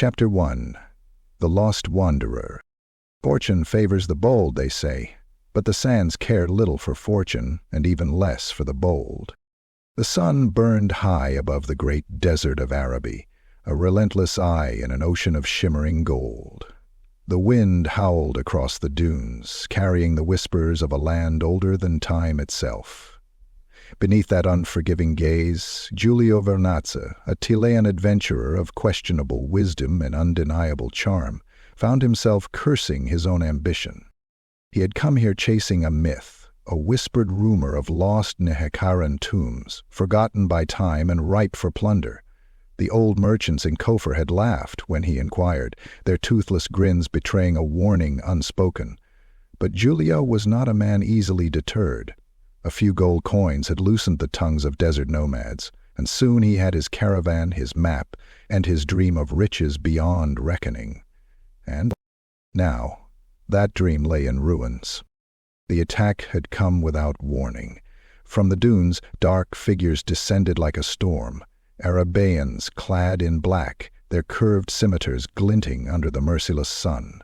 Chapter 1. The Lost Wanderer. Fortune favors the bold, they say, but the sands cared little for fortune and even less for the bold. The sun burned high above the Great Desert of Araby, a relentless eye in an ocean of shimmering gold. The wind howled across the dunes, carrying the whispers of a land older than time itself. Beneath that unforgiving gaze, Giulio Vernazza, a Tilean adventurer of questionable wisdom and undeniable charm, found himself cursing his own ambition. He had come here chasing a myth, a whispered rumor of lost Nehekhara tombs, forgotten by time and ripe for plunder. The old merchants in Kofar had laughed when he inquired, their toothless grins betraying a warning unspoken. But Giulio was not a man easily deterred. A few gold coins had loosened the tongues of desert nomads, and soon he had his caravan, his map, and his dream of riches beyond reckoning. And now, that dream lay in ruins. The attack had come without warning. From the dunes, dark figures descended like a storm, Arabians clad in black, their curved scimitars glinting under the merciless sun.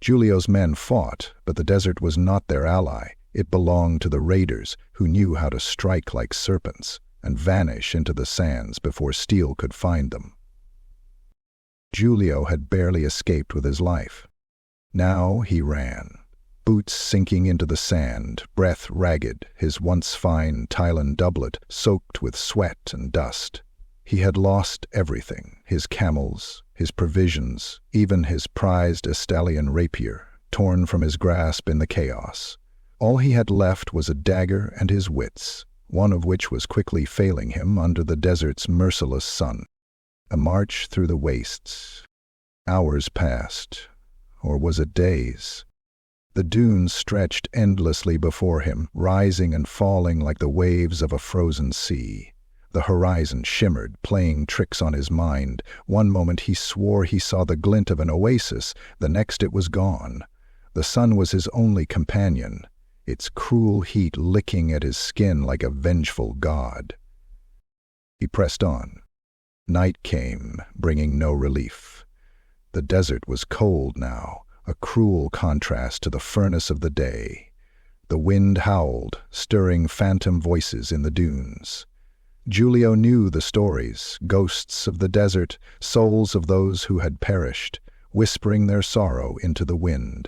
Giulio's men fought, but the desert was not their ally. It belonged to the raiders, who knew how to strike like serpents and vanish into the sands before steel could find them. Giulio had barely escaped with his life. Now he ran, boots sinking into the sand, breath ragged, his once fine Tilean doublet soaked with sweat and dust. He had lost everything, his camels, his provisions, even his prized Estalian rapier, torn from his grasp in the chaos. All he had left was a dagger and his wits, one of which was quickly failing him under the desert's merciless sun. A march through the wastes. Hours passed, or was it days? The dunes stretched endlessly before him, rising and falling like the waves of a frozen sea. The horizon shimmered, playing tricks on his mind. One moment he swore he saw the glint of an oasis, the next it was gone. The sun was his only companion, its cruel heat licking at his skin like a vengeful god. He pressed on. Night came, bringing no relief. The desert was cold now, a cruel contrast to the furnace of the day. The wind howled, stirring phantom voices in the dunes. Giulio knew the stories, ghosts of the desert, souls of those who had perished, whispering their sorrow into the wind.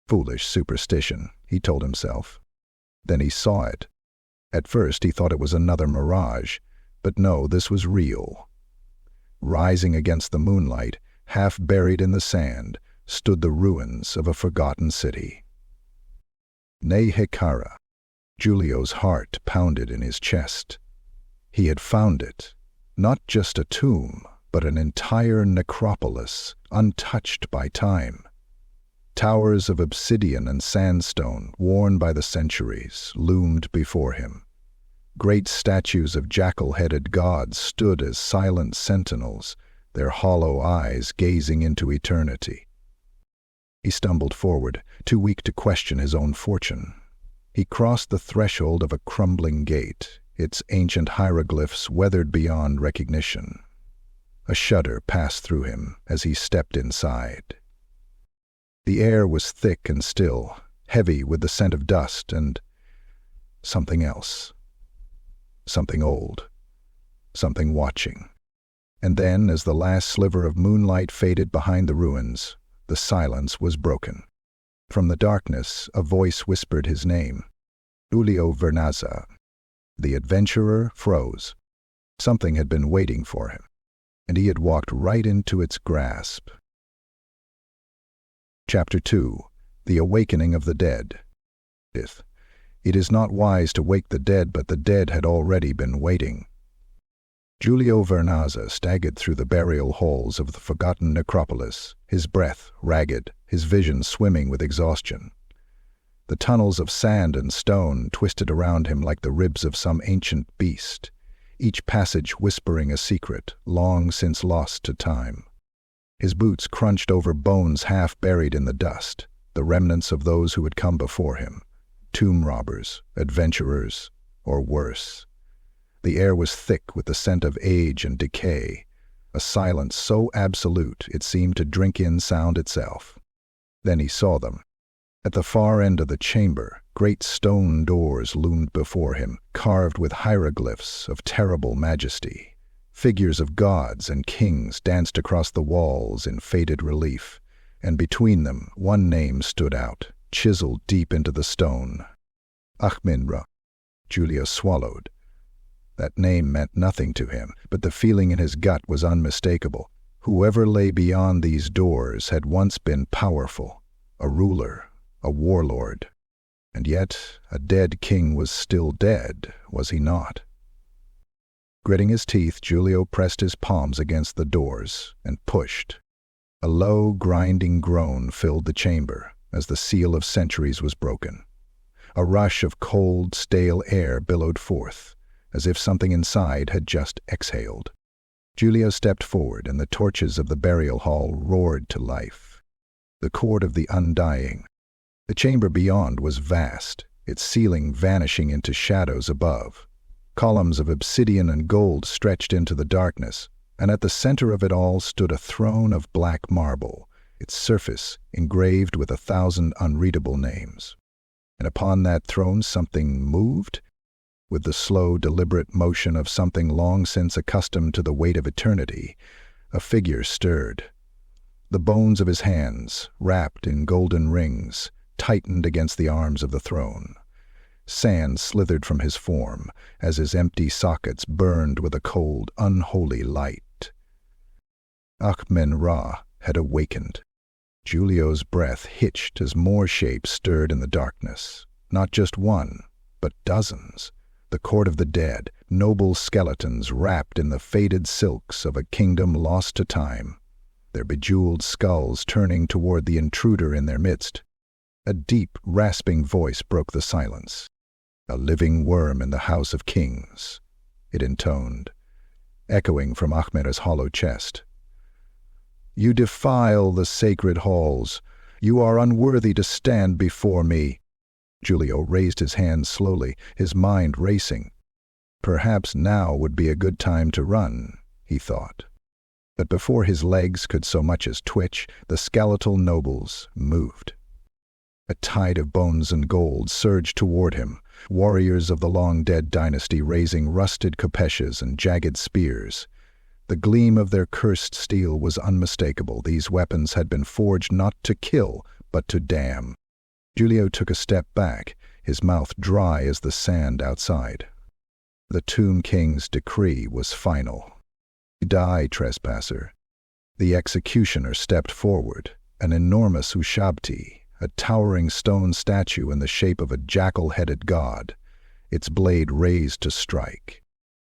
Foolish superstition, he told himself. Then he saw it. At first he thought it was another mirage, but no, this was real. Rising against the moonlight, half buried in the sand, stood the ruins of a forgotten city. Nehekhara. Giulio's heart pounded in his chest. He had found it, not just a tomb, but an entire necropolis, untouched by time. Towers of obsidian and sandstone, worn by the centuries, loomed before him. Great statues of jackal-headed gods stood as silent sentinels, their hollow eyes gazing into eternity. He stumbled forward, too weak to question his own fortune. He crossed the threshold of a crumbling gate, its ancient hieroglyphs weathered beyond recognition. A shudder passed through him as he stepped inside. The air was thick and still, heavy with the scent of dust and something else. Something old. Something watching. And then, as the last sliver of moonlight faded behind the ruins, the silence was broken. From the darkness, a voice whispered his name. Giulio Vernazza. The adventurer froze. Something had been waiting for him, and he had walked right into its grasp. Chapter 2. The Awakening of the Dead. It is not wise to wake the dead, but the dead had already been waiting. Giulio Vernazza staggered through the burial halls of the forgotten necropolis, his breath ragged, his vision swimming with exhaustion. The tunnels of sand and stone twisted around him like the ribs of some ancient beast, each passage whispering a secret long since lost to time. His boots crunched over bones half buried in the dust, the remnants of those who had come before him, tomb robbers, adventurers, or worse. The air was thick with the scent of age and decay. a silence so absolute it seemed to drink in sound itself. Then he saw them. At the far end of the chamber, great stone doors loomed before him, carved with hieroglyphs of terrible majesty. Figures of gods and kings danced across the walls in faded relief, and between them one name stood out, chiseled deep into the stone. Akhmen-Ra. Giulio swallowed. That name meant nothing to him, but the feeling in his gut was unmistakable. Whoever lay beyond these doors had once been powerful, a ruler, a warlord. And yet a dead king was still dead, was he not? Gritting his teeth, Giulio pressed his palms against the doors and pushed. A low, grinding groan filled the chamber as the seal of centuries was broken. A rush of cold, stale air billowed forth, as if something inside had just exhaled. Giulio stepped forward, and the torches of the burial hall roared to life. The court of the undying. The chamber beyond was vast, its ceiling vanishing into shadows above. Columns of obsidian and gold stretched into the darkness, and at the center of it all stood a throne of black marble, its surface engraved with 1,000 unreadable names. And upon that throne something moved, with the slow, deliberate motion of something long since accustomed to the weight of eternity. A figure stirred. The bones of his hands, wrapped in golden rings, tightened against the arms of the throne. Sand slithered from his form as his empty sockets burned with a cold, unholy light. Akhmen-Ra had awakened. Giulio's breath hitched as more shapes stirred in the darkness. Not just one, but dozens. The court of the dead, noble skeletons wrapped in the faded silks of a kingdom lost to time, their bejeweled skulls turning toward the intruder in their midst. A deep, rasping voice broke the silence. "A living worm in the house of kings," it intoned, echoing from Akhmen-Ra's hollow chest. "You defile the sacred halls. You are unworthy to stand before me." Giulio raised his hands slowly, his mind racing. Perhaps now would be a good time to run, he thought. But before his legs could so much as twitch, the skeletal nobles moved. A tide of bones and gold surged toward him, warriors of the long-dead dynasty raising rusted khopeshes and jagged spears. The gleam of their cursed steel was unmistakable. These weapons had been forged not to kill, but to damn. Giulio took a step back, his mouth dry as the sand outside. The Tomb King's decree was final. Die, trespasser. The executioner stepped forward, an enormous ushabti, a towering stone statue in the shape of a jackal-headed god, its blade raised to strike.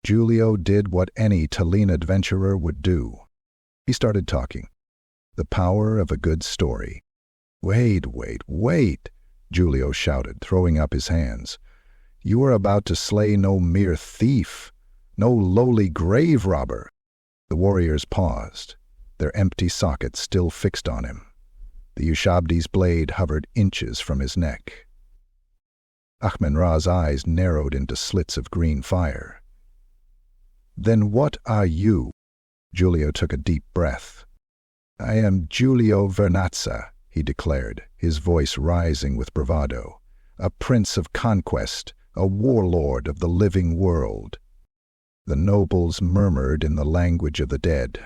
Giulio did what any Tilean adventurer would do. He started talking. The power of a good story. Wait, Giulio shouted, throwing up his hands. You are about to slay no mere thief, no lowly grave robber. The warriors paused, their empty sockets still fixed on him. The ushabti's blade hovered inches from his neck. Akhmen-Ra's eyes narrowed into slits of green fire. Then what are you? Giulio took a deep breath. I am Giulio Vernazza, he declared, his voice rising with bravado. A prince of conquest, a warlord of the living world. The nobles murmured in the language of the dead.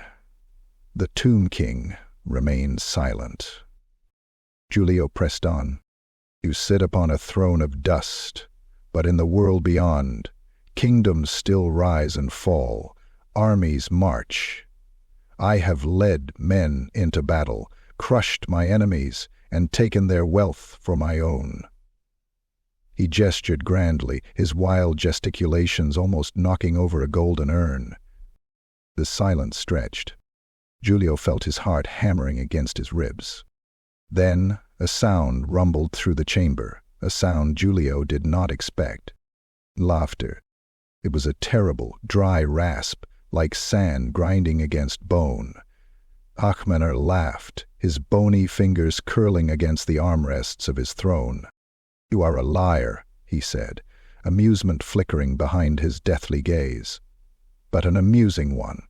The Tomb King remained silent. Giulio pressed on. You sit upon a throne of dust, but in the world beyond, kingdoms still rise and fall, armies march. I have led men into battle, crushed my enemies, and taken their wealth for my own. He gestured grandly, his wild gesticulations almost knocking over a golden urn. The silence stretched. Giulio felt his heart hammering against his ribs. Then a sound rumbled through the chamber, a sound Giulio did not expect. Laughter. It was a terrible, dry rasp, like sand grinding against bone. Akhmen-Ra laughed, his bony fingers curling against the armrests of his throne. You are a liar, he said, amusement flickering behind his deathly gaze. But an amusing one.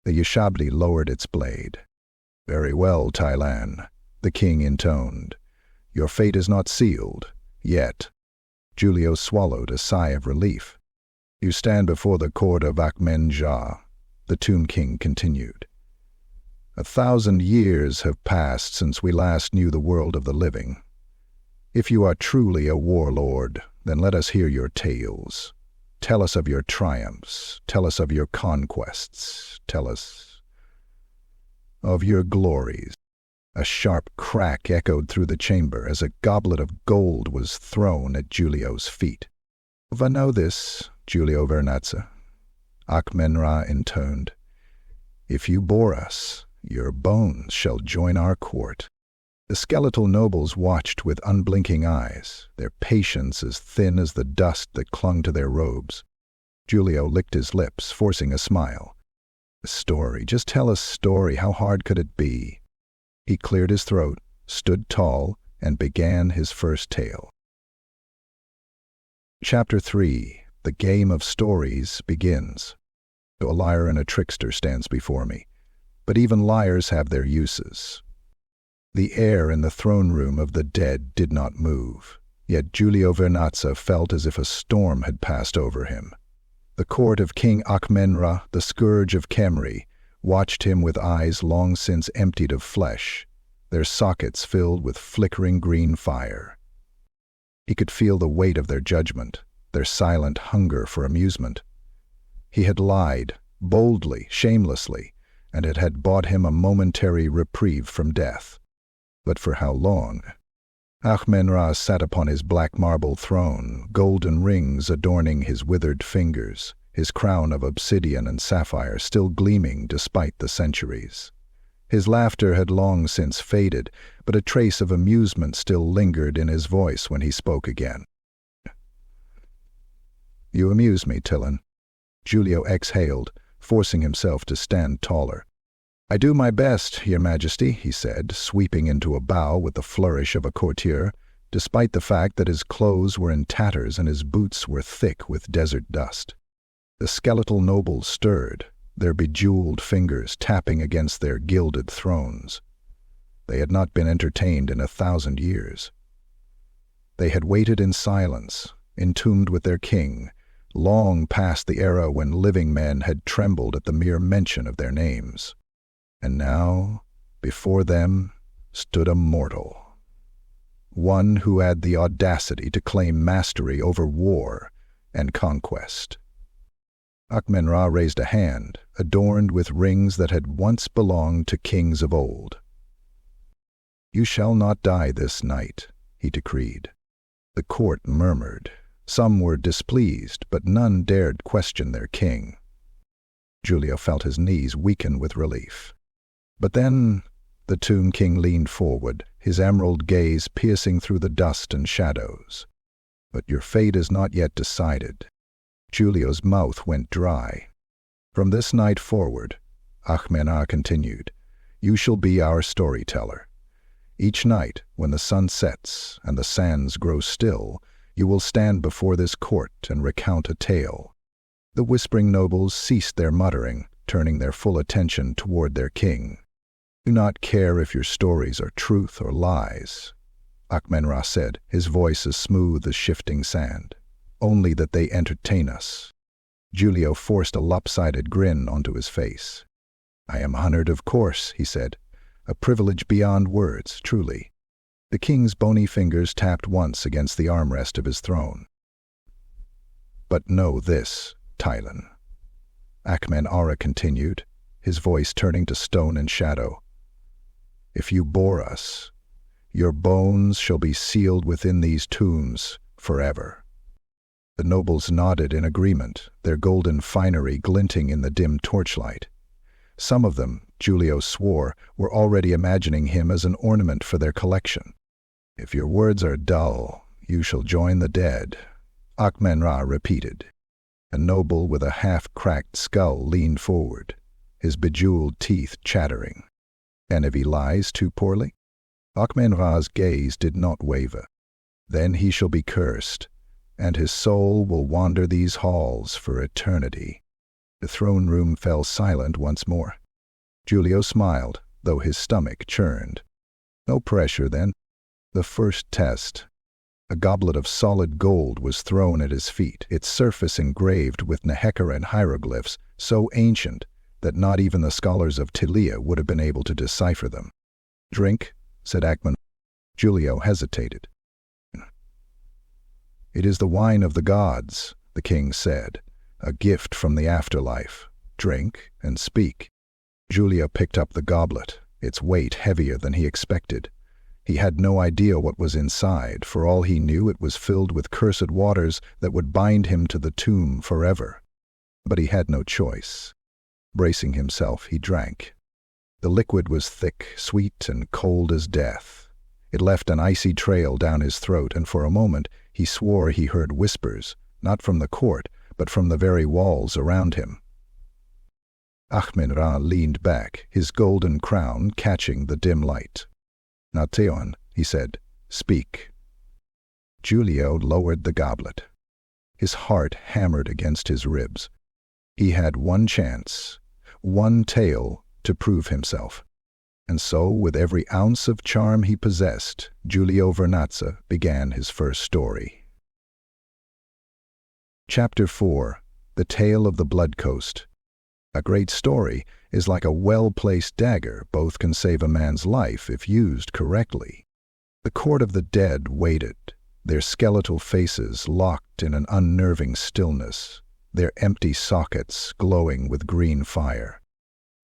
The Yashabli lowered its blade. "Very well, Tilean," the king intoned. "Your fate is not sealed, yet." Giulio swallowed a sigh of relief. "You stand before the court of Akhmen-Ra," the Tomb King continued. 1,000 years have passed since we last knew the world of the living. If you are truly a warlord, then let us hear your tales. Tell us of your triumphs. Tell us of your conquests. Tell us of your glories. A sharp crack echoed through the chamber as a goblet of gold was thrown at Giulio's feet. "I know this, Giulio Vernazza," Akhmen-Ra intoned. "If you bore us, your bones shall join our court." The skeletal nobles watched with unblinking eyes, their patience as thin as the dust that clung to their robes. Giulio licked his lips, forcing a smile. "A story, just tell a story, how hard could it be?" He cleared his throat, stood tall, and began his first tale. Chapter 3. The Game of Stories begins. A liar and a trickster stands before me, but even liars have their uses. The air in the throne room of the dead did not move, yet Giulio Vernazza felt as if a storm had passed over him. The court of King Akhmen-Ra, the scourge of Khemri, watched him with eyes long since emptied of flesh, their sockets filled with flickering green fire. He could feel the weight of their judgment, their silent hunger for amusement. He had lied, boldly, shamelessly, and it had bought him a momentary reprieve from death. But for how long? Akhmen-Ra sat upon his black marble throne, golden rings adorning his withered fingers, his crown of obsidian and sapphire still gleaming despite the centuries. His laughter had long since faded, but a trace of amusement still lingered in his voice when he spoke again. "You amuse me, Tilean." Giulio exhaled, forcing himself to stand taller. "I do my best, Your Majesty," he said, sweeping into a bow with the flourish of a courtier, despite the fact that his clothes were in tatters and his boots were thick with desert dust. The skeletal nobles stirred, their bejeweled fingers tapping against their gilded thrones. They had not been entertained in 1,000 years. They had waited in silence, entombed with their king, long past the era when living men had trembled at the mere mention of their names. And now, before them, stood a mortal. One who had the audacity to claim mastery over war and conquest. Akhmen-Ra raised a hand, adorned with rings that had once belonged to kings of old. "You shall not die this night," he decreed. The court murmured. Some were displeased, but none dared question their king. Giulio felt his knees weaken with relief. But then the Tomb King leaned forward, his emerald gaze piercing through the dust and shadows. "But your fate is not yet decided." Giulio's mouth went dry. "From this night forward," Akhmen-Ra continued, "you shall be our storyteller. Each night, when the sun sets and the sands grow still, you will stand before this court and recount a tale." The whispering nobles ceased their muttering, turning their full attention toward their king. "Do not care if your stories are truth or lies," Akhmen-Ra said, his voice as smooth as shifting sand. "Only that they entertain us." Giulio forced a lopsided grin onto his face. "I am honored, of course," he said. "A privilege beyond words, truly." The king's bony fingers tapped once against the armrest of his throne. "But know this, Tilean," Akhmen-Ra continued, his voice turning to stone and shadow. "If you bore us, your bones shall be sealed within these tombs forever." The nobles nodded in agreement, their golden finery glinting in the dim torchlight. Some of them, Giulio swore, were already imagining him as an ornament for their collection. "If your words are dull, you shall join the dead," Akhmen-Ra repeated. A noble with a half-cracked skull leaned forward, his bejeweled teeth chattering. "And if he lies too poorly?" Akhmen-Ra's gaze did not waver. "Then he shall be cursed, and his soul will wander these halls for eternity." The throne room fell silent once more. Giulio smiled, though his stomach churned. No pressure, then. The first test. A goblet of solid gold was thrown at his feet, its surface engraved with Nehekhara hieroglyphs so ancient that not even the scholars of Tilean would have been able to decipher them. "Drink," said Akhmen. Giulio hesitated. "It is the wine of the gods," the king said, "a gift from the afterlife. Drink and speak." Giulio picked up the goblet, its weight heavier than he expected. He had no idea what was inside. For all he knew, it was filled with cursed waters that would bind him to the tomb forever. But he had no choice. Bracing himself, he drank. The liquid was thick, sweet, and cold as death. It left an icy trail down his throat, and for a moment he swore he heard whispers, not from the court, but from the very walls around him. Akhmen-Ra leaned back, his golden crown catching the dim light. "Now, Tilean," he said, "speak." Giulio lowered the goblet. His heart hammered against his ribs. He had one chance, one tale to prove himself. And so, with every ounce of charm he possessed, Giulio Vernazza began his first story. Chapter 4. The Tale of the Blood Coast. A great story is like a well-placed dagger. Both can save a man's life if used correctly. The court of the dead waited, their skeletal faces locked in an unnerving stillness, their empty sockets glowing with green fire.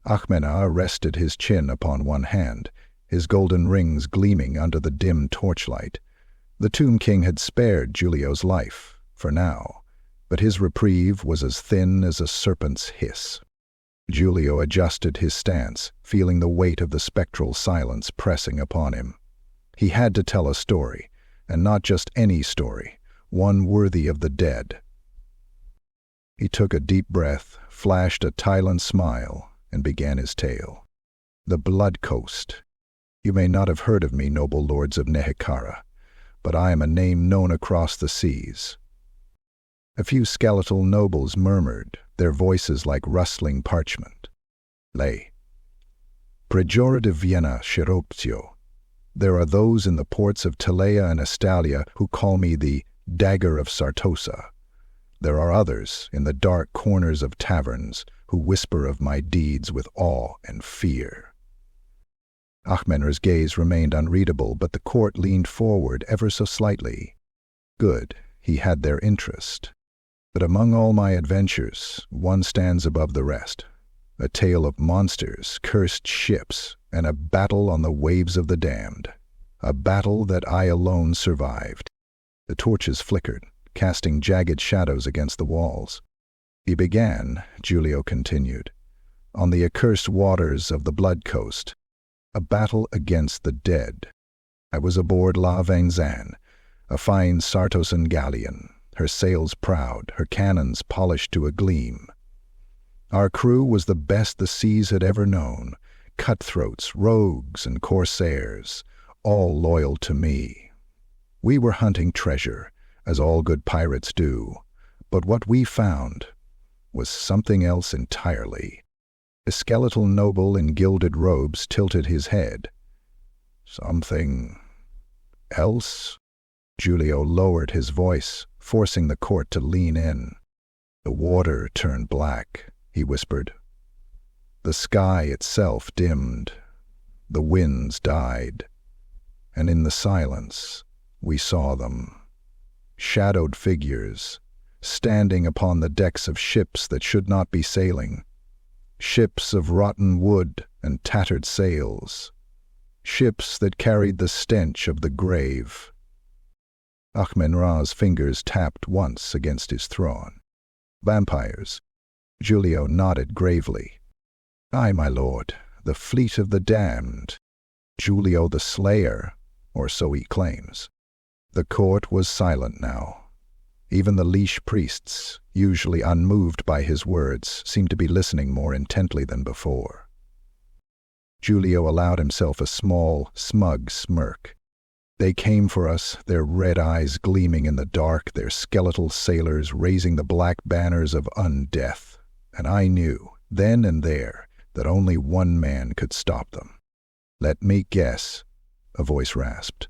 Akhmen-Ra rested his chin upon one hand, his golden rings gleaming under the dim torchlight. The Tomb King had spared Giulio's life, for now, but his reprieve was as thin as a serpent's hiss. Giulio adjusted his stance, feeling the weight of the spectral silence pressing upon him. He had to tell a story, and not just any story, one worthy of the dead. He took a deep breath, flashed a Tilean smile, and began his tale. The Blood Coast. You may not have heard of me, noble lords of Nehekhara, but I am a name known across the seas. A few skeletal nobles murmured, their voices like rustling parchment. Lay. Prigiora de Vienna Shiroptio. There are those in the ports of Tilean and Estalia who call me the Dagger of Sartosa. There are others in the dark corners of taverns who whisper of my deeds with awe and fear. Akhmen-Ra's gaze remained unreadable, but the court leaned forward ever so slightly. Good, he had their interest. But among all my adventures, one stands above the rest. A tale of monsters, cursed ships, and a battle on the waves of the damned. A battle that I alone survived. The torches flickered, casting jagged shadows against the walls. He began, Giulio continued, on the accursed waters of the Blood Coast. A battle against the dead. I was aboard La Vanzan, a fine Sartosan galleon, her sails proud, her cannons polished to a gleam. Our crew was the best the seas had ever known, cutthroats, rogues, and corsairs, all loyal to me. We were hunting treasure, as all good pirates do, but what we found was something else entirely. A skeletal noble in gilded robes tilted his head. Something else? Giulio lowered his voice, forcing the court to lean in. The water turned black, he whispered. The sky itself dimmed. The winds died. And in the silence, we saw them. Shadowed figures, standing upon the decks of ships that should not be sailing. Ships of rotten wood and tattered sails. Ships that carried the stench of the grave. Akhmen-Ra's fingers tapped once against his throne. Vampires. Giulio nodded gravely. Aye, my lord, the fleet of the damned. Giulio the Slayer, or so he claims. The court was silent now. Even the leash priests, usually unmoved by his words, seemed to be listening more intently than before. Giulio allowed himself a small, smug smirk. They came for us, their red eyes gleaming in the dark, their skeletal sailors raising the black banners of undeath, and I knew, then and there, that only one man could stop them. "Let me guess," a voice rasped.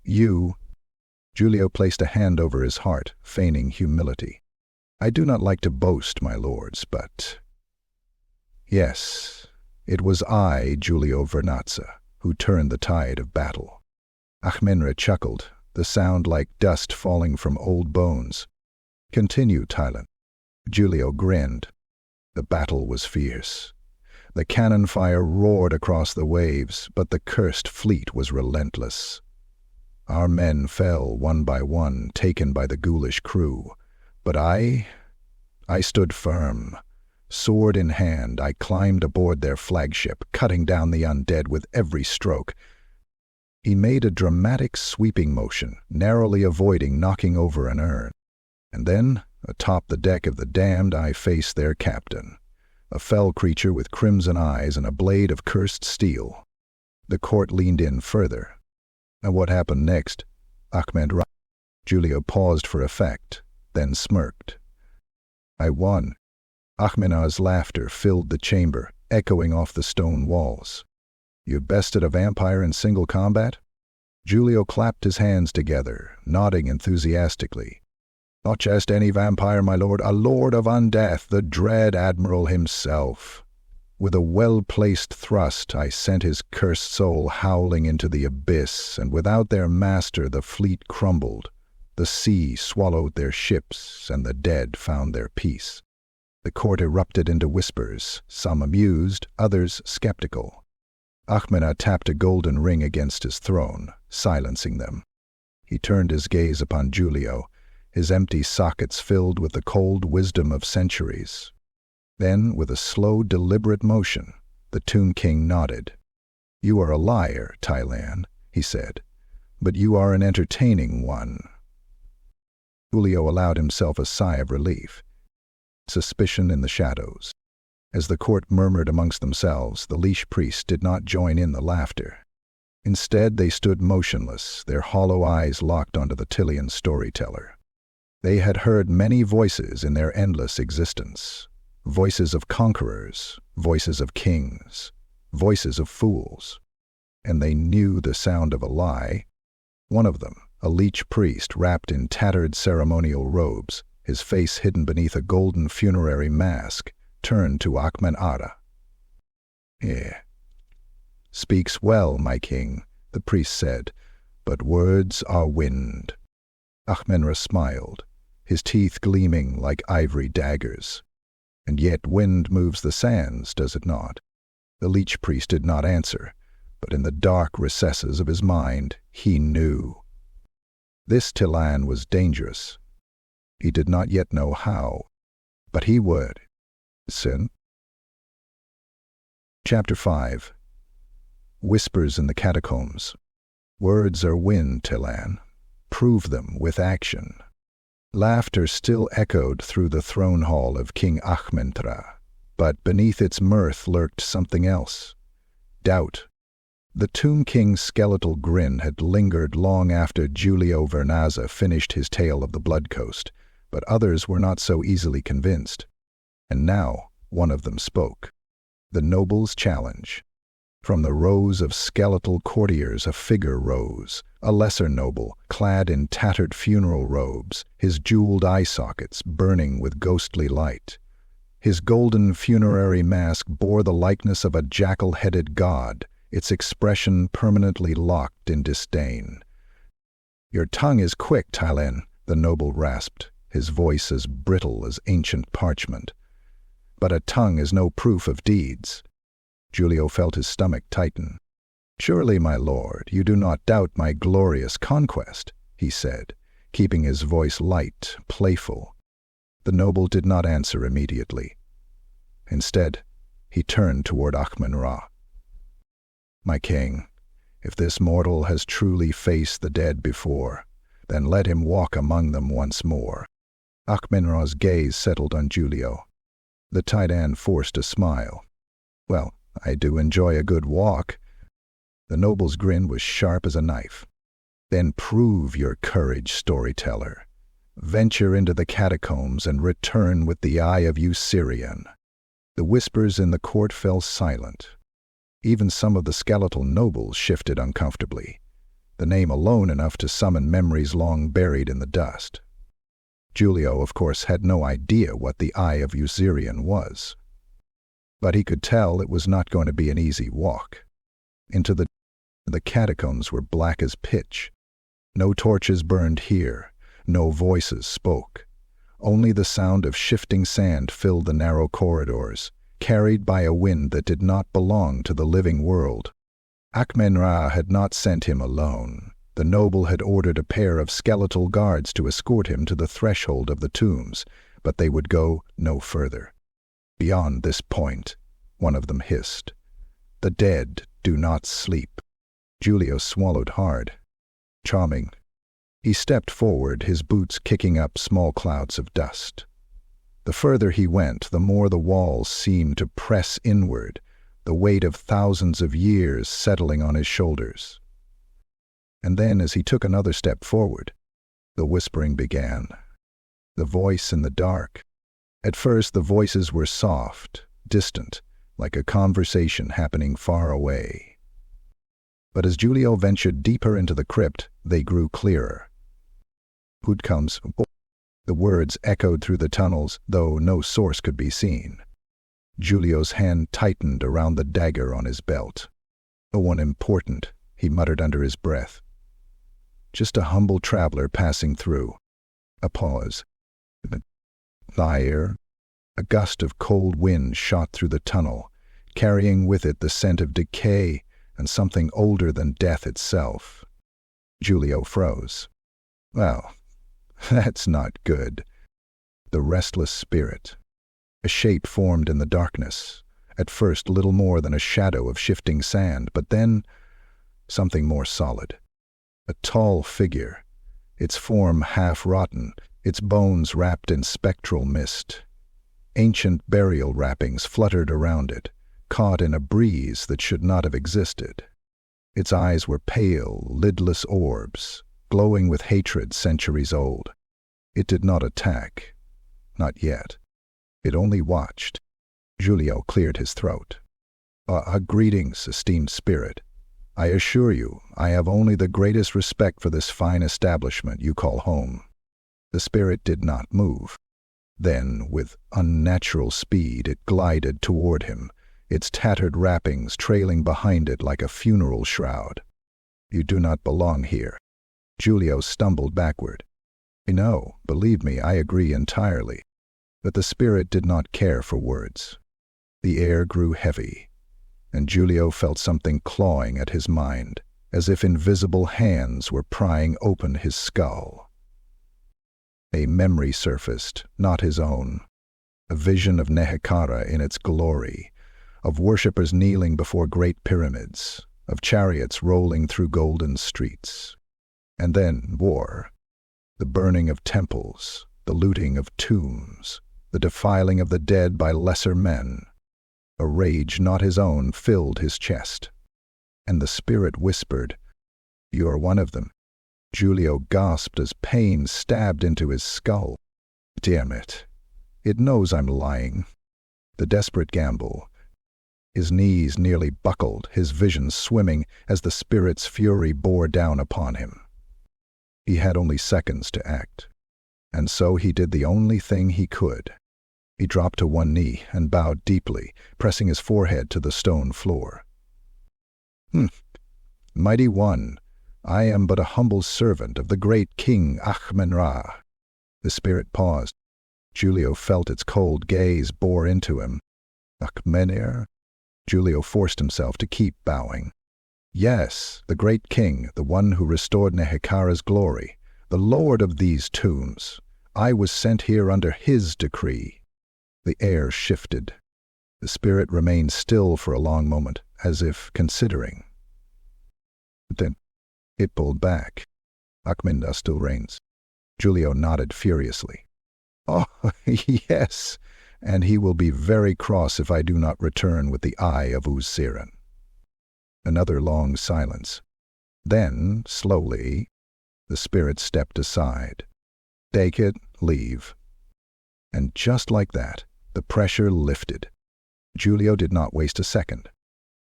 "You—" Giulio placed a hand over his heart, feigning humility. "I do not like to boast, my lords, but—" Yes, it was I, Giulio Vernazza, who turned the tide of battle. Akhmen-Ra chuckled, the sound like dust falling from old bones. "Continue, Tilean." Giulio grinned. The battle was fierce. The cannon fire roared across the waves, but the cursed fleet was relentless. Our men fell one by one, taken by the ghoulish crew. But I stood firm. Sword in hand, I climbed aboard their flagship, cutting down the undead with every stroke. He made a dramatic sweeping motion, narrowly avoiding knocking over an urn. And then, atop the deck of the damned, I faced their captain, a fell creature with crimson eyes and a blade of cursed steel. The court leaned in further. And what happened next? Akhmen-Ra. Giulio paused for effect, then smirked. "I won." Akhmen-Ra's laughter filled the chamber, echoing off the stone walls. "You bested a vampire in single combat?" Giulio clapped his hands together, nodding enthusiastically. "Not just any vampire, my lord, a lord of undeath, the dread admiral himself. With a well-placed thrust, I sent his cursed soul howling into the abyss, and without their master the fleet crumbled. The sea swallowed their ships, and the dead found their peace." The court erupted into whispers, some amused, others skeptical. Akhmen-Ra tapped a golden ring against his throne, silencing them. He turned his gaze upon Giulio, his empty sockets filled with the cold wisdom of centuries. Then, with a slow, deliberate motion, the Tomb King nodded. "You are a liar, Tilean," he said, "but you are an entertaining one." Giulio allowed himself a sigh of relief. Suspicion in the shadows. As the court murmured amongst themselves, the leash priests did not join in the laughter. Instead, they stood motionless, their hollow eyes locked onto the Tilean storyteller. They had heard many voices in their endless existence. Voices of conquerors, voices of kings, voices of fools. And they knew the sound of a lie. One of them, a leech priest wrapped in tattered ceremonial robes, his face hidden beneath a golden funerary mask, turned to Akhmen-Ra. "Speaks well, my king," the priest said, "but words are wind." Akhmen-Ra smiled, his teeth gleaming like ivory daggers. "And yet wind moves the sands, does it not?" The leech priest did not answer, but in the dark recesses of his mind, he knew. This Tilean was dangerous. He did not yet know how, but he would. Sin. Chapter 5. Whispers in the Catacombs. Words are wind, Tilean. Prove them with action. Laughter still echoed through the throne hall of King Akhmen-Ra, but beneath its mirth lurked something else. Doubt. The Tomb King's skeletal grin had lingered long after Giulio Vernazza finished his tale of the Blood Coast, but others were not so easily convinced. And now one of them spoke. The noble's challenge. From the rows of skeletal courtiers a figure rose, a lesser noble, clad in tattered funeral robes, his jeweled eye sockets burning with ghostly light. His golden funerary mask bore the likeness of a jackal-headed god, its expression permanently locked in disdain. "Your tongue is quick, Tilean," the noble rasped, his voice as brittle as ancient parchment. "But a tongue is no proof of deeds." Giulio felt his stomach tighten. "Surely, my lord, you do not doubt my glorious conquest," he said, keeping his voice light, playful. The noble did not answer immediately. Instead, he turned toward Akhmen-Ra. "My king, if this mortal has truly faced the dead before, then let him walk among them once more." Akhmen-Ra's gaze settled on Giulio. The Tilean forced a smile. "Well, I do enjoy a good walk." The noble's grin was sharp as a knife. "Then prove your courage, storyteller. Venture into the catacombs and return with the eye of Usirian. The whispers in the court fell silent. Even some of the skeletal nobles shifted uncomfortably, the name alone enough to summon memories long buried in the dust. Giulio, of course, had no idea what the Eye of Usirian was. But he could tell it was not going to be an easy walk. Into the catacombs were black as pitch. No torches burned here, no voices spoke. Only the sound of shifting sand filled the narrow corridors, carried by a wind that did not belong to the living world. Akhmen-Ra had not sent him alone. The noble had ordered a pair of skeletal guards to escort him to the threshold of the tombs, but they would go no further. Beyond this point, one of them hissed, "The dead do not sleep." Giulio swallowed hard. Charming. He stepped forward, his boots kicking up small clouds of dust. The further he went, the more the walls seemed to press inward, the weight of thousands of years settling on his shoulders. And then, as he took another step forward, the whispering began. The voice in the dark. At first, the voices were soft, distant, like a conversation happening far away. But as Giulio ventured deeper into the crypt, they grew clearer. "Who comes?" The words echoed through the tunnels, though no source could be seen. Giulio's hand tightened around the dagger on his belt. "No one important," he muttered under his breath. "Just a humble traveler passing through." A pause. Liar. A gust of cold wind shot through the tunnel, carrying with it the scent of decay and something older than death itself. Giulio froze. Well, that's not good. The restless spirit. A shape formed in the darkness, at first little more than a shadow of shifting sand, but then something more solid. A tall figure, its form half-rotten, its bones wrapped in spectral mist. Ancient burial wrappings fluttered around it, caught in a breeze that should not have existed. Its eyes were pale, lidless orbs, glowing with hatred centuries old. It did not attack. Not yet. It only watched. Giulio cleared his throat. Greetings, esteemed spirit. I assure you, I have only the greatest respect for this fine establishment you call home." The spirit did not move. Then, with unnatural speed, it glided toward him, its tattered wrappings trailing behind it like a funeral shroud. "You do not belong here." Giulio stumbled backward. "I know, believe me, I agree entirely." But the spirit did not care for words. The air grew heavy, and Giulio felt something clawing at his mind, as if invisible hands were prying open his skull. A memory surfaced, not his own. A vision of Nehekhara in its glory, of worshippers kneeling before great pyramids, of chariots rolling through golden streets. And then war. The burning of temples, the looting of tombs, the defiling of the dead by lesser men. A rage not his own filled his chest. And the spirit whispered, "You are one of them." Giulio gasped as pain stabbed into his skull. Damn it. It knows I'm lying. The desperate gamble. His knees nearly buckled, his vision swimming as the spirit's fury bore down upon him. He had only seconds to act. And so he did the only thing he could. He dropped to one knee and bowed deeply, pressing his forehead to the stone floor. Mighty One, I am but a humble servant of the great king Akhmen-Ra." The spirit paused. Giulio felt its cold gaze bore into him. "Akhmen-Ra?" Giulio forced himself to keep bowing. "Yes, the great king, the one who restored Nehekhara's glory, the lord of these tombs. I was sent here under his decree." The air shifted. The spirit remained still for a long moment, as if considering. Then it pulled back. "Akhmen-Ra still reigns." Giulio nodded furiously. "Oh, yes, and he will be very cross if I do not return with the Eye of Usirian." Another long silence. Then, slowly, the spirit stepped aside. "Take it, leave." And just like that, the pressure lifted. Giulio did not waste a second.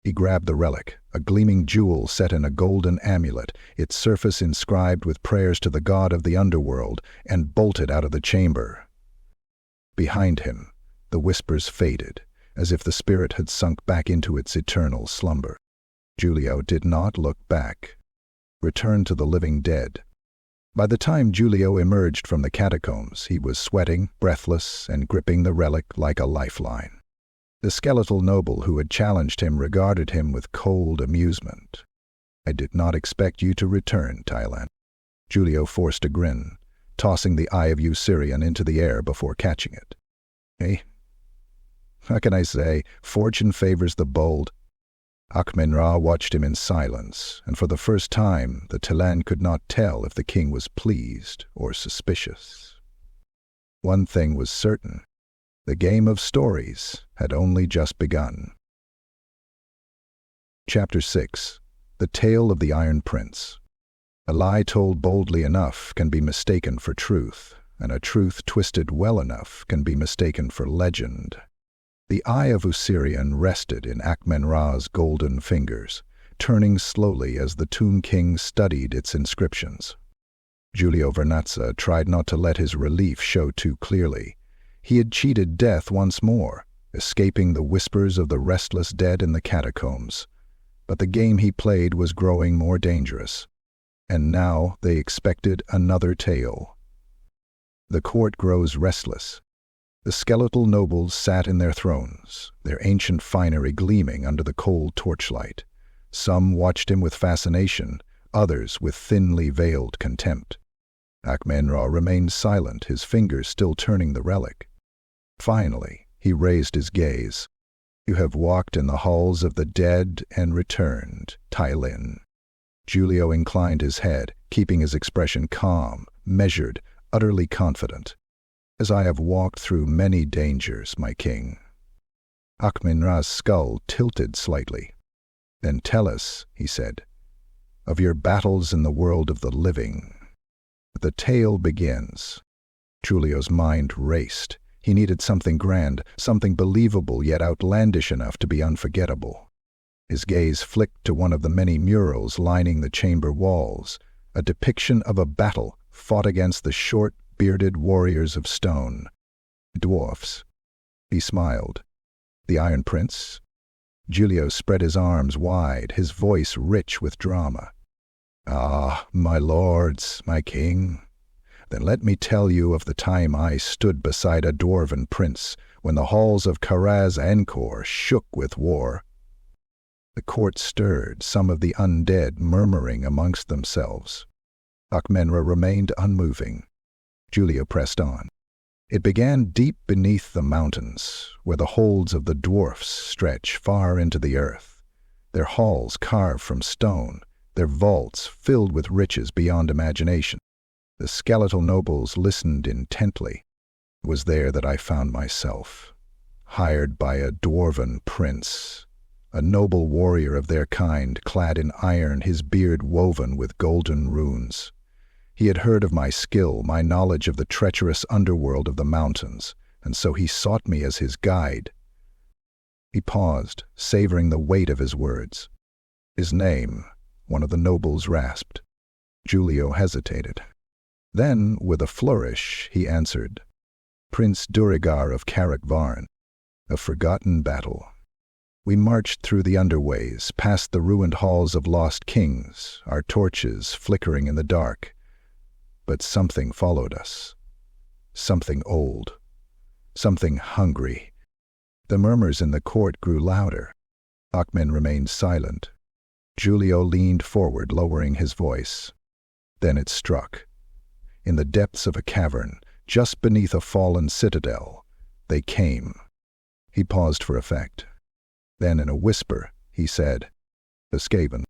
He grabbed the relic, a gleaming jewel set in a golden amulet, its surface inscribed with prayers to the god of the underworld, and bolted out of the chamber. Behind him, the whispers faded, as if the spirit had sunk back into its eternal slumber. Giulio did not look back. Returned to the living dead. By the time Giulio emerged from the catacombs, he was sweating, breathless, and gripping the relic like a lifeline. The skeletal noble who had challenged him regarded him with cold amusement. "I did not expect you to return, Tilean." Giulio forced a grin, tossing the eye of Usirian into the air before catching it. "Hey, how can I say? Fortune favors the bold." Akhmen-Ra watched him in silence, and for the first time the Tilean could not tell if the king was pleased or suspicious. One thing was certain. The game of stories had only just begun. Chapter 6. The Tale of the Iron Prince. A lie told boldly enough can be mistaken for truth, and a truth twisted well enough can be mistaken for legend. The eye of Usirian rested in Akhmen-Ra's golden fingers, turning slowly as the Tomb King studied its inscriptions. Giulio Vernazza tried not to let his relief show too clearly. He had cheated death once more, escaping the whispers of the restless dead in the catacombs. But the game he played was growing more dangerous. And now they expected another tale. The court grows restless. The skeletal nobles sat in their thrones, their ancient finery gleaming under the cold torchlight. Some watched him with fascination, others with thinly veiled contempt. Akhmen-Ra remained silent, his fingers still turning the relic. Finally, he raised his gaze. "You have walked in the halls of the dead and returned, Tilean." Giulio inclined his head, keeping his expression calm, measured, utterly confident. "As I have walked through many dangers, my king." Akhmen-Ra's skull tilted slightly. "Then tell us," he said, "of your battles in the world of the living." The tale begins. Giulio's mind raced. He needed something grand, something believable yet outlandish enough to be unforgettable. His gaze flicked to one of the many murals lining the chamber walls, a depiction of a battle fought against the short, bearded warriors of stone. Dwarfs. He smiled. "The Iron Prince?" Giulio spread his arms wide, his voice rich with drama. "Ah, my lords, my king. Then let me tell you of the time I stood beside a dwarven prince, when the halls of Karaz Angkor shook with war." The court stirred, some of the undead murmuring amongst themselves. Akhmen-Ra remained unmoving. Giulio pressed on. "It began deep beneath the mountains, where the holds of the dwarfs stretch far into the earth, their halls carved from stone, their vaults filled with riches beyond imagination. The skeletal nobles listened intently. It was there that I found myself, hired by a dwarven prince, a noble warrior of their kind, clad in iron, his beard woven with golden runes. He had heard of my skill, my knowledge of the treacherous underworld of the mountains, and so he sought me as his guide." He paused, savoring the weight of his words. "His name," one of the nobles rasped. Giulio hesitated. Then, with a flourish, he answered, "Prince Durigar of Karak-Varn, a forgotten battle. We marched through the underways, past the ruined halls of lost kings, our torches flickering in the dark. But something followed us. Something old. Something hungry." The murmurs in the court grew louder. Akhmen remained silent. Giulio leaned forward, lowering his voice. Then it struck. In the depths of a cavern, just beneath a fallen citadel, they came. He paused for effect. Then in a whisper, he said, "The Skaven."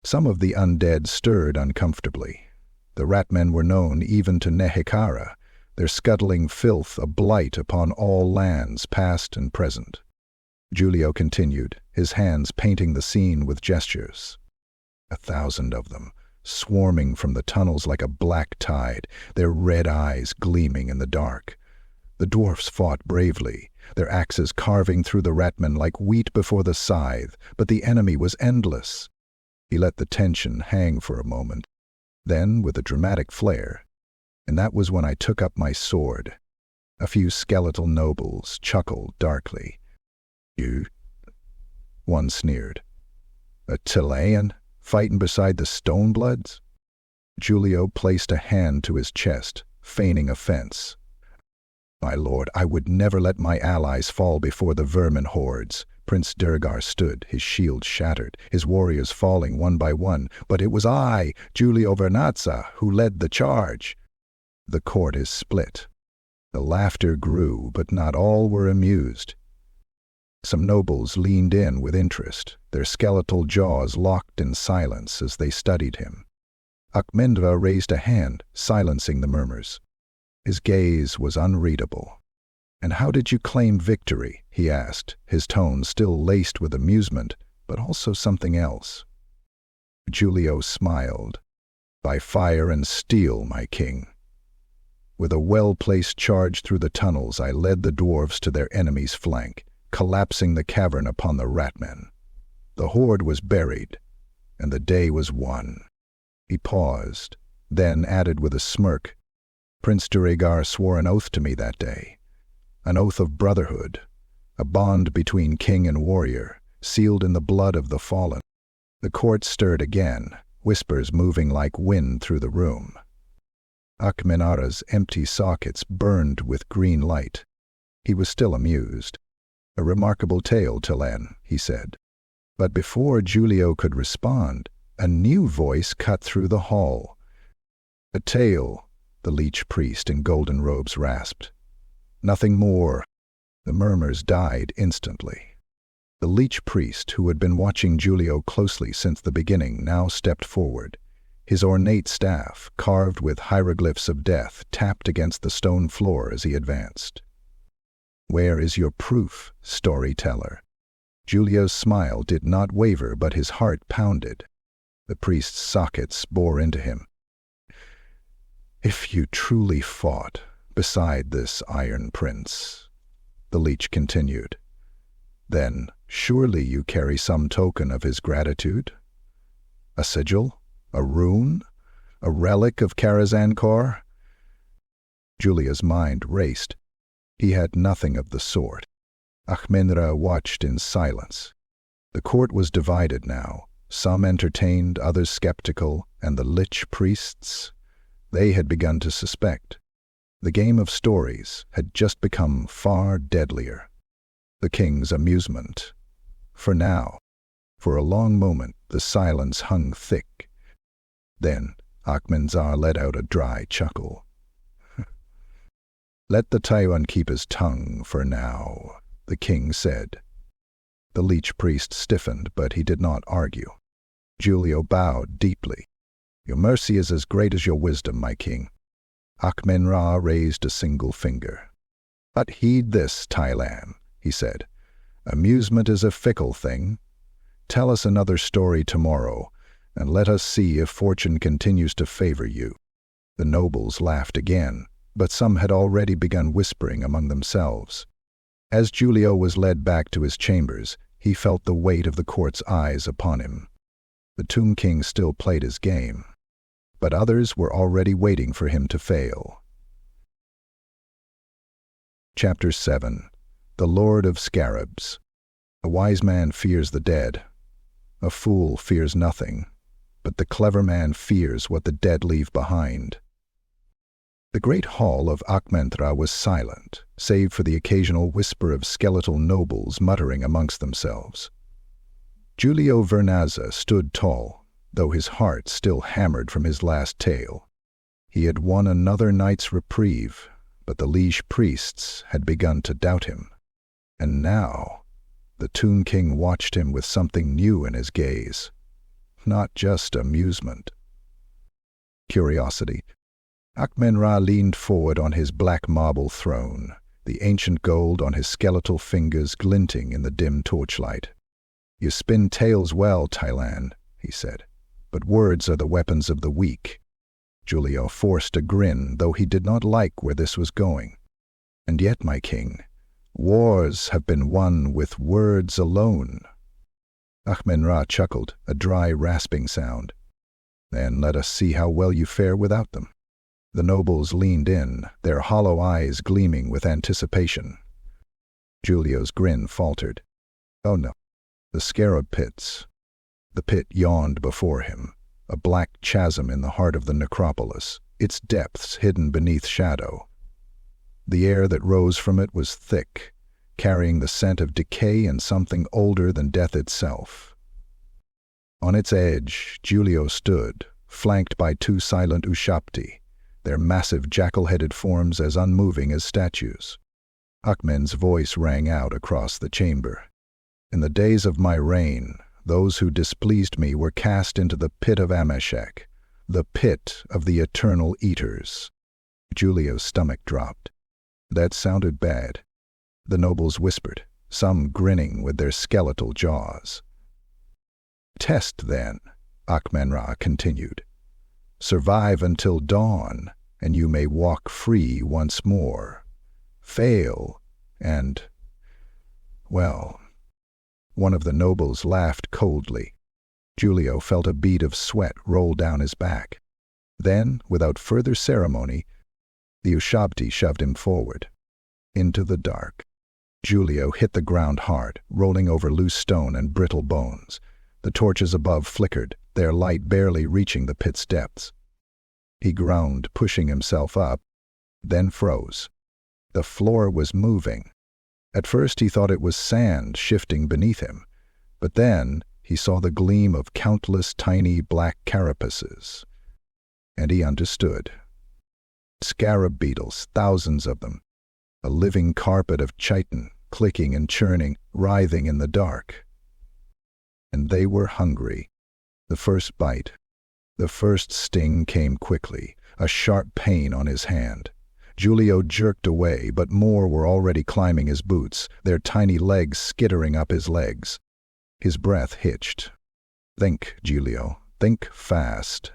Some of the undead stirred uncomfortably. The ratmen were known even to Nehekhara, their scuttling filth a blight upon all lands past and present. Giulio continued, his hands painting the scene with gestures. 1,000 of them, swarming from the tunnels like a black tide, their red eyes gleaming in the dark. The dwarfs fought bravely, their axes carving through the ratmen like wheat before the scythe, but the enemy was endless. He let the tension hang for a moment, then, with a dramatic flair, and that was when I took up my sword. A few skeletal nobles chuckled darkly. "You?" One sneered. "A Tilean, fighting beside the Stonebloods?" Giulio placed a hand to his chest, feigning offense. "My lord, I would never let my allies fall before the vermin hordes." Prince Durgar stood, his shield shattered, his warriors falling one by one. "But it was I, Giulio Vernazza, who led the charge." The court is split. The laughter grew, but not all were amused. Some nobles leaned in with interest, their skeletal jaws locked in silence as they studied him. Akhmen-Ra raised a hand, silencing the murmurs. His gaze was unreadable. "And how did you claim victory?" he asked, his tone still laced with amusement, but also something else. Giulio smiled. "By fire and steel, my king. With a well-placed charge through the tunnels, I led the dwarves to their enemy's flank, collapsing the cavern upon the ratmen. The horde was buried, and the day was won." He paused, then added with a smirk, "Prince Durgar swore an oath to me that day. An oath of brotherhood, a bond between king and warrior, sealed in the blood of the fallen." The court stirred again, whispers moving like wind through the room. Akhmen-Ra's empty sockets burned with green light. He was still amused. "A remarkable tale, Tilean," he said. But before Giulio could respond, a new voice cut through the hall. "A tale," the leech priest in golden robes rasped. "Nothing more." The murmurs died instantly. The leech priest, who had been watching Giulio closely since the beginning, now stepped forward. His ornate staff, carved with hieroglyphs of death, tapped against the stone floor as he advanced. "Where is your proof, storyteller?" Giulio's smile did not waver, but his heart pounded. The priest's sockets bore into him. "If you truly fought beside this Iron Prince," the leech continued, "then surely you carry some token of his gratitude? A sigil? A rune? A relic of Karazhan-Kor?" Giulio's mind raced. He had nothing of the sort. Akhmen-Ra watched in silence. The court was divided now, some entertained, others skeptical, and the lich priests, they had begun to suspect. The game of stories had just become far deadlier. The king's amusement. For now. For a long moment the silence hung thick. Then Akhmen-Ra let out a dry chuckle. "Let the Tilean keep his tongue for now," the king said. The leech priest stiffened, but he did not argue. Giulio bowed deeply. "Your mercy is as great as your wisdom, my king." Akhmen-Ra raised a single finger. "But heed this, Tilean," he said. "Amusement is a fickle thing. Tell us another story tomorrow, and let us see if fortune continues to favor you." The nobles laughed again, but some had already begun whispering among themselves. As Giulio was led back to his chambers, he felt the weight of the court's eyes upon him. The Tomb King still played his game, but others were already waiting for him to fail. Chapter 7. The Lord of Scarabs. A wise man fears the dead. A fool fears nothing, but the clever man fears what the dead leave behind. The great hall of Akhmen-Ra was silent, save for the occasional whisper of skeletal nobles muttering amongst themselves. Giulio Vernazza stood tall, though his heart still hammered from his last tale. He had won another night's reprieve, but the liege priests had begun to doubt him. And now, the Tomb King watched him with something new in his gaze. Not just amusement. Curiosity. Akhmen-Ra leaned forward on his black marble throne, the ancient gold on his skeletal fingers glinting in the dim torchlight. "You spin tales well, Tilean," he said, "but words are the weapons of the weak." Giulio forced a grin, though he did not like where this was going. "And yet, my king, Wars have been won with words alone." Akhmen-Ra chuckled, a dry, rasping sound. "Then let us see how well you fare without them." The nobles leaned in, their hollow eyes gleaming with anticipation. Giulio's grin faltered. "Oh no, the scarab pits." The pit yawned before him, a black chasm in the heart of the necropolis, its depths hidden beneath shadow. The air that rose from it was thick, carrying the scent of decay and something older than death itself. On its edge, Giulio stood, flanked by two silent Ushabti, their massive jackal-headed forms as unmoving as statues. Akmen's voice rang out across the chamber. "In the days of my reign, those who displeased me were cast into the pit of Ameshek, the pit of the eternal eaters." Giulio's stomach dropped. That sounded bad. The nobles whispered, some grinning with their skeletal jaws. "Test, then," Akhmen-Ra continued. "Survive until dawn, and you may walk free once more. Fail, and, well..." One of the nobles laughed coldly. Giulio felt a bead of sweat roll down his back. Then, without further ceremony, the Ushabti shoved him forward. Into the dark. Giulio hit the ground hard, rolling over loose stone and brittle bones. The torches above flickered, their light barely reaching the pit's depths. He groaned, pushing himself up, then froze. The floor was moving. At first he thought it was sand shifting beneath him, but then he saw the gleam of countless tiny black carapaces. And he understood. Scarab beetles, thousands of them. A living carpet of chitin, clicking and churning, writhing in the dark. And they were hungry. The first bite, the first sting came quickly, a sharp pain on his hand. Giulio jerked away, but more were already climbing his boots, their tiny legs skittering up his legs. His breath hitched. "Think, Giulio, think fast."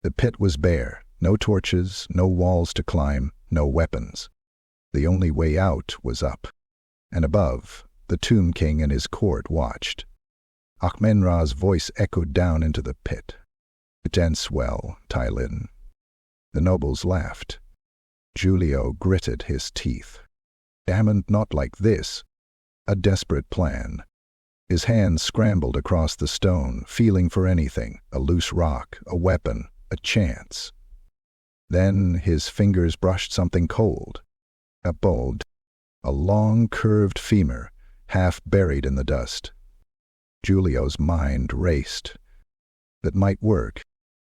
The pit was bare, no torches, no walls to climb, no weapons. The only way out was up. And above, the Tomb King and his court watched. Akhmen-Ra's voice echoed down into the pit. "Dance well, Tilean." The nobles laughed. Giulio gritted his teeth. Damned not like this. A desperate plan. His hands scrambled across the stone, feeling for anything, a loose rock, a weapon, a chance. Then his fingers brushed something cold. A bold, a long curved femur, half buried in the dust. Giulio's mind raced. That might work.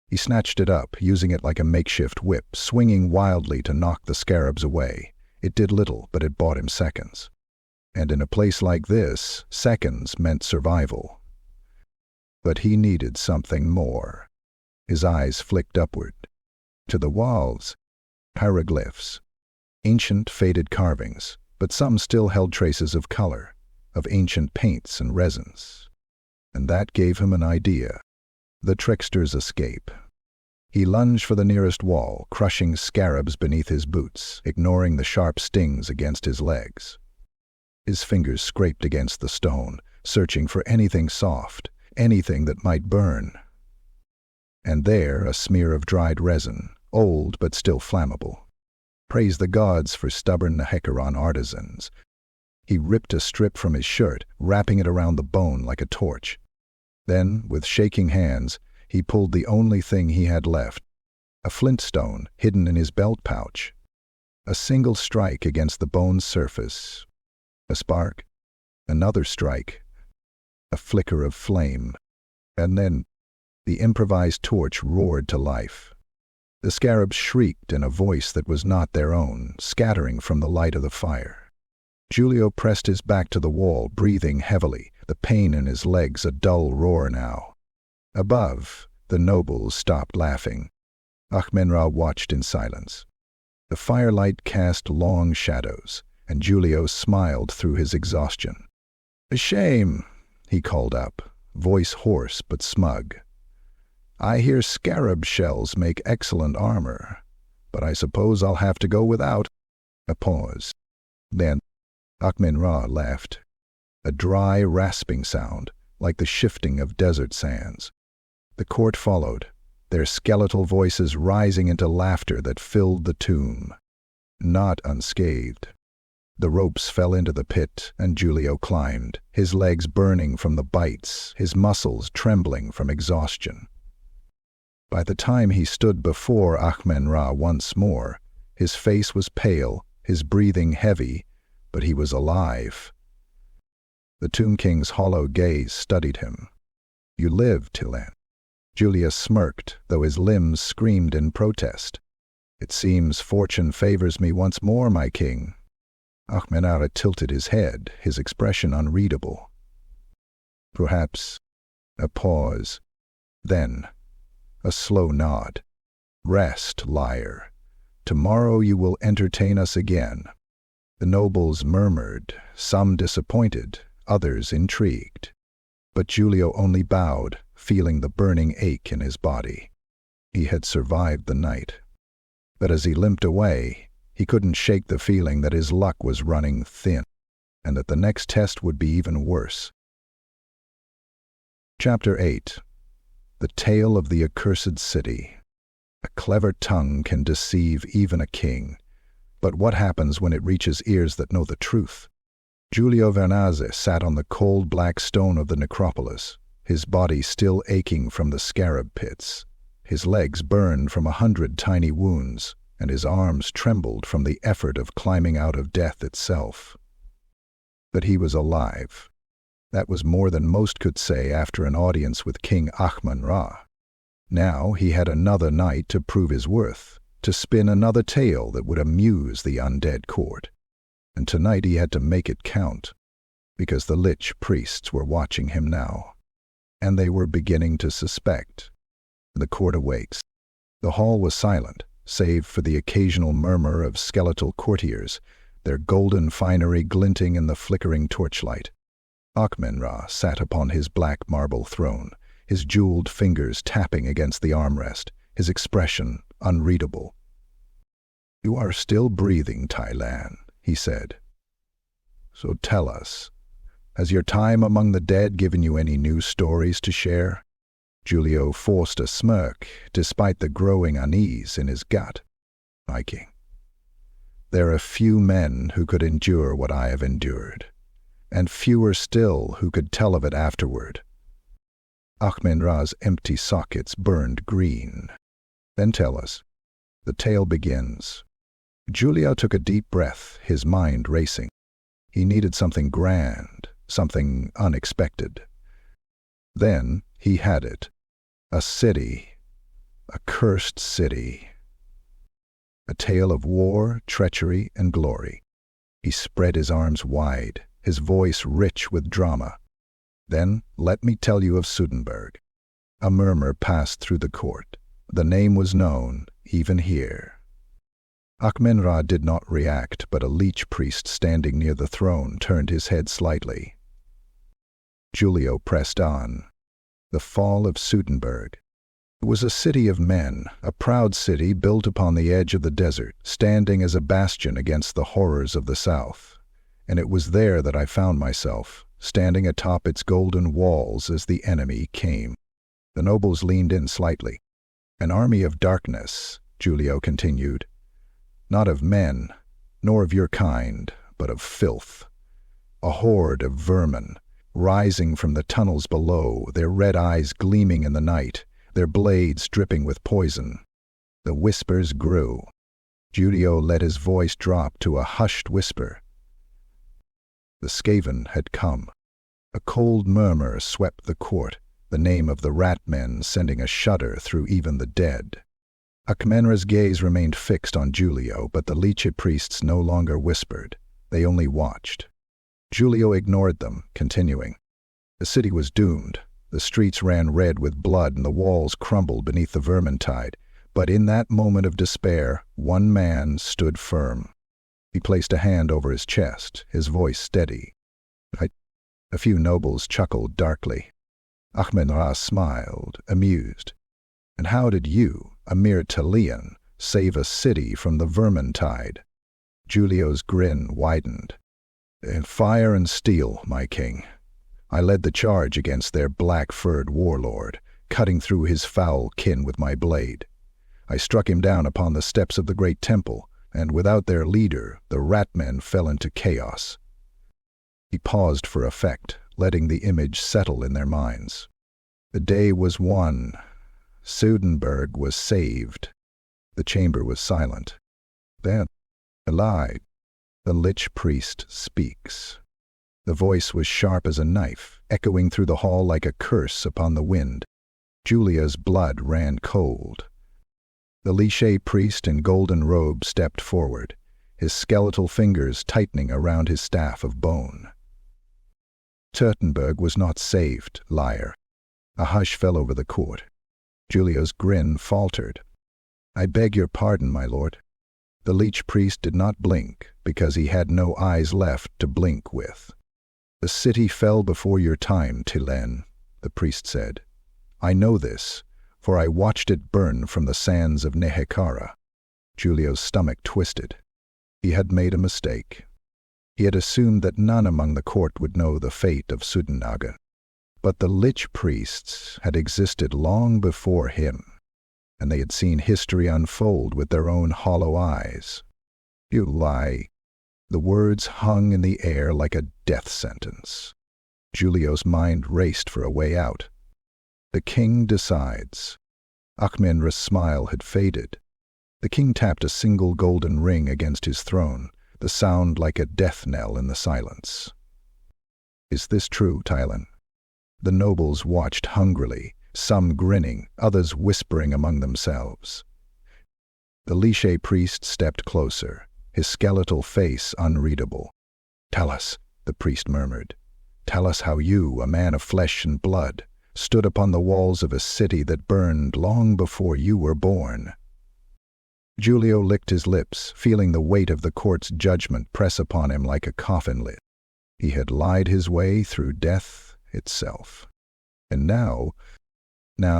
He snatched it up, using it like a makeshift whip, swinging wildly to knock the scarabs away. It did little, but it bought him seconds. And in a place like this, seconds meant survival. But he needed something more. His eyes flicked upward. To the walls, hieroglyphs. Ancient, faded carvings, but some still held traces of color, of ancient paints and resins. And that gave him an idea. The trickster's escape. He lunged for the nearest wall, crushing scarabs beneath his boots, ignoring the sharp stings against his legs. His fingers scraped against the stone, searching for anything soft, anything that might burn. And there, a smear of dried resin, old but still flammable. Praise the gods for stubborn Nehekhara artisans. He ripped a strip from his shirt, wrapping it around the bone like a torch. Then, with shaking hands, he pulled the only thing he had left, a flint stone hidden in his belt pouch. A single strike against the bone's surface. A spark, another strike, a flicker of flame, and then the improvised torch roared to life. The scarabs shrieked in a voice that was not their own, scattering from the light of the fire. Giulio pressed his back to the wall, breathing heavily, the pain in his legs a dull roar now. Above, the nobles stopped laughing. Akhmen-Ra watched in silence. The firelight cast long shadows, and Giulio smiled through his exhaustion. "A shame," he called up, voice hoarse but smug. "I hear scarab shells make excellent armor, but I suppose I'll have to go without." A pause. Then, Akhmen-Ra laughed, a dry, rasping sound, like the shifting of desert sands. The court followed, their skeletal voices rising into laughter that filled the tomb. Not unscathed. The ropes fell into the pit, and Giulio climbed, his legs burning from the bites, his muscles trembling from exhaustion. By the time he stood before Akhmen-Ra once more, his face was pale, his breathing heavy, but he was alive. The Tomb King's hollow gaze studied him. "You live, Tilean." Giulio smirked, though his limbs screamed in protest. "It seems fortune favors me once more, my king." Akhmen-Ra tilted his head, his expression unreadable. Perhaps a pause, then a slow nod. "Rest, liar. Tomorrow you will entertain us again." The nobles murmured, some disappointed, others intrigued. But Giulio only bowed, feeling the burning ache in his body. He had survived the night. But as he limped away, he couldn't shake the feeling that his luck was running thin, and that the next test would be even worse. Chapter 8. The Tale of the Accursed City. A clever tongue can deceive even a king, but what happens when it reaches ears that know the truth? Giulio Vernazza sat on the cold black stone of the necropolis, his body still aching from the scarab pits. His legs burned from 100 tiny wounds, and his arms trembled from the effort of climbing out of death itself. But he was alive. That was more than most could say after an audience with King Akhmen-Ra. Now he had another night to prove his worth, to spin another tale that would amuse the undead court. And tonight he had to make it count, because the lich priests were watching him now, and they were beginning to suspect. The court awakes. The hall was silent, save for the occasional murmur of skeletal courtiers, their golden finery glinting in the flickering torchlight. Akhmen-Ra sat upon his black marble throne, his jeweled fingers tapping against the armrest, his expression unreadable. "You are still breathing, Tilean," he said. "So tell us, has your time among the dead given you any new stories to share?" Giulio forced a smirk, despite the growing unease in his gut. "My king, there are few men who could endure what I have endured, and fewer still who could tell of it afterward." Akhmen-Ra's empty sockets burned green. "Then tell us." The tale begins. Giulio took a deep breath, his mind racing. He needed something grand, something unexpected. Then he had it. A city. A cursed city. A tale of war, treachery, and glory. He spread his arms wide, his voice rich with drama. "Then let me tell you of Sudenburg." A murmur passed through the court. The name was known, even here. Akhmen-Ra did not react, but a lich priest standing near the throne turned his head slightly. Giulio pressed on. The fall of Sudenburg. It was a city of men, a proud city built upon the edge of the desert, standing as a bastion against the horrors of the south. And it was there that I found myself, standing atop its golden walls as the enemy came. The nobles leaned in slightly. "An army of darkness," Giulio continued. "Not of men, nor of your kind, but of filth. A horde of vermin, rising from the tunnels below, their red eyes gleaming in the night, their blades dripping with poison." The whispers grew. Giulio let his voice drop to a hushed whisper. The Skaven had come. A cold murmur swept the court, the name of the rat men sending a shudder through even the dead. Akhmen-Ra's gaze remained fixed on Giulio, but the lich priests no longer whispered. They only watched. Giulio ignored them, continuing. The city was doomed. The streets ran red with blood and the walls crumbled beneath the vermintide. But in that moment of despair, one man stood firm. He placed a hand over his chest, his voice steady. A few nobles chuckled darkly. Akhmen-Ra smiled, amused. "And how did you, a mere Tilean, save a city from the vermintide?" Giulio's grin widened. "In fire and steel, my king. I led the charge against their black-furred warlord, cutting through his foul kin with my blade. I struck him down upon the steps of the great temple, and without their leader, the rat men fell into chaos." He paused for effect, letting the image settle in their minds. The day was won. Sudenburg was saved. The chamber was silent. Then, aloud, the Lich Priest speaks. The voice was sharp as a knife, echoing through the hall like a curse upon the wind. Julia's blood ran cold. The Lich Priest in golden robe stepped forward, his skeletal fingers tightening around his staff of bone. Sudenburg was not saved, liar. A hush fell over the court. Giulio's grin faltered. "I beg your pardon, my lord." The Lich Priest did not blink, because he had no eyes left to blink with. "The city fell before your time, Tilean," the priest said. "I know this, for I watched it burn from the sands of Nehekhara." Giulio's stomach twisted. He had made a mistake. He had assumed that none among the court would know the fate of Sudenburg. But the Lich Priests had existed long before him, and they had seen history unfold with their own hollow eyes. "You lie." The words hung in the air like a death sentence. Giulio's mind raced for a way out. "The king decides." Akhmen-Ra's smile had faded. The king tapped a single golden ring against his throne, the sound like a death knell in the silence. "Is this true, Tilean?" The nobles watched hungrily, some grinning, others whispering among themselves. The Lich Priest stepped closer, his skeletal face unreadable. "Tell us," the priest murmured. "Tell us how you, a man of flesh and blood, stood upon the walls of a city that burned long before you were born." Giulio licked his lips, feeling the weight of the court's judgment press upon him like a coffin lid. He had lied his way through death itself. And now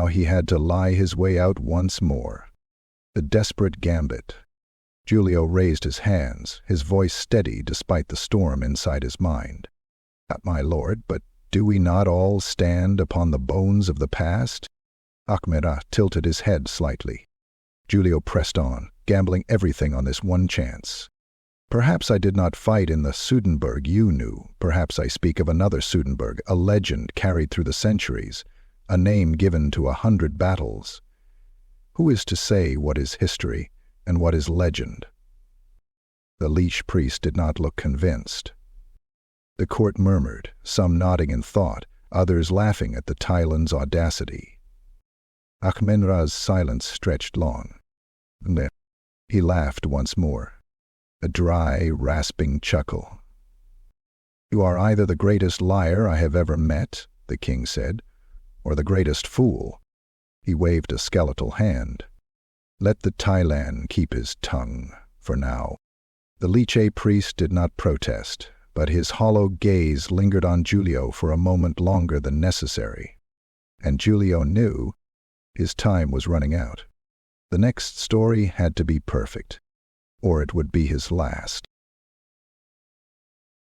he had to lie his way out once more. The desperate gambit. Giulio raised his hands, his voice steady despite the storm inside his mind. "My lord, but do we not all stand upon the bones of the past?" Akhmen-Ra tilted his head slightly. Giulio pressed on, gambling everything on this one chance. "Perhaps I did not fight in the Sudenburg you knew. Perhaps I speak of another Sudenburg, a legend carried through the centuries, a name given to 100 battles. Who is to say what is history and what is legend?" The Lich Priest did not look convinced. The court murmured, some nodding in thought, others laughing at the Tilean's audacity. Akhmen-Ra's silence stretched long. Then he laughed once more. A dry, rasping chuckle. "You are either the greatest liar I have ever met," the king said, "or the greatest fool." He waved a skeletal hand. "Let the Tilean keep his tongue, for now." The Lich Priest did not protest, but his hollow gaze lingered on Giulio for a moment longer than necessary. And Giulio knew his time was running out. The next story had to be perfect, or it would be his last.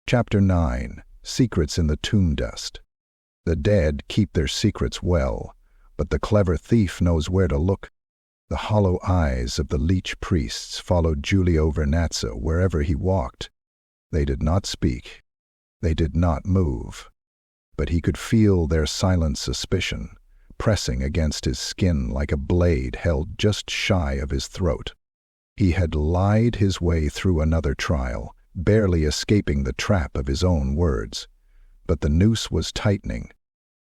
Chapter 9. Secrets in the Tomb Dust. The dead keep their secrets well, but the clever thief knows where to look. The hollow eyes of the Lich Priests followed Giulio Vernazza wherever he walked. They did not speak. They did not move. But he could feel their silent suspicion, pressing against his skin like a blade held just shy of his throat. He had lied his way through another trial, barely escaping the trap of his own words. But the noose was tightening.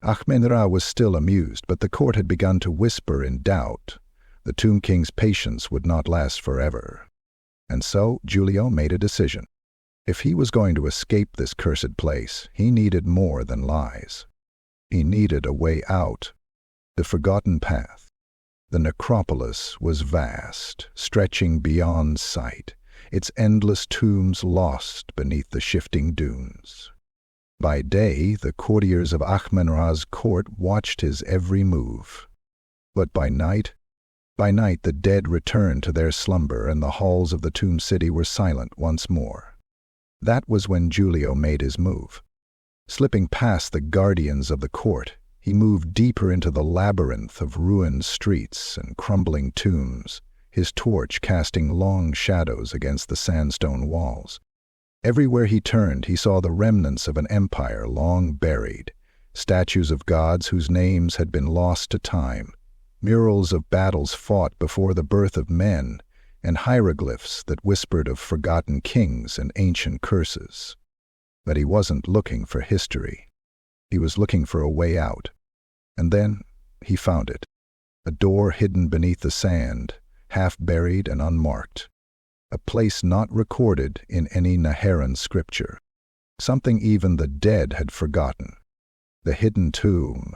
Akhmen-Ra was still amused, but the court had begun to whisper in doubt. The Tomb King's patience would not last forever. And so Giulio made a decision. If he was going to escape this cursed place, he needed more than lies. He needed a way out. The forgotten path. The necropolis was vast, stretching beyond sight, its endless tombs lost beneath the shifting dunes. By day, the courtiers of Akhmen-Ra's court watched his every move. But by night the dead returned to their slumber and the halls of the tomb city were silent once more. That was when Giulio made his move. Slipping past the guardians of the court, he moved deeper into the labyrinth of ruined streets and crumbling tombs, his torch casting long shadows against the sandstone walls. Everywhere he turned, he saw the remnants of an empire long buried, statues of gods whose names had been lost to time, murals of battles fought before the birth of men, and hieroglyphs that whispered of forgotten kings and ancient curses. But he wasn't looking for history. He was looking for a way out. And then he found it. A door hidden beneath the sand, half buried and unmarked. A place not recorded in any Nehekhara scripture. Something even the dead had forgotten. The hidden tomb.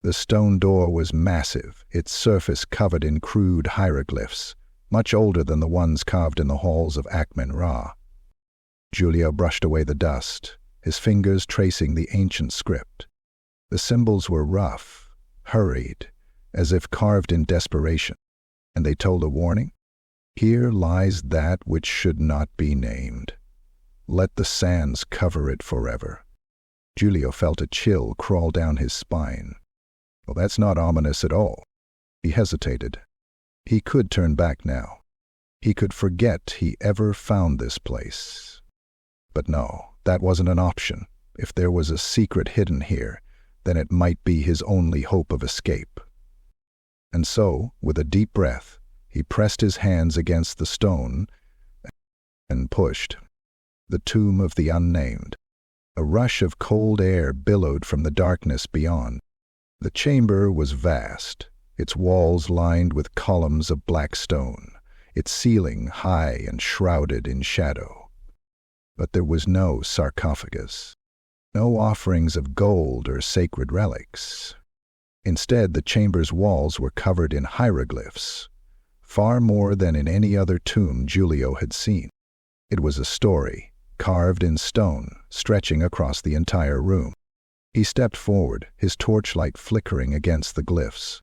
The stone door was massive, its surface covered in crude hieroglyphs, much older than the ones carved in the halls of Akhmen-Ra. Giulio brushed away the dust, his fingers tracing the ancient script. The symbols were rough, hurried, as if carved in desperation, and they told a warning. Here lies that which should not be named. Let the sands cover it forever. Giulio felt a chill crawl down his spine. Well, that's not ominous at all. He hesitated. He could turn back now. He could forget he ever found this place. But no, that wasn't an option. If there was a secret hidden here, then it might be his only hope of escape. And so, with a deep breath, he pressed his hands against the stone and pushed. The tomb of the unnamed. A rush of cold air billowed from the darkness beyond. The chamber was vast, its walls lined with columns of black stone, its ceiling high and shrouded in shadow. But there was no sarcophagus, no offerings of gold or sacred relics. Instead, the chamber's walls were covered in hieroglyphs, far more than in any other tomb Giulio had seen. It was a story, carved in stone, stretching across the entire room. He stepped forward, his torchlight flickering against the glyphs,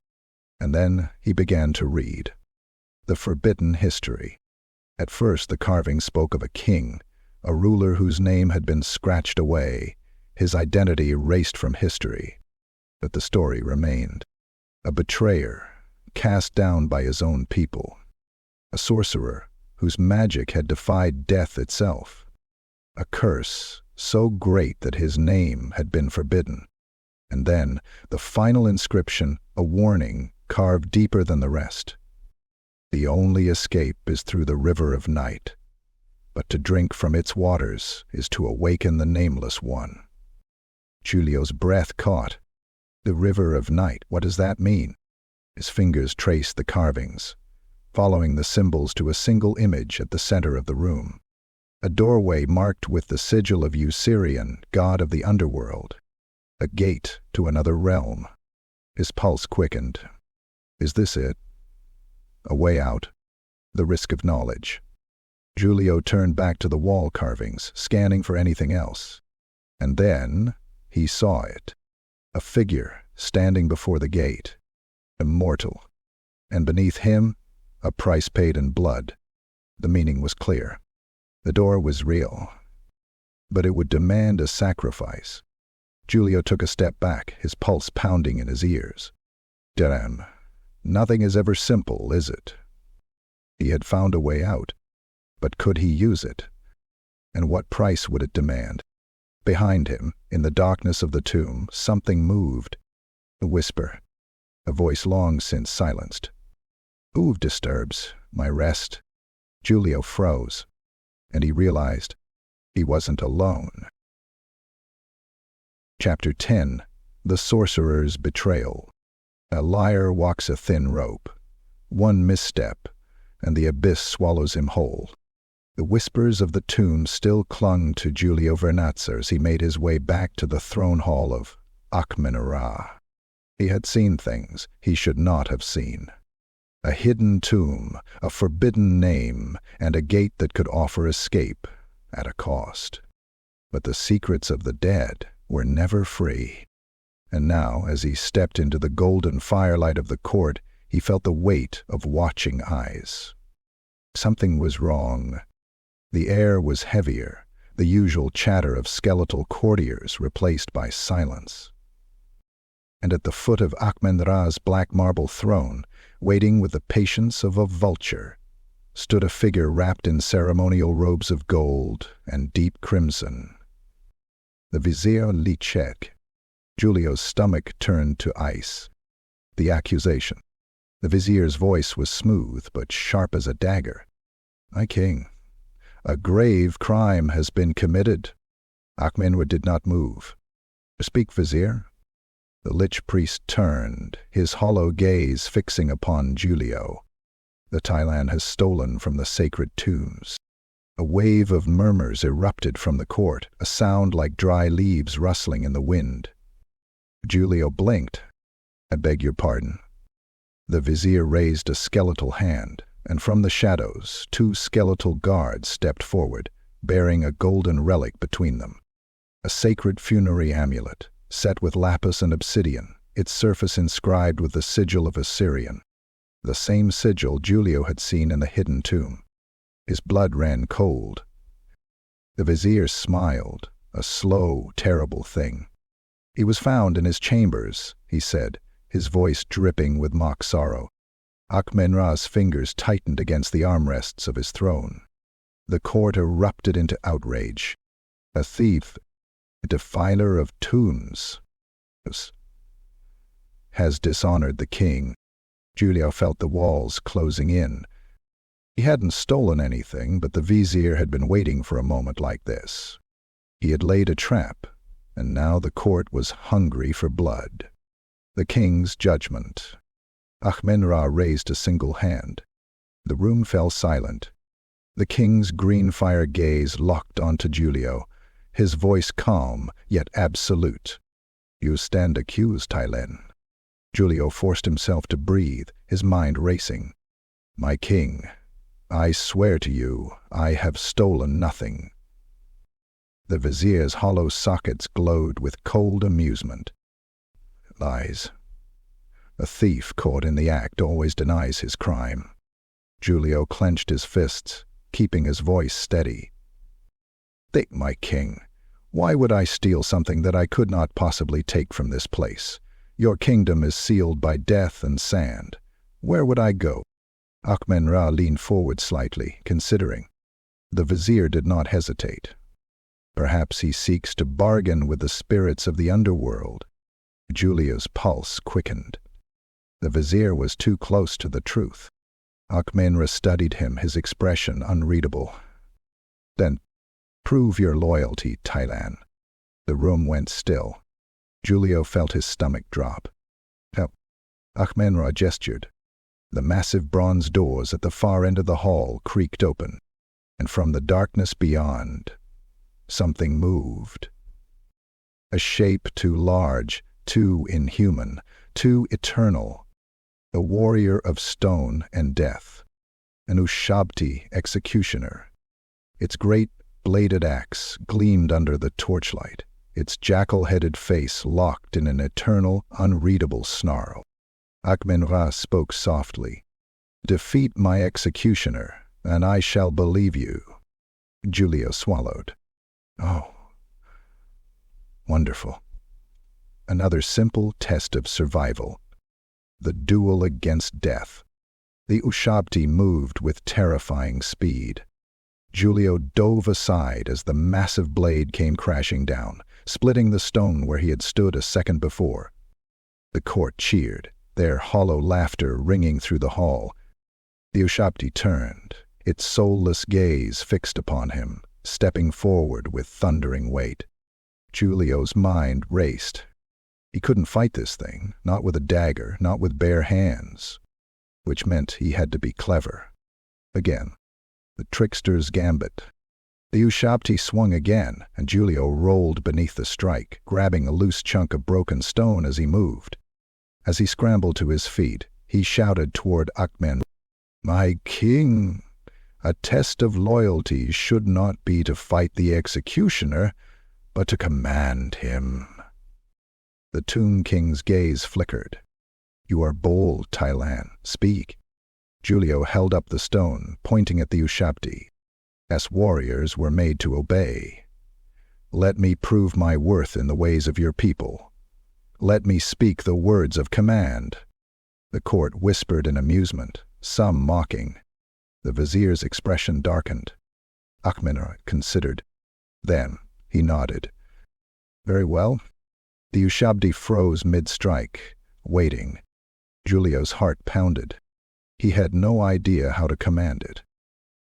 and then he began to read. The forbidden history. At first the carving spoke of a king, a ruler whose name had been scratched away, his identity erased from history. But the story remained. A betrayer, cast down by his own people. A sorcerer, whose magic had defied death itself. A curse so great that his name had been forbidden. And then, the final inscription, a warning carved deeper than the rest. The only escape is through the river of night, but to drink from its waters is to awaken the nameless one. Giulio's breath caught. The river of night, what does that mean? His fingers traced the carvings, following the symbols to a single image at the center of the room. A doorway marked with the sigil of Usirian, god of the underworld. A gate to another realm. His pulse quickened. Is this it? A way out. The risk of knowledge. Giulio turned back to the wall carvings, scanning for anything else. And then he saw it. A figure standing before the gate. Immortal. And beneath him, a price paid in blood. The meaning was clear. The door was real, but it would demand a sacrifice. Giulio took a step back, his pulse pounding in his ears. Damn, nothing is ever simple, is it? He had found a way out, but could he use it? And what price would it demand? Behind him, in the darkness of the tomb, something moved. A whisper, a voice long since silenced. Who disturbs my rest? Giulio froze, and he realized he wasn't alone. Chapter 10. The Sorcerer's Betrayal. A liar walks a thin rope. One misstep, and the abyss swallows him whole. The whispers of the tomb still clung to Giulio Vernazza as he made his way back to the throne hall of Akhmen-Ra. He had seen things he should not have seen. A hidden tomb, a forbidden name, and a gate that could offer escape at a cost. But the secrets of the dead were never free. And now, as he stepped into the golden firelight of the court, he felt the weight of watching eyes. Something was wrong. The air was heavier, the usual chatter of skeletal courtiers replaced by silence. And at the foot of Akhmen-Ra's black marble throne, waiting with the patience of a vulture, stood a figure wrapped in ceremonial robes of gold and deep crimson. The vizier Licek. Giulio's stomach turned to ice. The accusation. The vizier's voice was smooth but sharp as a dagger. "My king, a grave crime has been committed." Akhmen-Ra did not move. "Speak, vizier." The lich priest turned, his hollow gaze fixing upon Giulio. "The Tilean has stolen from the sacred tombs." A wave of murmurs erupted from the court, a sound like dry leaves rustling in the wind. Giulio blinked. "I beg your pardon." The vizier raised a skeletal hand, and from the shadows 2 skeletal guards stepped forward, bearing a golden relic between them. A sacred funerary amulet, set with lapis and obsidian, its surface inscribed with the sigil of Assyrian. The same sigil Giulio had seen in the hidden tomb. His blood ran cold. The vizier smiled, a slow, terrible thing. "He was found in his chambers," he said, his voice dripping with mock sorrow. Akhmen-Ra's fingers tightened against the armrests of his throne. The court erupted into outrage. "A thief, a defiler of tombs, has dishonored the king." Giulio felt the walls closing in. He hadn't stolen anything, but the vizier had been waiting for a moment like this. He had laid a trap, and now the court was hungry for blood. The king's judgment. Akhmen-Ra raised a single hand. The room fell silent. The king's green fire gaze locked onto Giulio, his voice calm yet absolute. "You stand accused, Tilean." Giulio forced himself to breathe, his mind racing. "My king, I swear to you, I have stolen nothing." The vizier's hollow sockets glowed with cold amusement. "Lies. A thief caught in the act always denies his crime." Giulio clenched his fists, keeping his voice steady. "Think, my king, why would I steal something that I could not possibly take from this place? Your kingdom is sealed by death and sand. Where would I go?" Akhmen-Ra leaned forward slightly, considering. The vizier did not hesitate. "Perhaps he seeks to bargain with the spirits of the underworld." Giulio's pulse quickened. The vizier was too close to the truth. Akhmen-Ra studied him, his expression unreadable. "Then prove your loyalty, Tilean." The room went still. Giulio felt his stomach drop. "Help." Akhmen-Ra gestured. The massive bronze doors at the far end of the hall creaked open, and from the darkness beyond, something moved. A shape too large, too inhuman, too eternal. A warrior of stone and death. An Ushabti executioner. Its great bladed axe gleamed under the torchlight, its jackal-headed face locked in an eternal, unreadable snarl. Akhmen-Ra spoke softly. "Defeat my executioner, and I shall believe you." Giulio swallowed. "Oh, wonderful." Another simple test of survival. The duel against death. The Ushabti moved with terrifying speed. Giulio dove aside as the massive blade came crashing down, splitting the stone where he had stood a second before. The court cheered, their hollow laughter ringing through the hall. The Ushabti turned, its soulless gaze fixed upon him, stepping forward with thundering weight. Giulio's mind raced. He couldn't fight this thing, not with a dagger, not with bare hands, which meant he had to be clever. Again, the trickster's gambit. The Ushabti swung again, and Giulio rolled beneath the strike, grabbing a loose chunk of broken stone as he moved. As he scrambled to his feet, he shouted toward Akhmen, "My king, a test of loyalty should not be to fight the executioner, but to command him." The Tomb King's gaze flickered. "You are bold, Tilean. Speak." Giulio held up the stone, pointing at the Ushabti. As warriors were made to obey. Let me prove my worth in the ways of your people. Let me speak the words of command." The court whispered in amusement, some mocking. The vizier's expression darkened. Akhmen-Ra considered. Then he nodded. "Very well." The Ushabti froze mid-strike, waiting. Giulio's heart pounded. He had no idea how to command it.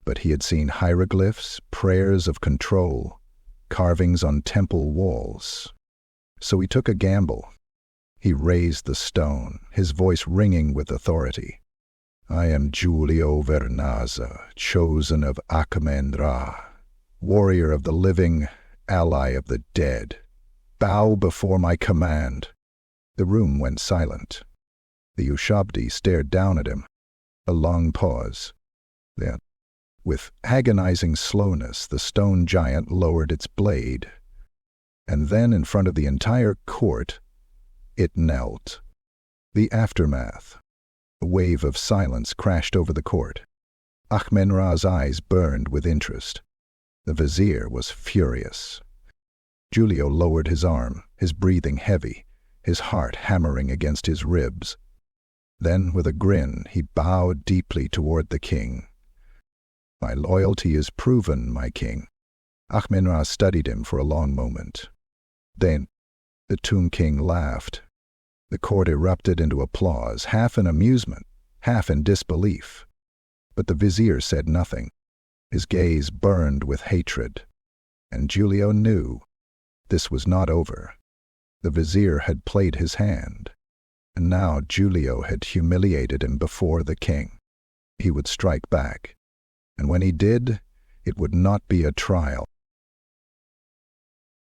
But he had seen hieroglyphs, prayers of control, carvings on temple walls. So he took a gamble. He raised the stone, his voice ringing with authority. "I am Giulio Vernazza, chosen of Akhmen-Ra, warrior of the living, ally of the dead. Bow before my command." The room went silent. The Ushabti stared down at him. A long pause. Then, with agonizing slowness, the stone giant lowered its blade. And then, in front of the entire court, it knelt. The aftermath. A wave of silence crashed over the court. Akhmen-Ra's eyes burned with interest. The vizier was furious. Giulio lowered his arm, his breathing heavy, his heart hammering against his ribs. Then, with a grin, he bowed deeply toward the king. "My loyalty is proven, my king." Akhmen-Ra studied him for a long moment. Then, the Tomb King laughed. The court erupted into applause, half in amusement, half in disbelief. But the vizier said nothing. His gaze burned with hatred. And Giulio knew this was not over. The vizier had played his hand. And now Giulio had humiliated him before the king. He would strike back. And when he did, it would not be a trial.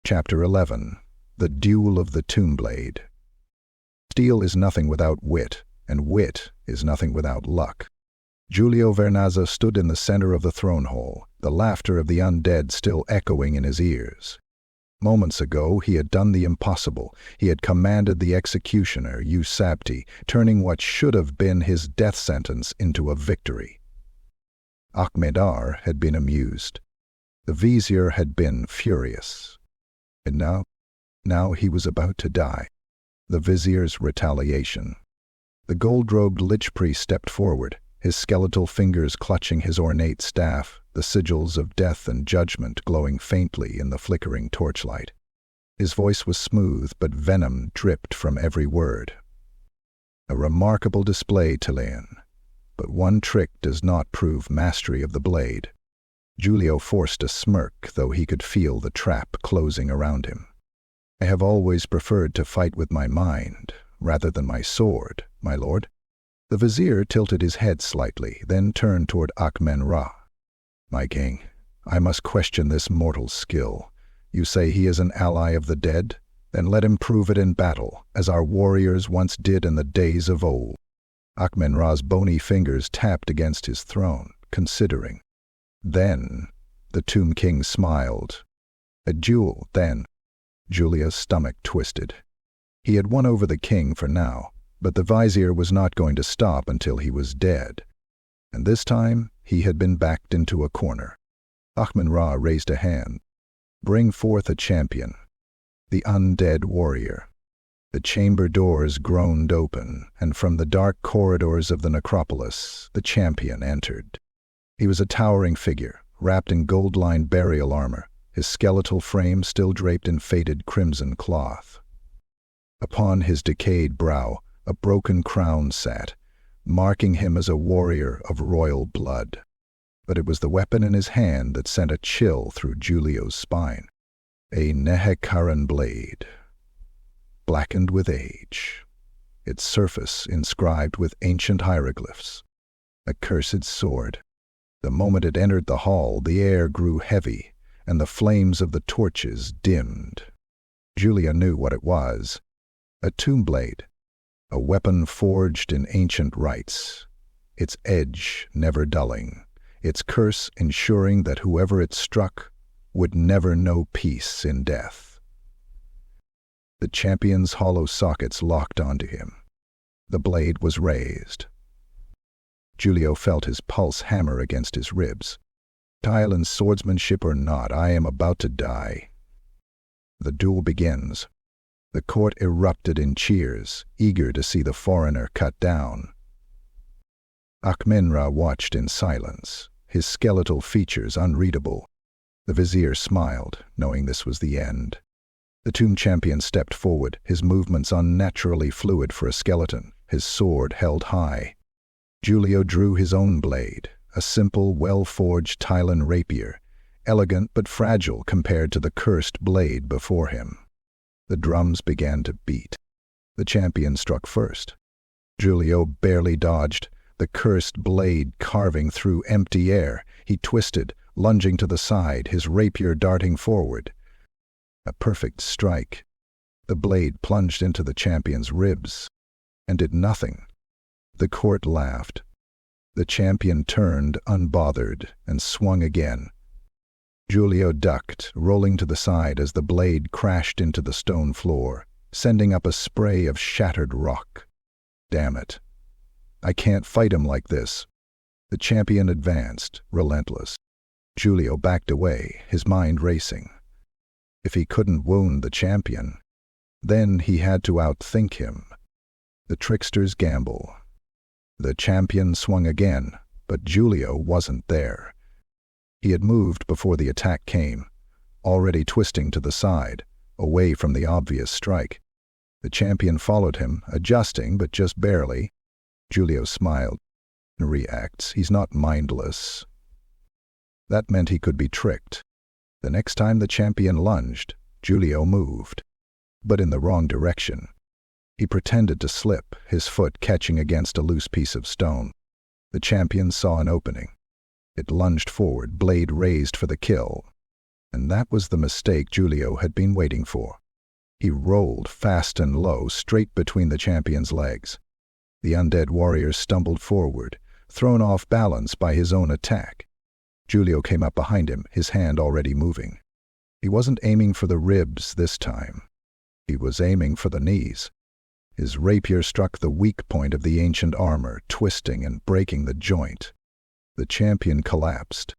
Chapter 11. The Duel of the Tombblade. Steel is nothing without wit, and wit is nothing without luck. Giulio Vernazza stood in the center of the throne hall, the laughter of the undead still echoing in his ears. Moments ago he had done the impossible. He had commanded the executioner, Ushabti, turning what should have been his death sentence into a victory. Akhmen-Ra had been amused. The vizier had been furious. And now he was about to die. The vizier's retaliation. The gold-robed lich priest stepped forward, his skeletal fingers clutching his ornate staff, the sigils of death and judgment glowing faintly in the flickering torchlight. His voice was smooth, but venom dripped from every word. "A remarkable display, Tilean. But one trick does not prove mastery of the blade." Giulio forced a smirk, though he could feel the trap closing around him. "I have always preferred to fight with my mind, rather than my sword, my lord." The vizier tilted his head slightly, then turned toward Akhmen-Ra. "My king, I must question this mortal's skill. You say he is an ally of the dead? Then let him prove it in battle, as our warriors once did in the days of old." Akhmen-Ra's bony fingers tapped against his throne, considering. Then the Tomb King smiled. "A duel, then." Giulio's stomach twisted. He had won over the king for now, but the vizier was not going to stop until he was dead. And this time he had been backed into a corner. Akhmen-Ra raised a hand. "Bring forth a champion." The undead warrior. The chamber doors groaned open, and from the dark corridors of the necropolis, the champion entered. He was a towering figure, wrapped in gold-lined burial armor, his skeletal frame still draped in faded crimson cloth. Upon his decayed brow, a broken crown sat, marking him as a warrior of royal blood. But it was the weapon in his hand that sent a chill through Giulio's spine. A Nehekhara blade, blackened with age, its surface inscribed with ancient hieroglyphs. A cursed sword. The moment it entered the hall, the air grew heavy, and the flames of the torches dimmed. Giulio knew what it was. A tombblade, a weapon forged in ancient rites, its edge never dulling, its curse ensuring that whoever it struck would never know peace in death. The champion's hollow sockets locked onto him. The blade was raised. Giulio felt his pulse hammer against his ribs. Tilean's swordsmanship or not, I am about to die. The duel begins. The court erupted in cheers, eager to see the foreigner cut down. Akhmen-Ra watched in silence, his skeletal features unreadable. The vizier smiled, knowing this was the end. The tomb champion stepped forward, his movements unnaturally fluid for a skeleton, his sword held high. Giulio drew his own blade, a simple, well-forged Tilean rapier, elegant but fragile compared to the cursed blade before him. The drums began to beat. The champion struck first. Giulio barely dodged, the cursed blade carving through empty air. He twisted, lunging to the side, his rapier darting forward. A perfect strike. The blade plunged into the champion's ribs and did nothing. The court laughed. The champion turned, unbothered, and swung again. Giulio ducked, rolling to the side as the blade crashed into the stone floor, sending up a spray of shattered rock. Damn it. I can't fight him like this. The champion advanced, relentless. Giulio backed away, his mind racing. If he couldn't wound the champion, then he had to outthink him. The trickster's gamble. The champion swung again, but Giulio wasn't there. He had moved before the attack came, already twisting to the side, away from the obvious strike. The champion followed him, adjusting, but just barely. Giulio smiled. Reacts. He's not mindless. That meant he could be tricked. The next time the champion lunged, Giulio moved, but in the wrong direction. He pretended to slip, his foot catching against a loose piece of stone. The champion saw an opening. It lunged forward, blade raised for the kill. And that was the mistake Giulio had been waiting for. He rolled fast and low, straight between the champion's legs. The undead warrior stumbled forward, thrown off balance by his own attack. Giulio came up behind him, his hand already moving. He wasn't aiming for the ribs this time. He was aiming for the knees. His rapier struck the weak point of the ancient armor, twisting and breaking the joint. The champion collapsed.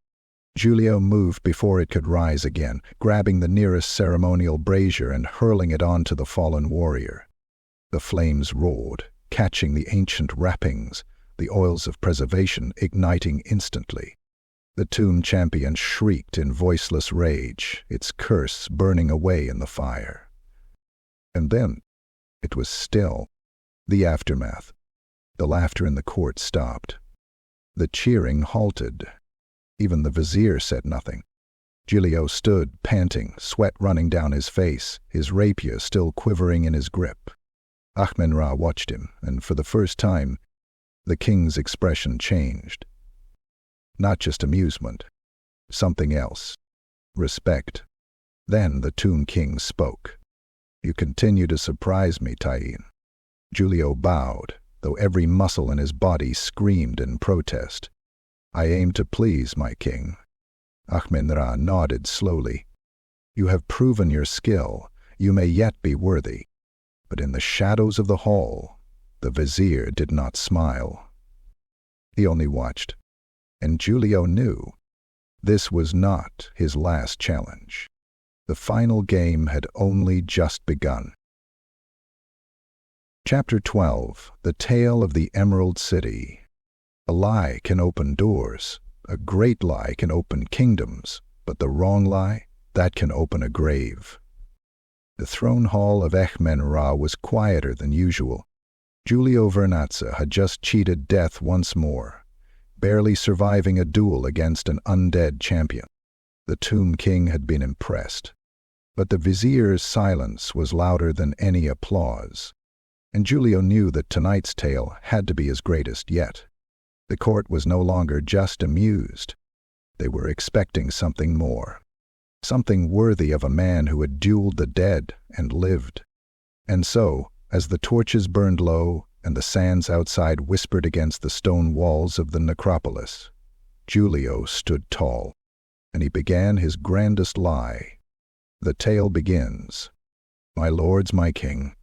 Giulio moved before it could rise again, grabbing the nearest ceremonial brazier and hurling it onto the fallen warrior. The flames roared, catching the ancient wrappings, the oils of preservation igniting instantly. The tomb champion shrieked in voiceless rage, its curse burning away in the fire. And then it was still. The aftermath. The laughter in the court stopped. The cheering halted. Even the vizier said nothing. Giulio stood, panting, sweat running down his face, his rapier still quivering in his grip. Akhmen-Ra watched him, and for the first time, the king's expression changed. Not just amusement. Something else. Respect. Then the tomb king spoke. You continue to surprise me, Tilean. Giulio bowed, though every muscle in his body screamed in protest. I aim to please, my king. Akhmen-Ra nodded slowly. You have proven your skill. You may yet be worthy. But in the shadows of the hall, the vizier did not smile. He only watched. And Giulio knew this was not his last challenge. The final game had only just begun. Chapter 12. The Tale of the Emerald City. A lie can open doors. A great lie can open kingdoms. But the wrong lie, that can open a grave. The throne hall of Akhmen-Ra was quieter than usual. Giulio Vernazza had just cheated death once more, barely surviving a duel against an undead champion. The tomb king had been impressed. But the vizier's silence was louder than any applause. And Giulio knew that tonight's tale had to be his greatest yet. The court was no longer just amused. They were expecting something more. Something worthy of a man who had dueled the dead and lived. And so, as the torches burned low and the sands outside whispered against the stone walls of the necropolis, Giulio stood tall, and he began his grandest lie. The tale begins. My lords, my king,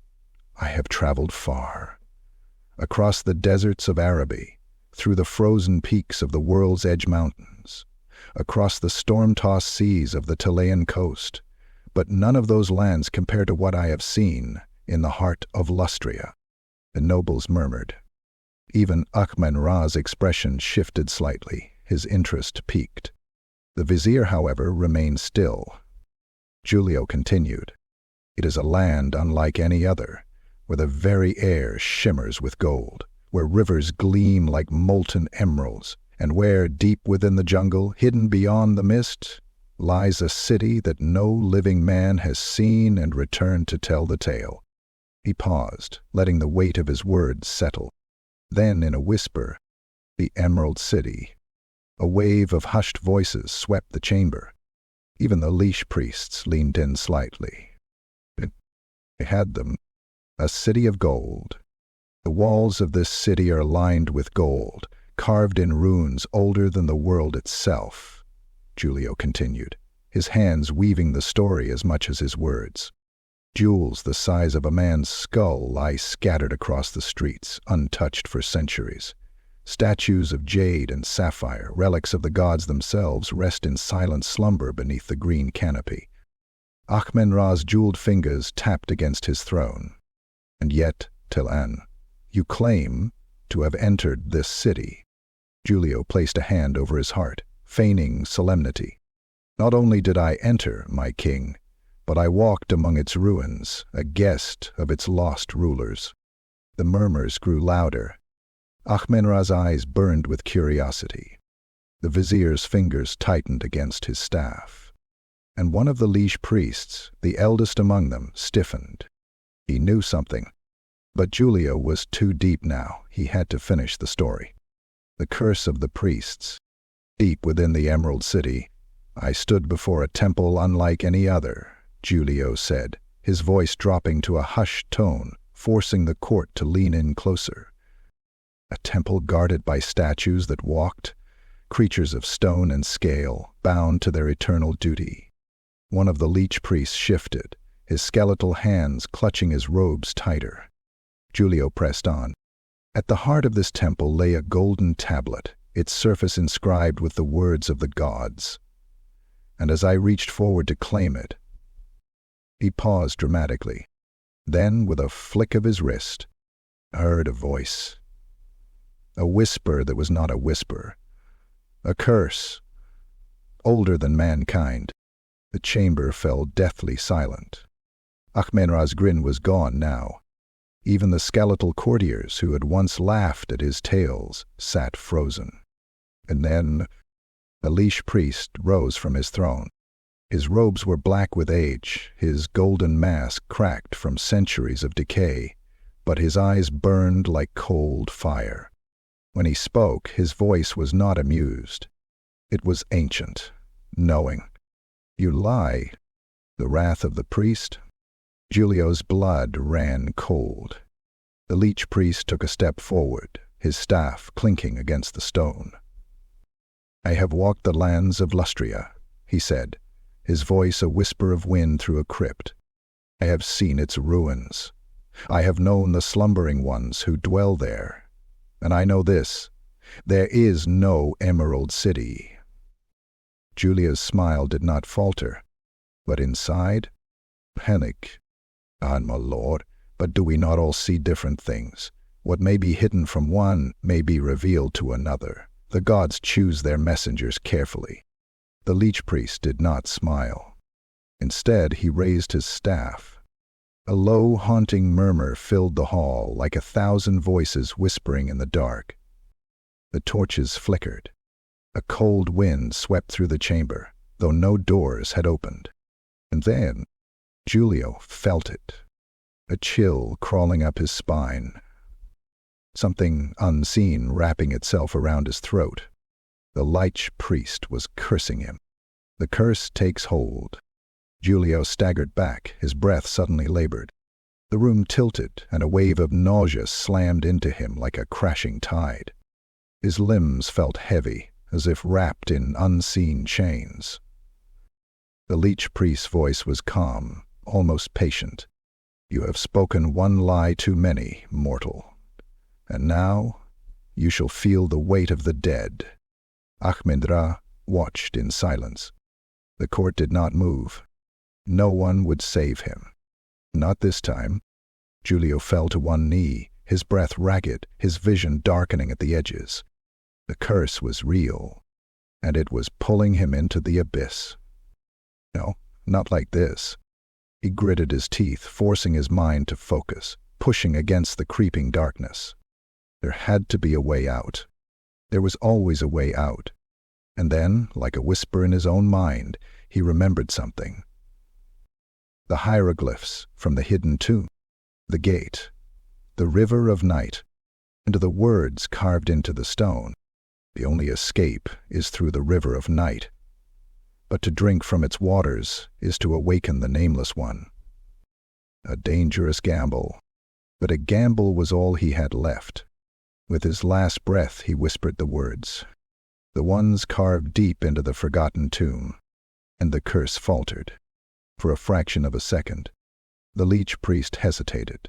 I have traveled far. Across the deserts of Araby, through the frozen peaks of the World's Edge Mountains, across the storm-tossed seas of the Tilean coast, but none of those lands compare to what I have seen in the heart of Lustria." The nobles murmured. Even Akhmen-Ra's expression shifted slightly, his interest piqued. The vizier, however, remained still. Giulio continued, "It is a land unlike any other, where the very air shimmers with gold, where rivers gleam like molten emeralds, and where, deep within the jungle, hidden beyond the mist, lies a city that no living man has seen and returned to tell the tale." He paused, letting the weight of his words settle. Then, in a whisper, "The Emerald City." A wave of hushed voices swept the chamber. Even the leash priests leaned in slightly. They had them. A city of gold. The walls of this city are lined with gold, carved in runes older than the world itself, Giulio continued, his hands weaving the story as much as his words. Jewels the size of a man's skull lie scattered across the streets, untouched for centuries. Statues of jade and sapphire, relics of the gods themselves, rest in silent slumber beneath the green canopy. Akhmen-Ra's jeweled fingers tapped against his throne. "And yet, Tilean, you claim to have entered this city." Giulio placed a hand over his heart, feigning solemnity. "Not only did I enter, my king, but I walked among its ruins, a guest of its lost rulers." The murmurs grew louder. Akhmen-Ra's eyes burned with curiosity. The vizier's fingers tightened against his staff. And one of the leash priests, the eldest among them, stiffened. He knew something. But Giulio was too deep now. He had to finish the story. "The curse of the priests. Deep within the Emerald City, I stood before a temple unlike any other," Giulio said, his voice dropping to a hushed tone, forcing the court to lean in closer. "A temple guarded by statues that walked, creatures of stone and scale, bound to their eternal duty." One of the leech priests shifted, his skeletal hands clutching his robes tighter. Giulio pressed on. "At the heart of this temple lay a golden tablet, its surface inscribed with the words of the gods. And as I reached forward to claim it..." He paused dramatically. Then, with a flick of his wrist, I heard a voice. A whisper that was not a whisper. A curse. Older than mankind. The chamber fell deathly silent. Akhmen-Ra's grin was gone now. Even the skeletal courtiers who had once laughed at his tales sat frozen. And then a leash priest rose from his throne. His robes were black with age, his golden mask cracked from centuries of decay, but his eyes burned like cold fire. When he spoke, his voice was not amused. It was ancient, knowing. "You lie." The wrath of the priest? Giulio's blood ran cold. The leech priest took a step forward, his staff clinking against the stone. "I have walked the lands of Lustria," he said, his voice a whisper of wind through a crypt. "I have seen its ruins. I have known the slumbering ones who dwell there. And I know this: there is no Emerald City." Giulio's smile did not falter, but inside, panic. "Ah, my lord, but do we not all see different things? What may be hidden from one may be revealed to another. The gods choose their messengers carefully." The leech priest did not smile. Instead, he raised his staff. A low, haunting murmur filled the hall, like 1,000 voices whispering in the dark. The torches flickered. A cold wind swept through the chamber, though no doors had opened. And then Giulio felt it, a chill crawling up his spine. Something unseen wrapping itself around his throat. The leech priest was cursing him. The curse takes hold. Giulio staggered back, his breath suddenly labored. The room tilted, and a wave of nausea slammed into him like a crashing tide. His limbs felt heavy, as if wrapped in unseen chains. The leech priest's voice was calm, almost patient. "You have spoken one lie too many, mortal. And now you shall feel the weight of the dead." Akhmen-Ra watched in silence. The court did not move. No one would save him. Not this time. Giulio fell to one knee, his breath ragged, his vision darkening at the edges. The curse was real, and it was pulling him into the abyss. No, not like this. He gritted his teeth, forcing his mind to focus, pushing against the creeping darkness. There had to be a way out. There was always a way out. And then, like a whisper in his own mind, he remembered something. The hieroglyphs from the hidden tomb, the gate, the river of night, and the words carved into the stone. The only escape is through the river of night. But to drink from its waters is to awaken the Nameless One. A dangerous gamble, but a gamble was all he had left. With his last breath he whispered the words, the ones carved deep into the forgotten tomb, and the curse faltered. For a fraction of a second, the leech priest hesitated,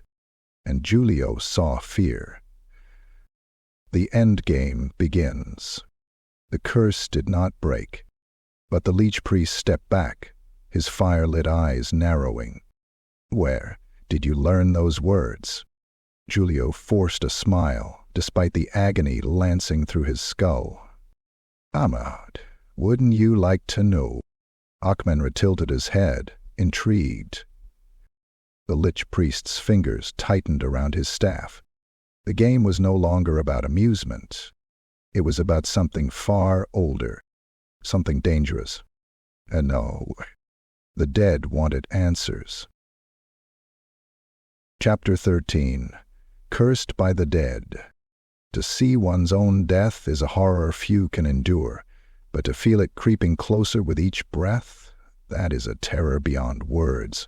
and Giulio saw fear. The end game begins. The curse did not break, but the leech priest stepped back, his fire-lit eyes narrowing. Where did you learn those words? Giulio forced a smile, despite the agony lancing through his skull. Ahmad, wouldn't you like to know? Akhmen-Ra tilted his head, intrigued. The lich priest's fingers tightened around his staff. The game was no longer about amusement. It was about something far older, something dangerous. And no, the dead wanted answers. Chapter 13. Cursed by the Dead. To see one's own death is a horror few can endure, but to feel it creeping closer with each breath, that is a terror beyond words.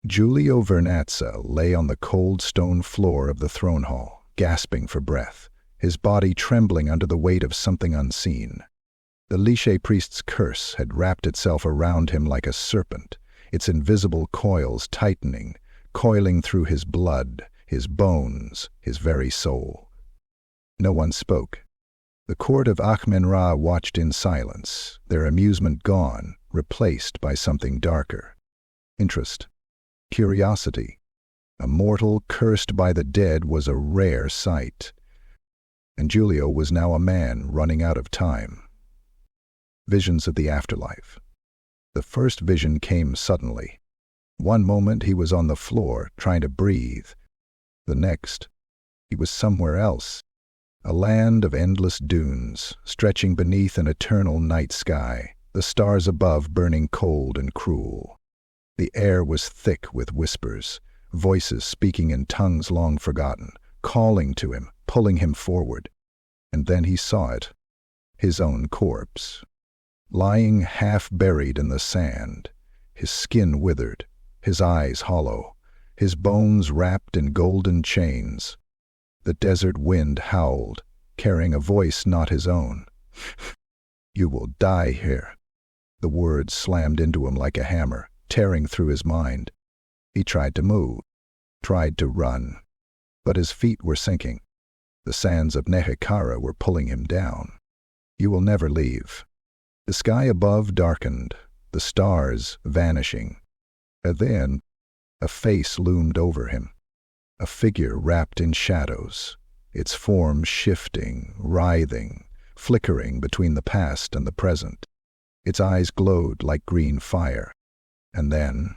Giulio Vernazza lay on the cold stone floor of the throne hall, gasping for breath, his body trembling under the weight of something unseen. The lich priest's curse had wrapped itself around him like a serpent, its invisible coils tightening, coiling through his blood, his bones, his very soul. No one spoke. The court of Akhmen-Ra watched in silence, their amusement gone, replaced by something darker. Interest. Curiosity. A mortal cursed by the dead was a rare sight. And Giulio was now a man running out of time. Visions of the afterlife. The first vision came suddenly. One moment he was on the floor, trying to breathe. The next, he was somewhere else. A land of endless dunes, stretching beneath an eternal night sky, the stars above burning cold and cruel. The air was thick with whispers, voices speaking in tongues long forgotten, calling to him, pulling him forward. And then he saw it, his own corpse, lying half-buried in the sand, his skin withered, his eyes hollow, his bones wrapped in golden chains. The desert wind howled, carrying a voice not his own. You will die here. The words slammed into him like a hammer, tearing through his mind. He tried to move, tried to run, but his feet were sinking. The sands of Nehekhara were pulling him down. You will never leave. The sky above darkened, the stars vanishing. And then, a face loomed over him. A figure wrapped in shadows, its form shifting, writhing, flickering between the past and the present. Its eyes glowed like green fire. And then,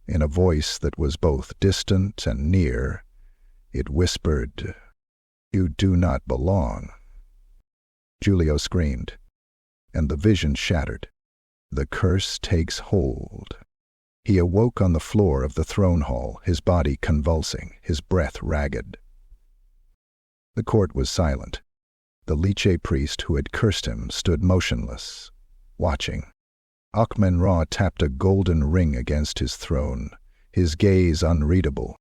in a voice that was both distant and near, it whispered, "You do not belong." Giulio screamed, and the vision shattered. The curse takes hold. He awoke on the floor of the throne hall, his body convulsing, his breath ragged. The court was silent. The lich priest who had cursed him stood motionless, watching. Akhmen-Ra tapped a golden ring against his throne, his gaze unreadable.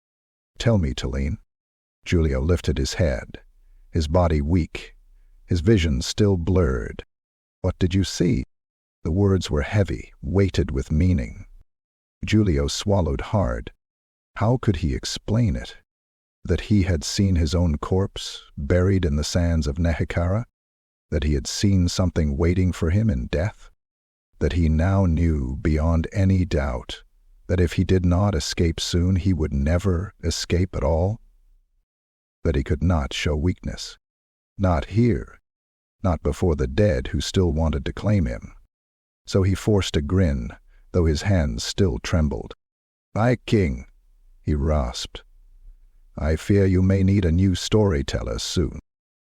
"Tell me, Tilean." Giulio lifted his head, his body weak, his vision still blurred. "What did you see?" The words were heavy, weighted with meaning. Giulio swallowed hard. How could he explain it? That he had seen his own corpse, buried in the sands of Nehekhara? That he had seen something waiting for him in death? that he now knew beyond any doubt that if he did not escape soon, he would never escape at all? But he could not show weakness. Not here. Not before the dead who still wanted to claim him. So he forced a grin, though his hands still trembled. "My king," he rasped, "I fear you may need a new storyteller soon."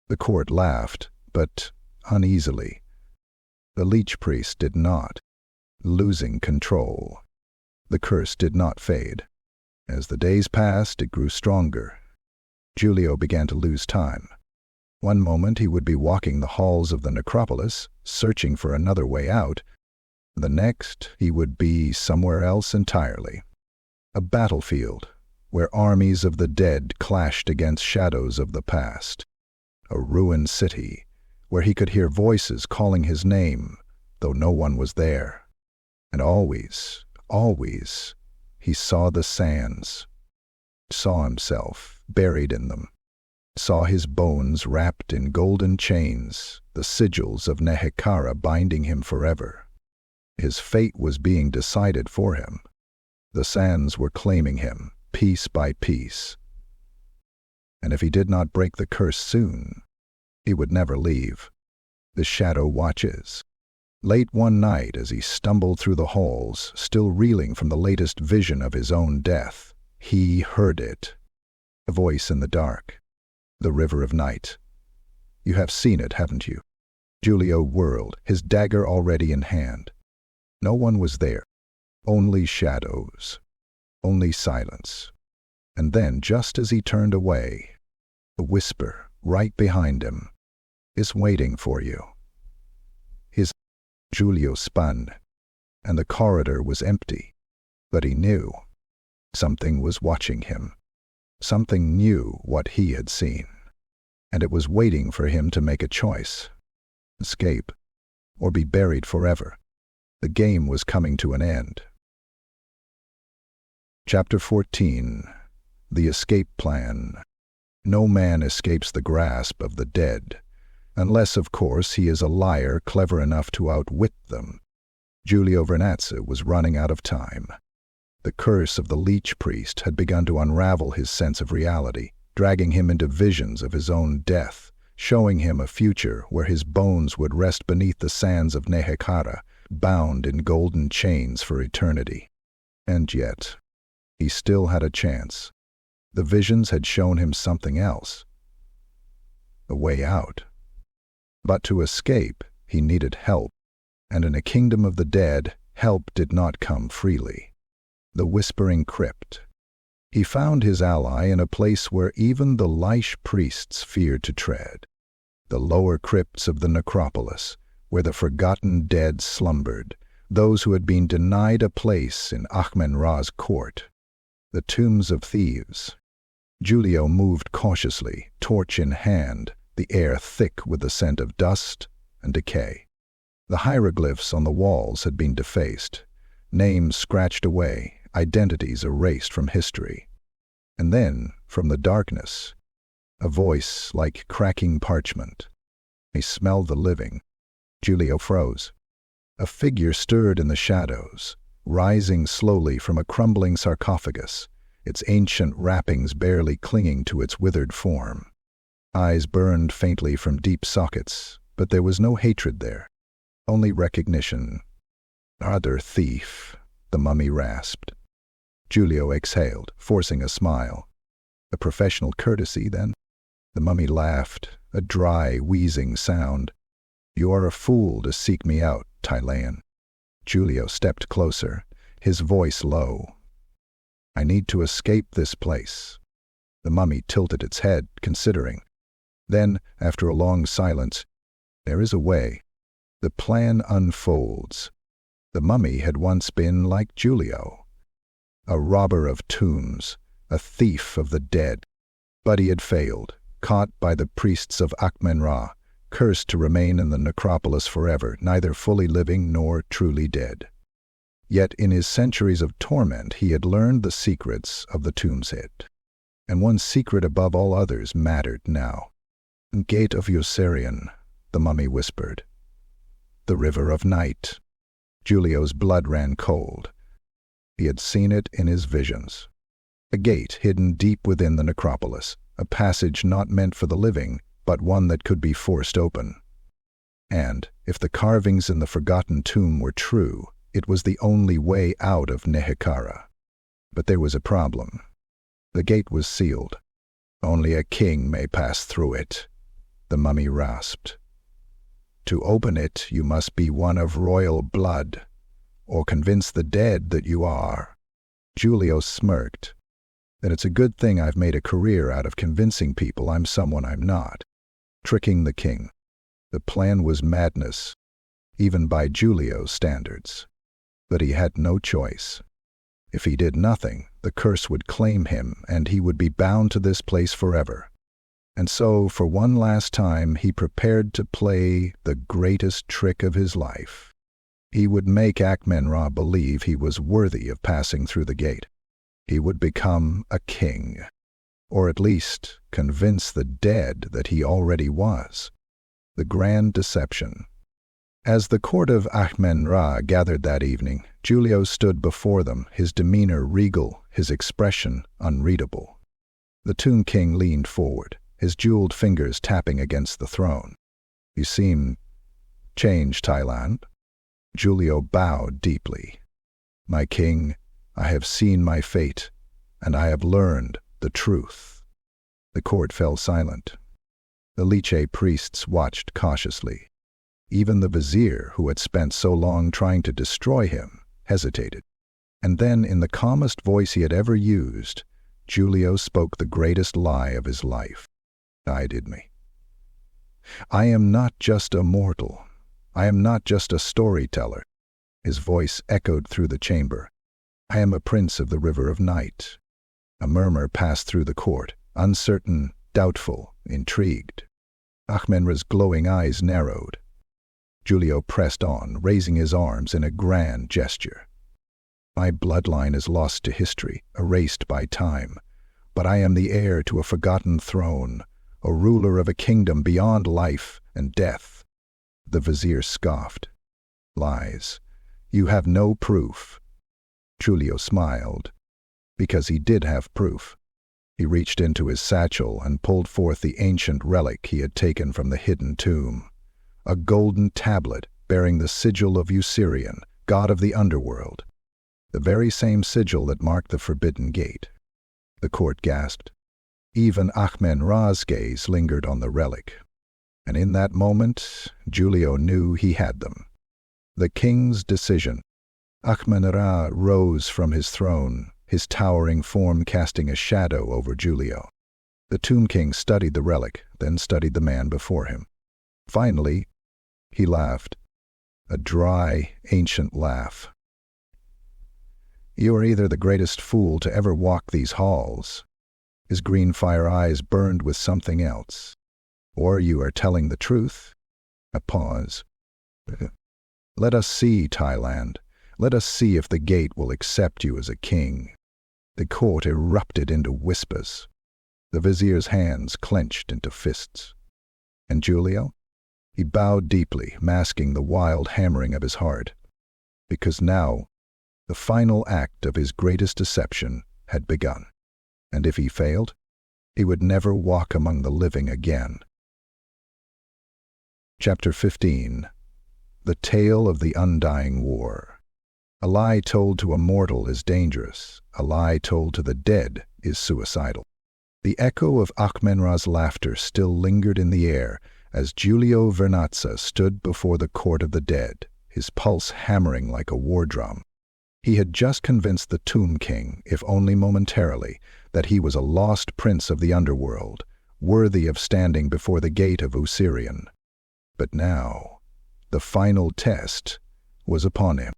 The court laughed, but uneasily. The leech priest did not, losing control. The curse did not fade. As the days passed, it grew stronger. Giulio began to lose time. One moment he would be walking the halls of the necropolis, searching for another way out. The next he would be somewhere else entirely. A battlefield, where armies of the dead clashed against shadows of the past. A ruined city, where he could hear voices calling his name, though no one was there. And always, always, he saw the sands, saw himself buried in them, saw his bones wrapped in golden chains, the sigils of Nehekhara binding him forever. His fate was being decided for him. The sands were claiming him, piece by piece. And if he did not break the curse soon, he would never leave. The shadow watches. Late one night, as he stumbled through the halls, still reeling from the latest vision of his own death, he heard it. A voice in the dark. The river of night. You have seen it, haven't you? Giulio whirled, his dagger already in hand. No one was there. Only shadows. Only silence. And then, just as he turned away, a whisper right behind him, "Is waiting for you." Giulio spun, and the corridor was empty. But he knew. Something was watching him. Something knew what he had seen. And it was waiting for him to make a choice. Escape, or be buried forever. The game was coming to an end. Chapter 14. The Escape Plan. No man escapes the grasp of the dead, unless, of course, he is a liar clever enough to outwit them. Giulio Vernazza was running out of time. The curse of the leech priest had begun to unravel his sense of reality, dragging him into visions of his own death, showing him a future where his bones would rest beneath the sands of Nehekhara, bound in golden chains for eternity. And yet, he still had a chance. The visions had shown him something else. A way out. But to escape, he needed help, and in a kingdom of the dead, help did not come freely. The whispering crypt. He found his ally in a place where even the Leish priests feared to tread. The lower crypts of the necropolis, where the forgotten dead slumbered, those who had been denied a place in Akhmen-Ra's court. The tombs of thieves. Giulio moved cautiously, torch in hand, the air thick with the scent of dust and decay. The hieroglyphs on the walls had been defaced, names scratched away, identities erased from history. And then, from the darkness, a voice like cracking parchment. He smelled the living. Giulio froze. A figure stirred in the shadows, rising slowly from a crumbling sarcophagus, its ancient wrappings barely clinging to its withered form. Eyes burned faintly from deep sockets, but there was no hatred there, only recognition. "Other thief," the mummy rasped. Giulio exhaled, forcing a smile. A professional courtesy, then? The mummy laughed, a dry, wheezing sound. "You are a fool to seek me out, Tilean." Giulio stepped closer, his voice low. "I need to escape this place." The mummy tilted its head, considering. Then, after a long silence, "There is a way. The plan unfolds." The mummy had once been like Giulio. A robber of tombs, a thief of the dead. But he had failed, caught by the priests of Akhmen-Ra, cursed to remain in the necropolis forever, neither fully living nor truly dead. Yet in his centuries of torment he had learned the secrets of the tomb's hid. And one secret above all others mattered now. "Gate of Sorcerer," the mummy whispered. "The river of night." Giulio's blood ran cold. He had seen it in his visions. A gate hidden deep within the necropolis, a passage not meant for the living, but one that could be forced open. And, if the carvings in the forgotten tomb were true, it was the only way out of Nehekhara. But there was a problem. The gate was sealed. Only a king may pass through it, the mummy rasped. To open it, you must be one of royal blood, or convince the dead that you are. Giulio smirked. Then it's a good thing I've made a career out of convincing people I'm someone I'm not. Tricking the king. The plan was madness, even by Giulio's standards. But he had no choice. If he did nothing, the curse would claim him, and he would be bound to this place forever. And so, for one last time, he prepared to play the greatest trick of his life. He would make Akhmen-Ra believe he was worthy of passing through the gate. He would become a king, or at least convince the dead that he already was. The grand deception. As the court of Akhmen-Ra gathered that evening, Giulio stood before them, his demeanor regal, his expression unreadable. The Tomb King leaned forward, his jeweled fingers tapping against the throne. "You seem changed, Tilean." Giulio bowed deeply. "My king, I have seen my fate, and I have learned the truth." The court fell silent. The Liche priests watched cautiously. Even the vizier, who had spent so long trying to destroy him, hesitated. And then, in the calmest voice he had ever used, Giulio spoke the greatest lie of his life. "Guided me. I am not just a mortal. I am not just a storyteller." His voice echoed through the chamber. "I am a prince of the river of night." A murmur passed through the court, uncertain, doubtful, intrigued. Akhmen-Ra's glowing eyes narrowed. Giulio pressed on, raising his arms in a grand gesture. "My bloodline is lost to history, erased by time, but I am the heir to a forgotten throne, a ruler of a kingdom beyond life and death." The vizier scoffed. "Lies. You have no proof." Giulio smiled, because he did have proof. He reached into his satchel and pulled forth the ancient relic he had taken from the hidden tomb. A golden tablet bearing the sigil of Usirian, god of the underworld. The very same sigil that marked the forbidden gate. The court gasped. Even Akhmen-Ra's gaze lingered on the relic. And in that moment, Giulio knew he had them. The king's decision. Akhmen-Ra rose from his throne, his towering form casting a shadow over Giulio. The Tomb King studied the relic, then studied the man before him. Finally, he laughed. A dry, ancient laugh. "You are either the greatest fool to ever walk these halls," his green fire eyes burned with something else, "or you are telling the truth." A pause. "Let us see, Tilean. Let us see if the gate will accept you as a king." The court erupted into whispers. The vizier's hands clenched into fists. And Giulio? He bowed deeply, masking the wild hammering of his heart. Because now, the final act of his greatest deception had begun. And if he failed, he would never walk among the living again. Chapter 15. The Tale of the Undying War. A lie told to a mortal is dangerous. A lie told to the dead is suicidal. The echo of Akhmen-Ra's laughter still lingered in the air as Giulio Vernazza stood before the court of the dead, his pulse hammering like a war drum. He had just convinced the Tomb King, if only momentarily, that he was a lost prince of the underworld, worthy of standing before the gate of Usirian. But now, the final test was upon him.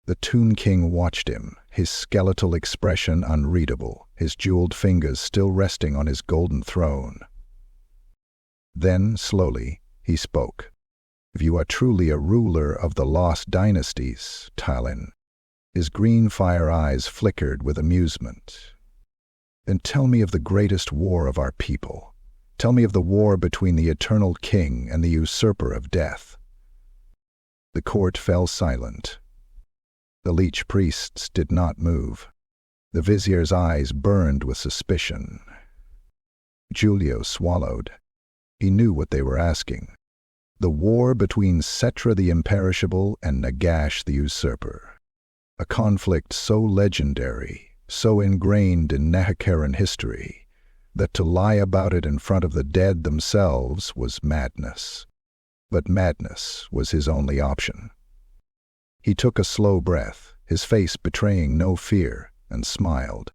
The Tomb King watched him, his skeletal expression unreadable, his jeweled fingers still resting on his golden throne. Then, slowly, he spoke. "If you are truly a ruler of the lost dynasties, Tilean," his green fire eyes flickered with amusement, "then tell me of the greatest war of our people. Tell me of the war between the eternal king and the usurper of death." The court fell silent. The leech priests did not move. The vizier's eyes burned with suspicion. Giulio swallowed. He knew what they were asking. The war between Setra the Imperishable and Nagash the Usurper. A conflict so legendary, so ingrained in Nehekharan history, that to lie about it in front of the dead themselves was madness. But madness was his only option. He took a slow breath, his face betraying no fear, and smiled.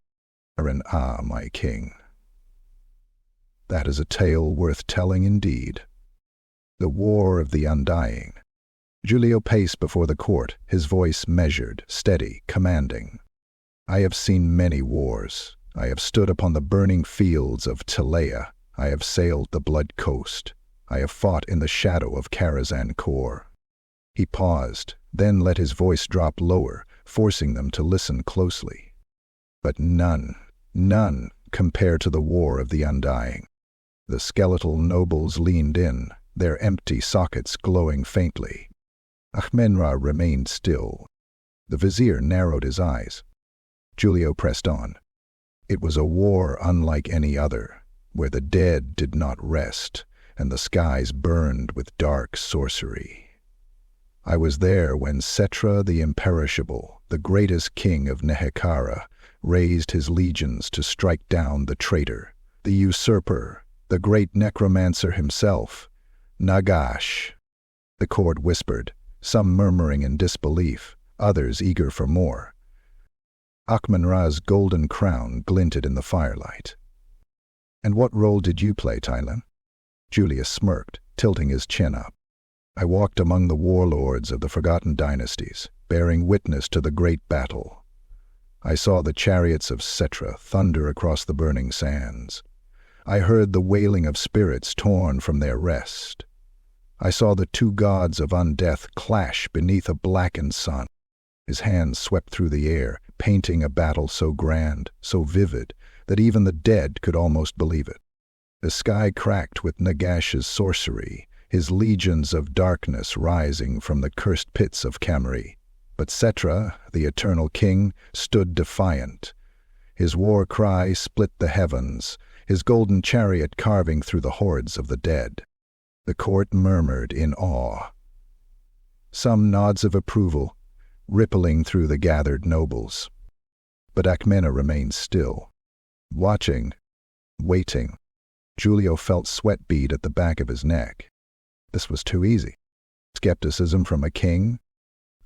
"Ah, my king. That is a tale worth telling indeed." The War of the Undying. Giulio paced before the court, his voice measured, steady, commanding. "I have seen many wars. I have stood upon the burning fields of Tilean. I have sailed the Blood Coast. I have fought in the shadow of Karazhan-Kor." He paused, then let his voice drop lower, forcing them to listen closely. But none compare to the War of the Undying. The skeletal nobles leaned in, their empty sockets glowing faintly. Akhmen-Ra remained still. The vizier narrowed his eyes. Giulio pressed on. It was a war unlike any other, where the dead did not rest, and the skies burned with dark sorcery. I was there when Setra the Imperishable, the greatest king of Nehekhara, raised his legions to strike down the traitor, the usurper, the great necromancer himself, Nagash. The court whispered, some murmuring in disbelief, others eager for more. Akhmen-Ra's golden crown glinted in the firelight. "And what role did you play, Tilean?" Julius smirked, tilting his chin up. "I walked among the warlords of the forgotten dynasties, bearing witness to the great battle. I saw the chariots of Setra thunder across the burning sands. I heard the wailing of spirits torn from their rest. I saw the two gods of undeath clash beneath a blackened sun." His hands swept through the air, painting a battle so grand, so vivid, that even the dead could almost believe it. The sky cracked with Nagash's sorcery, his legions of darkness rising from the cursed pits of Kamri. But Setra, the eternal king, stood defiant. His war cry split the heavens, his golden chariot carving through the hordes of the dead. The court murmured in awe. Some nods of approval, rippling through the gathered nobles. But Akhmen-Ra remained still, watching, waiting. Giulio felt sweat bead at the back of his neck. This was too easy. Skepticism from a king?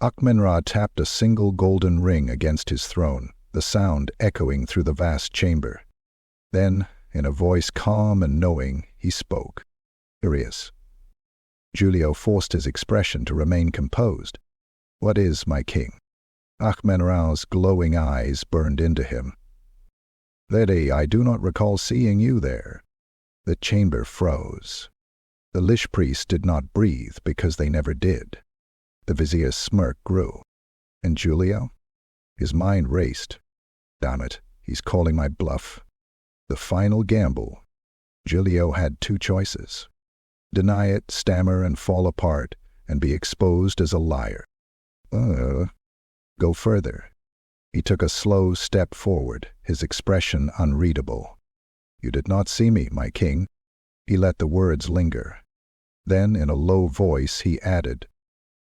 Akhmen-Ra tapped a single golden ring against his throne, the sound echoing through the vast chamber. Then, in a voice calm and knowing, he spoke. "Curious." Giulio forced his expression to remain composed. "What is, my king?" Akhmen-Ra's glowing eyes burned into him. "Lady, I do not recall seeing you there." The chamber froze. The Lish priests did not breathe because they never did. The vizier's smirk grew. And Giulio? His mind raced. Damn it, he's calling my bluff. The final gamble. Giulio had two choices. Deny it, stammer, and fall apart, and be exposed as a liar. Go further. He took a slow step forward, his expression unreadable. "You did not see me, my king." He let the words linger. Then, in a low voice, he added,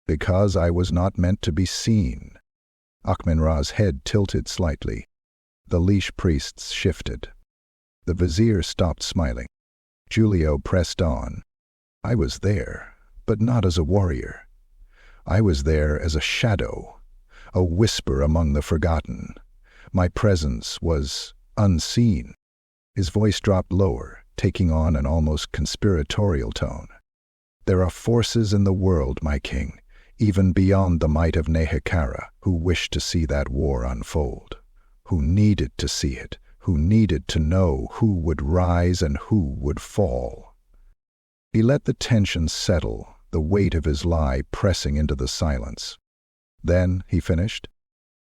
"Because I was not meant to be seen." Akhmen-Ra's head tilted slightly. The leash priests shifted. The vizier stopped smiling. Giulio pressed on. "I was there, but not as a warrior. I was there as a shadow, a whisper among the forgotten. My presence was unseen." His voice dropped lower, taking on an almost conspiratorial tone. "There are forces in the world, my king, even beyond the might of Nehekhara, who wish to see that war unfold, who needed to see it, who needed to know who would rise and who would fall." He let the tension settle, the weight of his lie pressing into the silence. Then, he finished,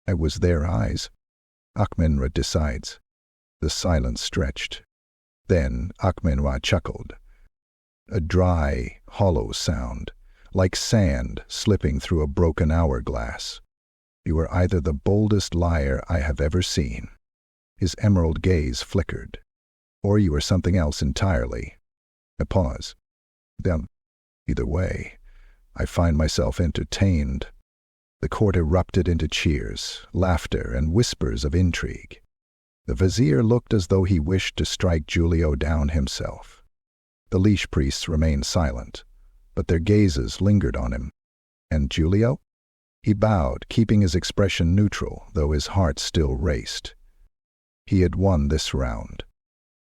"I was their eyes." Akhmen-Ra decides. The silence stretched. Then Akhmen-Ra chuckled. A dry, hollow sound, like sand slipping through a broken hourglass. You are either the boldest liar I have ever seen." His emerald gaze flickered. "Or you are something else entirely." A pause. Then, "Either way, I find myself entertained." The court erupted into cheers, laughter, and whispers of intrigue. The vizier looked as though he wished to strike Giulio down himself. The leash priests remained silent, but their gazes lingered on him. And Giulio? He bowed, keeping his expression neutral, though his heart still raced. He had won this round.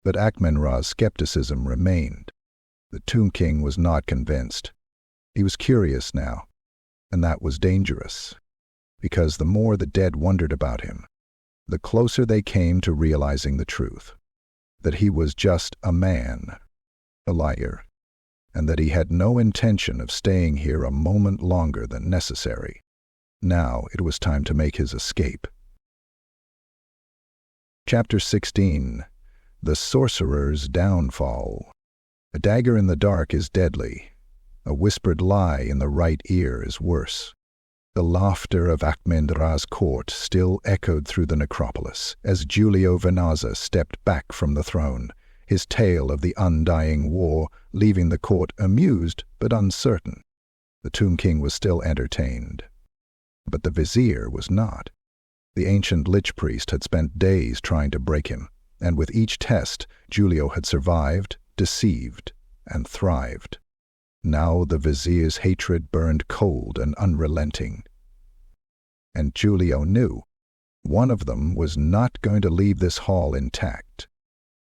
But Akhmen-Ra's skepticism remained. The Tomb King was not convinced. He was curious now, and that was dangerous, because the more the dead wondered about him, the closer they came to realizing the truth, that he was just a man, a liar, and that he had no intention of staying here a moment longer than necessary. Now it was time to make his escape. Chapter 16. The Sorcerer's Downfall. A dagger in the dark is deadly. A whispered lie in the right ear is worse. The laughter of Akhmen-Ra's court still echoed through the necropolis as Giulio Vernazza stepped back from the throne, his tale of the undying war leaving the court amused but uncertain. The Tomb King was still entertained. But the vizier was not. The ancient lich priest had spent days trying to break him, and with each test, Giulio had survived, deceived, and thrived. Now the vizier's hatred burned cold and unrelenting. And Giulio knew one of them was not going to leave this hall intact.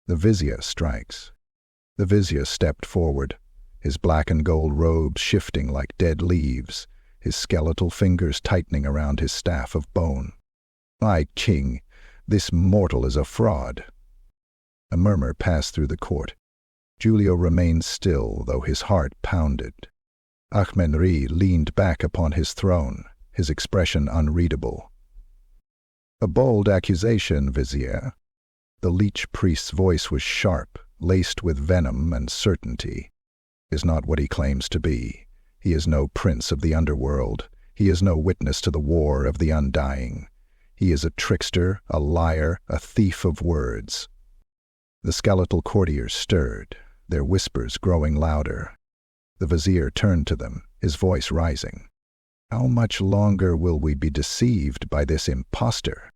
The vizier strikes. The vizier stepped forward, his black and gold robes shifting like dead leaves, his skeletal fingers tightening around his staff of bone. "My king, this mortal is a fraud." A murmur passed through the court. Giulio remained still, though his heart pounded. Akhmen-Ra leaned back upon his throne, his expression unreadable. "A bold accusation, vizier." The leech priest's voice was sharp, laced with venom and certainty. "Is not what he claims to be. He is no prince of the underworld. He is no witness to the war of the undying. He is a trickster, a liar, a thief of words." The skeletal courtiers stirred, their whispers growing louder. The vizier turned to them, his voice rising. "How much longer will we be deceived by this impostor?"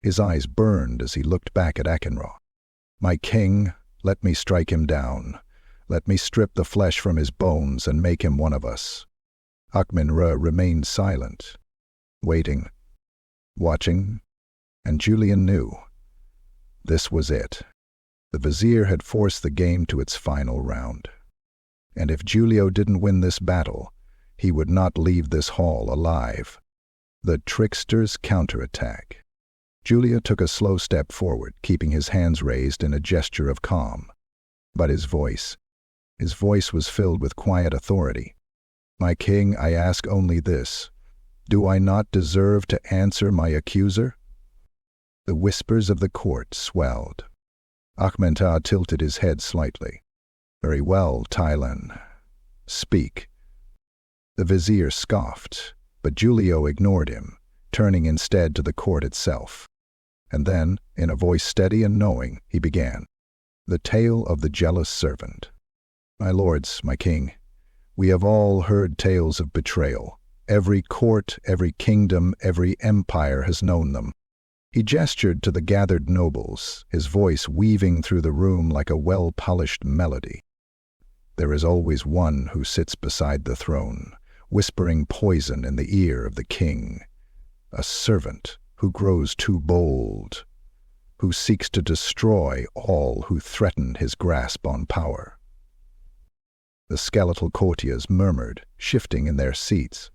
His eyes burned as he looked back at Akhmen-Ra. "My king, let me strike him down. Let me strip the flesh from his bones and make him one of us." Akhmen-Ra remained silent, waiting, watching, and Julian knew. This was it. The vizier had forced the game to its final round. And if Giulio didn't win this battle, he would not leave this hall alive. The trickster's counterattack. Giulio took a slow step forward, keeping his hands raised in a gesture of calm. But his voice was filled with quiet authority. "My king, I ask only this. Do I not deserve to answer my accuser?" The whispers of the court swelled. Akhmen-Ra tilted his head slightly. "Very well, Tilean. Speak." The vizier scoffed, but Giulio ignored him, turning instead to the court itself. And then, in a voice steady and knowing, he began. "The tale of the jealous servant. My lords, my king, we have all heard tales of betrayal. Every court, every kingdom, every empire has known them." He gestured to the gathered nobles, his voice weaving through the room like a well-polished melody. "There is always one who sits beside the throne, whispering poison in the ear of the king. A servant who grows too bold, who seeks to destroy all who threaten his grasp on power." The skeletal courtiers murmured, shifting in their seats.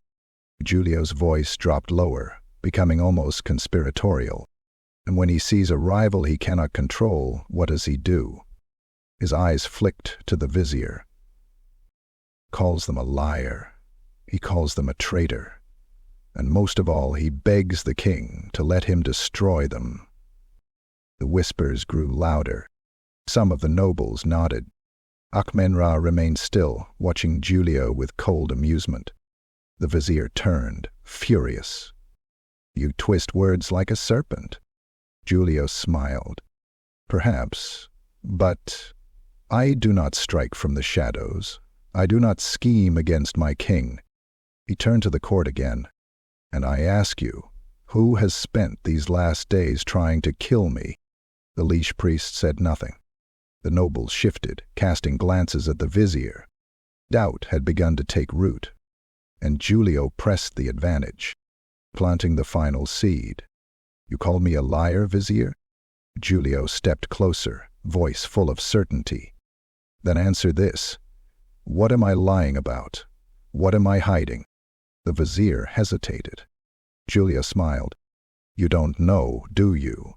Giulio's voice dropped lower, becoming almost conspiratorial. And when he sees a rival he cannot control, what does he do? His eyes flicked to the vizier. Calls them a liar. He calls them a traitor. And most of all, he begs the king to let him destroy them. The whispers grew louder. Some of the nobles nodded. Akhmen-Ra remained still, watching Giulio with cold amusement. The vizier turned, furious. You twist words like a serpent. Giulio smiled. Perhaps, but I do not strike from the shadows. I do not scheme against my king. He turned to the court again. And I ask you, who has spent these last days trying to kill me? The leash priest said nothing. The nobles shifted, casting glances at the vizier. Doubt had begun to take root, and Giulio pressed the advantage, planting the final seed. You call me a liar, vizier? Giulio stepped closer, voice full of certainty. Then answer this. What am I lying about? What am I hiding? The vizier hesitated. Giulio smiled. You don't know, do you?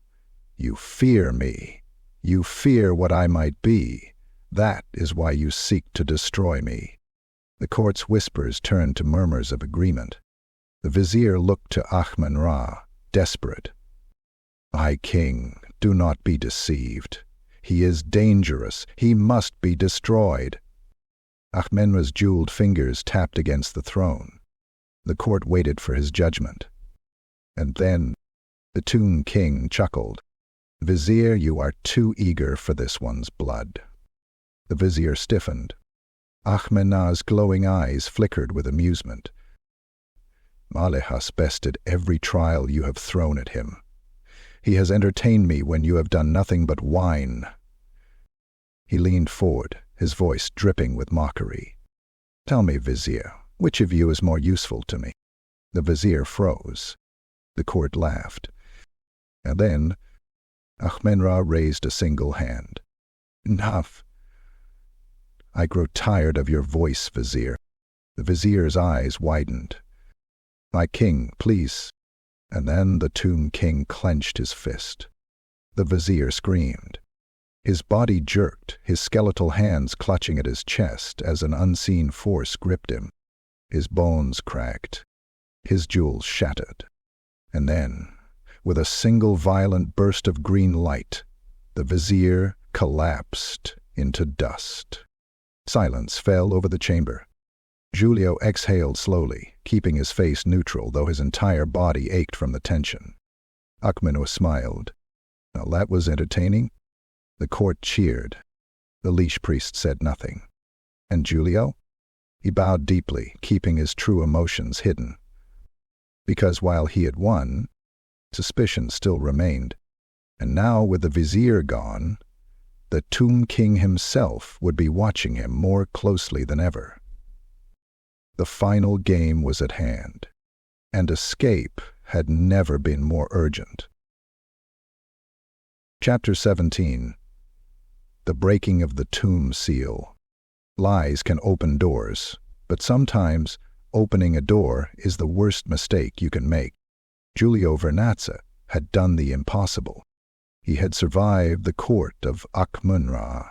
You fear me. You fear what I might be. That is why you seek to destroy me. The court's whispers turned to murmurs of agreement. The vizier looked to Akhmen-Ra, desperate. My king, do not be deceived. He is dangerous. He must be destroyed. Akhmen-Ra's jeweled fingers tapped against the throne. The court waited for his judgment. And then the Tomb King chuckled. Vizier, you are too eager for this one's blood. The vizier stiffened. Akhmen-Ra's glowing eyes flickered with amusement. Maleh has bested every trial you have thrown at him. He has entertained me when you have done nothing but whine. He leaned forward, his voice dripping with mockery. Tell me, vizier, which of you is more useful to me? The vizier froze. The court laughed. And then Akhmen-Ra raised a single hand. Enough. I grow tired of your voice, vizier. The vizier's eyes widened. My king, please. And then the Tomb King clenched his fist. The vizier screamed. His body jerked, his skeletal hands clutching at his chest as an unseen force gripped him. His bones cracked. His jewels shattered. And then, with a single violent burst of green light, the vizier collapsed into dust. Silence fell over the chamber. Giulio exhaled slowly, keeping his face neutral, though his entire body ached from the tension. Akhmen-Ra smiled. Now that was entertaining. The court cheered. The leash priest said nothing. And Giulio? He bowed deeply, keeping his true emotions hidden. Because while he had won, suspicion still remained. And now, with the vizier gone, the Tomb King himself would be watching him more closely than ever. The final game was at hand, and escape had never been more urgent. Chapter 17. The Breaking of the Tomb Seal. Lies can open doors, but sometimes opening a door is the worst mistake you can make. Giulio Vernazza had done the impossible. He had survived the court of Akhmen-Ra.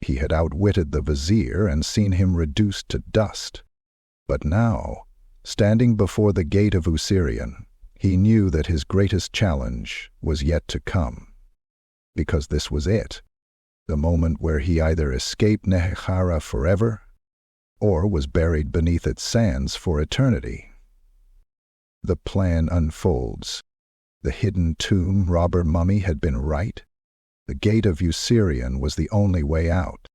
He had outwitted the vizier and seen him reduced to dust. But now, standing before the gate of Usirian, he knew that his greatest challenge was yet to come. Because this was it, the moment where he either escaped Nehekhara forever or was buried beneath its sands for eternity. The plan unfolds. The hidden tomb robber mummy had been right. The gate of Usirian was the only way out.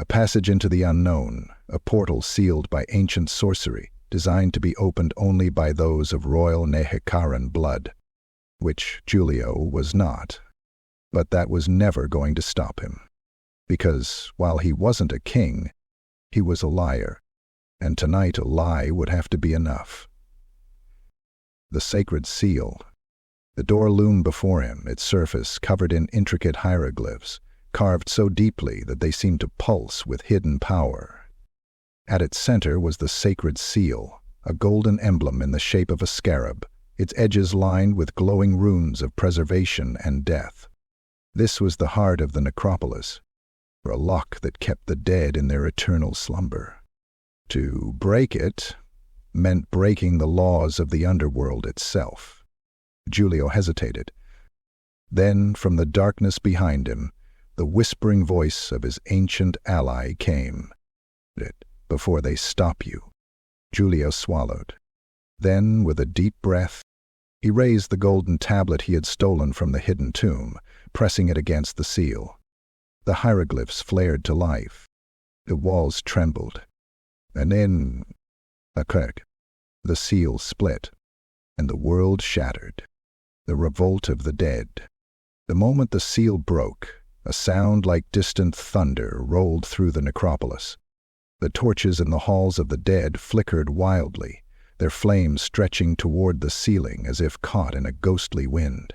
A passage into the unknown, a portal sealed by ancient sorcery, designed to be opened only by those of royal Nehekharan blood, which Giulio was not. But that was never going to stop him. Because, while he wasn't a king, he was a liar, and tonight a lie would have to be enough. The sacred seal. The door loomed before him, its surface covered in intricate hieroglyphs, carved so deeply that they seemed to pulse with hidden power. At its center was the sacred seal, a golden emblem in the shape of a scarab, its edges lined with glowing runes of preservation and death. This was the heart of the necropolis, a lock that kept the dead in their eternal slumber. To break it meant breaking the laws of the underworld itself. Giulio hesitated. Then, from the darkness behind him, the whispering voice of his ancient ally came. Before they stop you. Giulio swallowed. Then, with a deep breath, He raised the golden tablet he had stolen from the hidden tomb, pressing it against the seal. The hieroglyphs flared to life. The walls trembled. And then, the seal split, and the world shattered. The revolt of the dead. The moment the seal broke, a sound like distant thunder rolled through the necropolis. The torches in the halls of the dead flickered wildly, their flames stretching toward the ceiling as if caught in a ghostly wind.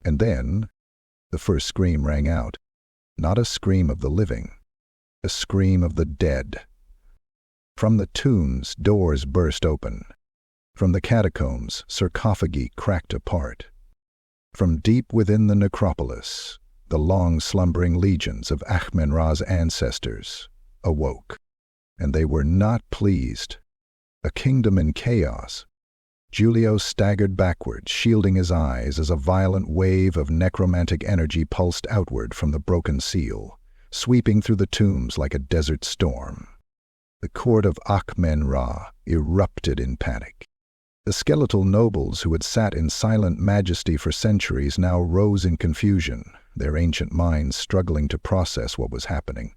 And then, the first scream rang out. Not a scream of the living, a scream of the dead. From the tombs, doors burst open. From the catacombs, sarcophagi cracked apart. From deep within the necropolis, the long-slumbering legions of Akhmen-Ra's ancestors awoke. And they were not pleased. A kingdom in chaos. Giulio staggered backward, shielding his eyes as a violent wave of necromantic energy pulsed outward from the broken seal, sweeping through the tombs like a desert storm. The court of Akhmen-Ra erupted in panic. The skeletal nobles who had sat in silent majesty for centuries now rose in confusion, their ancient minds struggling to process what was happening.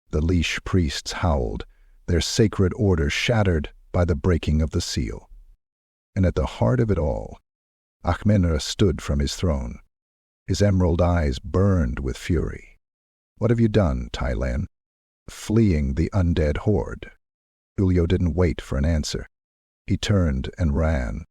The leash priests howled, their sacred order shattered by the breaking of the seal. And at the heart of it all, Akhmen-Ra stood from his throne. His emerald eyes burned with fury. "What have you done, Tilean?" "Fleeing the undead horde." Giulio didn't wait for an answer. He turned and ran.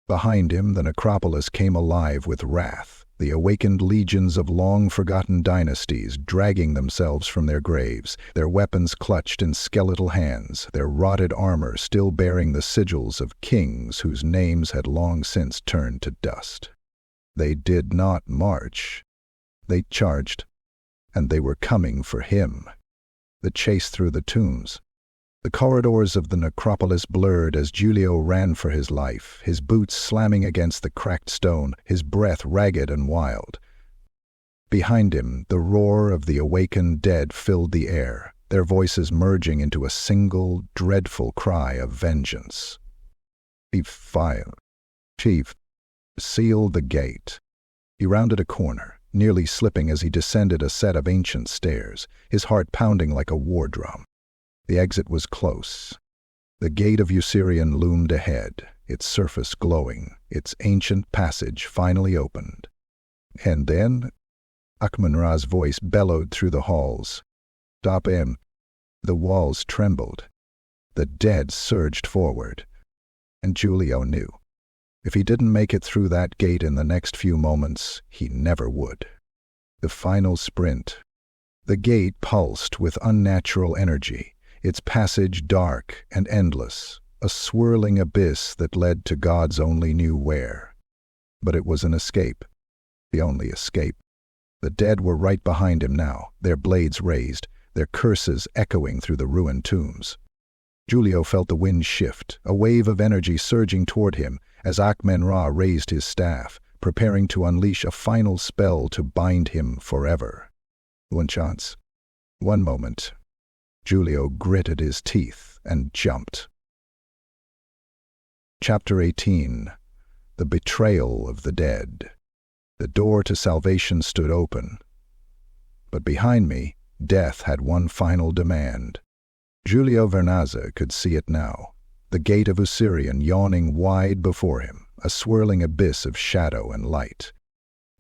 Behind him, the necropolis came alive with wrath, the awakened legions of long-forgotten dynasties dragging themselves from their graves, their weapons clutched in skeletal hands, their rotted armor still bearing the sigils of kings whose names had long since turned to dust. They did not march. They charged, and they were coming for him. The chase through the tombs. The corridors of the necropolis blurred as Giulio ran for his life, his boots slamming against the cracked stone, his breath ragged and wild. Behind him, the roar of the awakened dead filled the air, their voices merging into a single, dreadful cry of vengeance. Chief, seal the gate." He rounded a corner, nearly slipping as he descended a set of ancient stairs, his heart pounding like a war drum. The exit was close. The gate of Usirian loomed ahead, its surface glowing, its ancient passage finally opened. And then, Akhmen-Ra's voice bellowed through the halls. "Stop him." The walls trembled. The dead surged forward. And Giulio knew. If he didn't make it through that gate in the next few moments, he never would. The final sprint. The gate pulsed with unnatural energy, its passage dark and endless, a swirling abyss that led to gods only knew where. But it was an escape. The only escape. The dead were right behind him now, their blades raised, their curses echoing through the ruined tombs. Giulio felt the wind shift, a wave of energy surging toward him as Akhmen-Ra raised his staff, preparing to unleash a final spell to bind him forever. One chance. One moment. Giulio gritted his teeth and jumped. Chapter 18. The Betrayal of the Dead. The door to salvation stood open. But behind me, death had one final demand. Giulio Vernazza could see it now, the gate of Usirian yawning wide before him, a swirling abyss of shadow and light.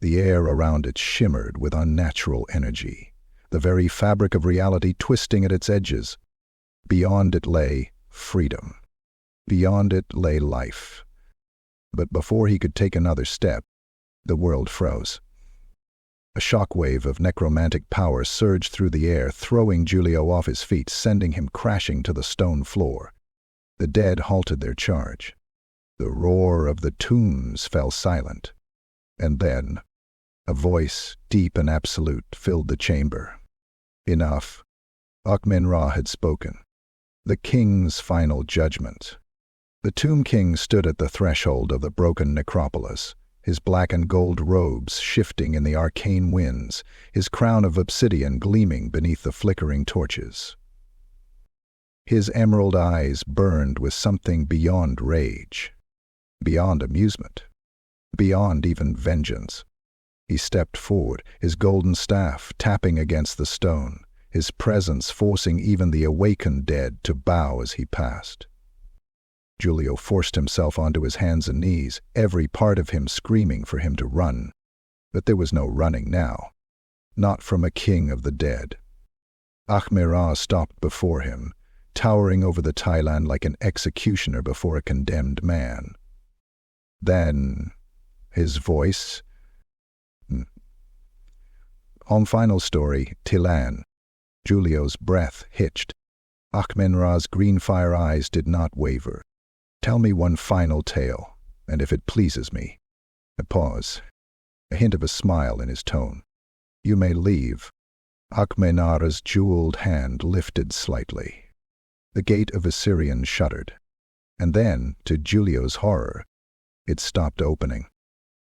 The air around it shimmered with unnatural energy, the very fabric of reality twisting at its edges. Beyond it lay freedom. Beyond it lay life. But before he could take another step, the world froze. A shockwave of necromantic power surged through the air, throwing Giulio off his feet, sending him crashing to the stone floor. The dead halted their charge. The roar of the tombs fell silent. And then, a voice, deep and absolute, filled the chamber. Enough. Akhmen-Ra had spoken. The king's final judgment. The Tomb King stood at the threshold of the broken necropolis, his black and gold robes shifting in the arcane winds, his crown of obsidian gleaming beneath the flickering torches. His emerald eyes burned with something beyond rage, beyond amusement. beyond even vengeance. He stepped forward, his golden staff tapping against the stone, his presence forcing even the awakened dead to bow as he passed. Giulio forced himself onto his hands and knees, every part of him screaming for him to run. But there was no running now. Not from a king of the dead. Akhmen-Ra stopped before him, towering over the Tilean like an executioner before a condemned man. Then, his voice... Final story, Tilean. Giulio's breath hitched. Akhmen-Ra's green fire eyes did not waver. Tell me one final tale, and if it pleases me. A pause, a hint of a smile in his tone. You may leave. Akhmen-Ra's jeweled hand lifted slightly. The gate of Assyrian shuddered, and then, to Giulio's horror, it stopped opening.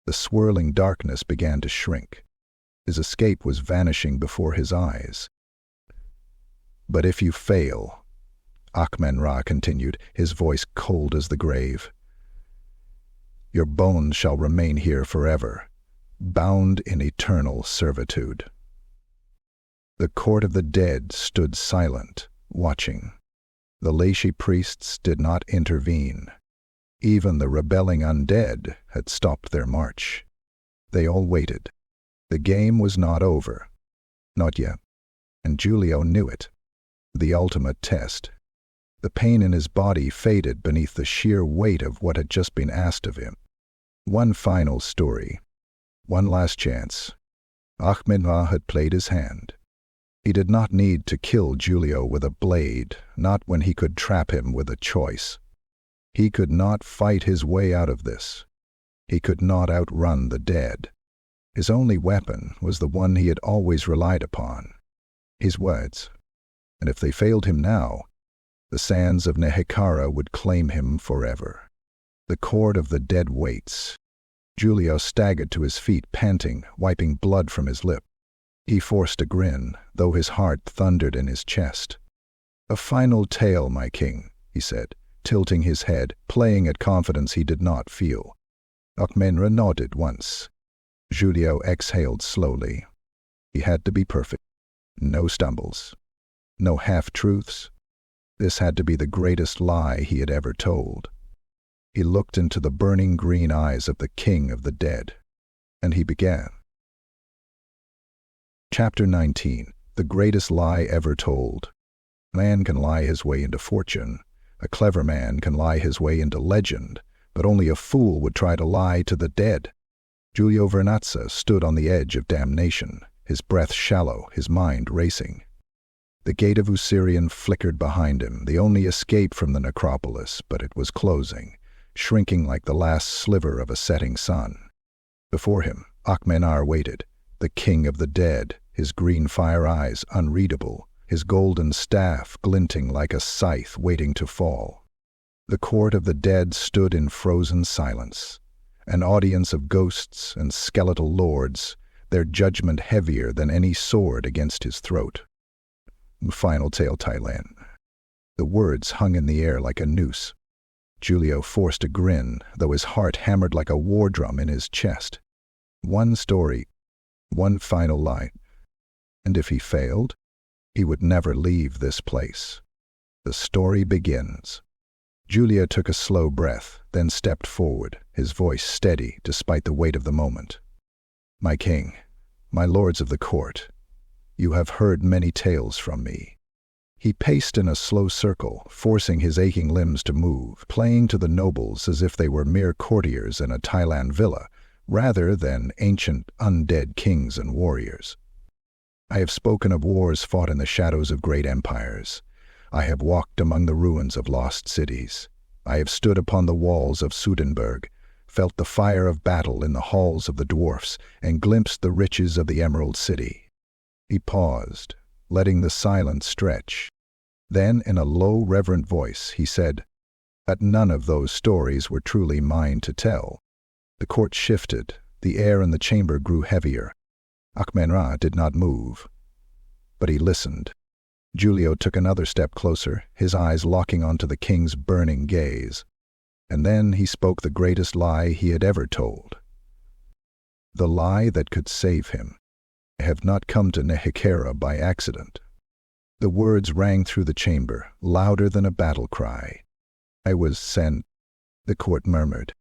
The swirling darkness began to shrink. His escape was vanishing before his eyes. But if you fail, Akhmen-Ra continued, his voice cold as the grave, your bones shall remain here forever, bound in eternal servitude. The court of the dead stood silent, watching. The Laishi priests did not intervene. Even the rebelling undead had stopped their march. They all waited. The game was not over. Not yet. And Giulio knew it. The ultimate test. The pain in his body faded beneath the sheer weight of what had just been asked of him. One final story. One last chance. Akhmen-Ra had played his hand. He did not need to kill Giulio with a blade, not when he could trap him with a choice. He could not fight his way out of this. He could not outrun the dead. His only weapon was the one he had always relied upon, his words. And if they failed him now, the sands of Nehekhara would claim him forever. The court of the dead waits. Giulio staggered to his feet, panting, wiping blood from his lip. He forced a grin, though his heart thundered in his chest. A final tale, my king, he said, tilting his head, playing at confidence he did not feel. Akhmen-Ra nodded once. Giulio exhaled slowly. He had to be perfect. No stumbles. No half-truths. This had to be the greatest lie he had ever told. He looked into the burning green eyes of the king of the dead, and he began. Chapter 19. The greatest lie ever told. A man can lie his way into fortune. A clever man can lie his way into legend, but only a fool would try to lie to the dead. Giulio Vernazza stood on the edge of damnation, his breath shallow, his mind racing. The gate of Assyrian flickered behind him, the only escape from the necropolis, but it was closing, shrinking like the last sliver of a setting sun. Before him, Akhmen-Ra waited, the king of the dead, his green fire eyes unreadable, his golden staff glinting like a scythe waiting to fall. The court of the dead stood in frozen silence, an audience of ghosts and skeletal lords, their judgment heavier than any sword against his throat. Final tale, Tilean. The words hung in the air like a noose. Giulio forced a grin, though his heart hammered like a war drum in his chest. One story, one final lie. And if he failed, he would never leave this place. The story begins. Giulio took a slow breath, then stepped forward, his voice steady despite the weight of the moment. My king, my lords of the court, you have heard many tales from me. He paced in a slow circle, forcing his aching limbs to move, playing to the nobles as if they were mere courtiers in a Tilean villa, rather than ancient, undead kings and warriors. I have spoken of wars fought in the shadows of great empires. I have walked among the ruins of lost cities. I have stood upon the walls of Sudenburg, felt the fire of battle in the halls of the dwarfs, and glimpsed the riches of the Emerald City. He paused, letting the silence stretch. Then, in a low, reverent voice, he said that none of those stories were truly mine to tell. The court shifted, the air in the chamber grew heavier. Akhmen-Ra did not move, but he listened. Giulio took another step closer, his eyes locking onto the king's burning gaze. And then he spoke the greatest lie he had ever told. the lie that could save him. I have not come to Nehekhara by accident. The words rang through the chamber, louder than a battle cry. I was sent, the court murmured.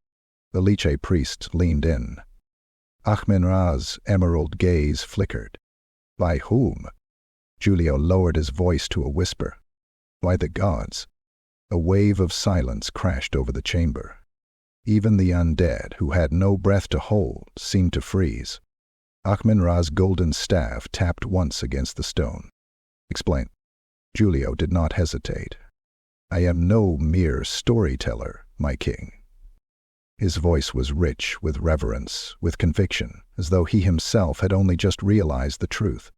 The liche priest leaned in. Akhmen-Ra's emerald gaze flickered. By whom? Giulio lowered his voice to a whisper. By the gods. A wave of silence crashed over the chamber. Even the undead, who had no breath to hold, seemed to freeze. Akhmen-Ra's golden staff tapped once against the stone. Explain. Giulio did not hesitate. I am no mere storyteller, my king. His voice was rich with reverence, with conviction, as though he himself had only just realized the truth.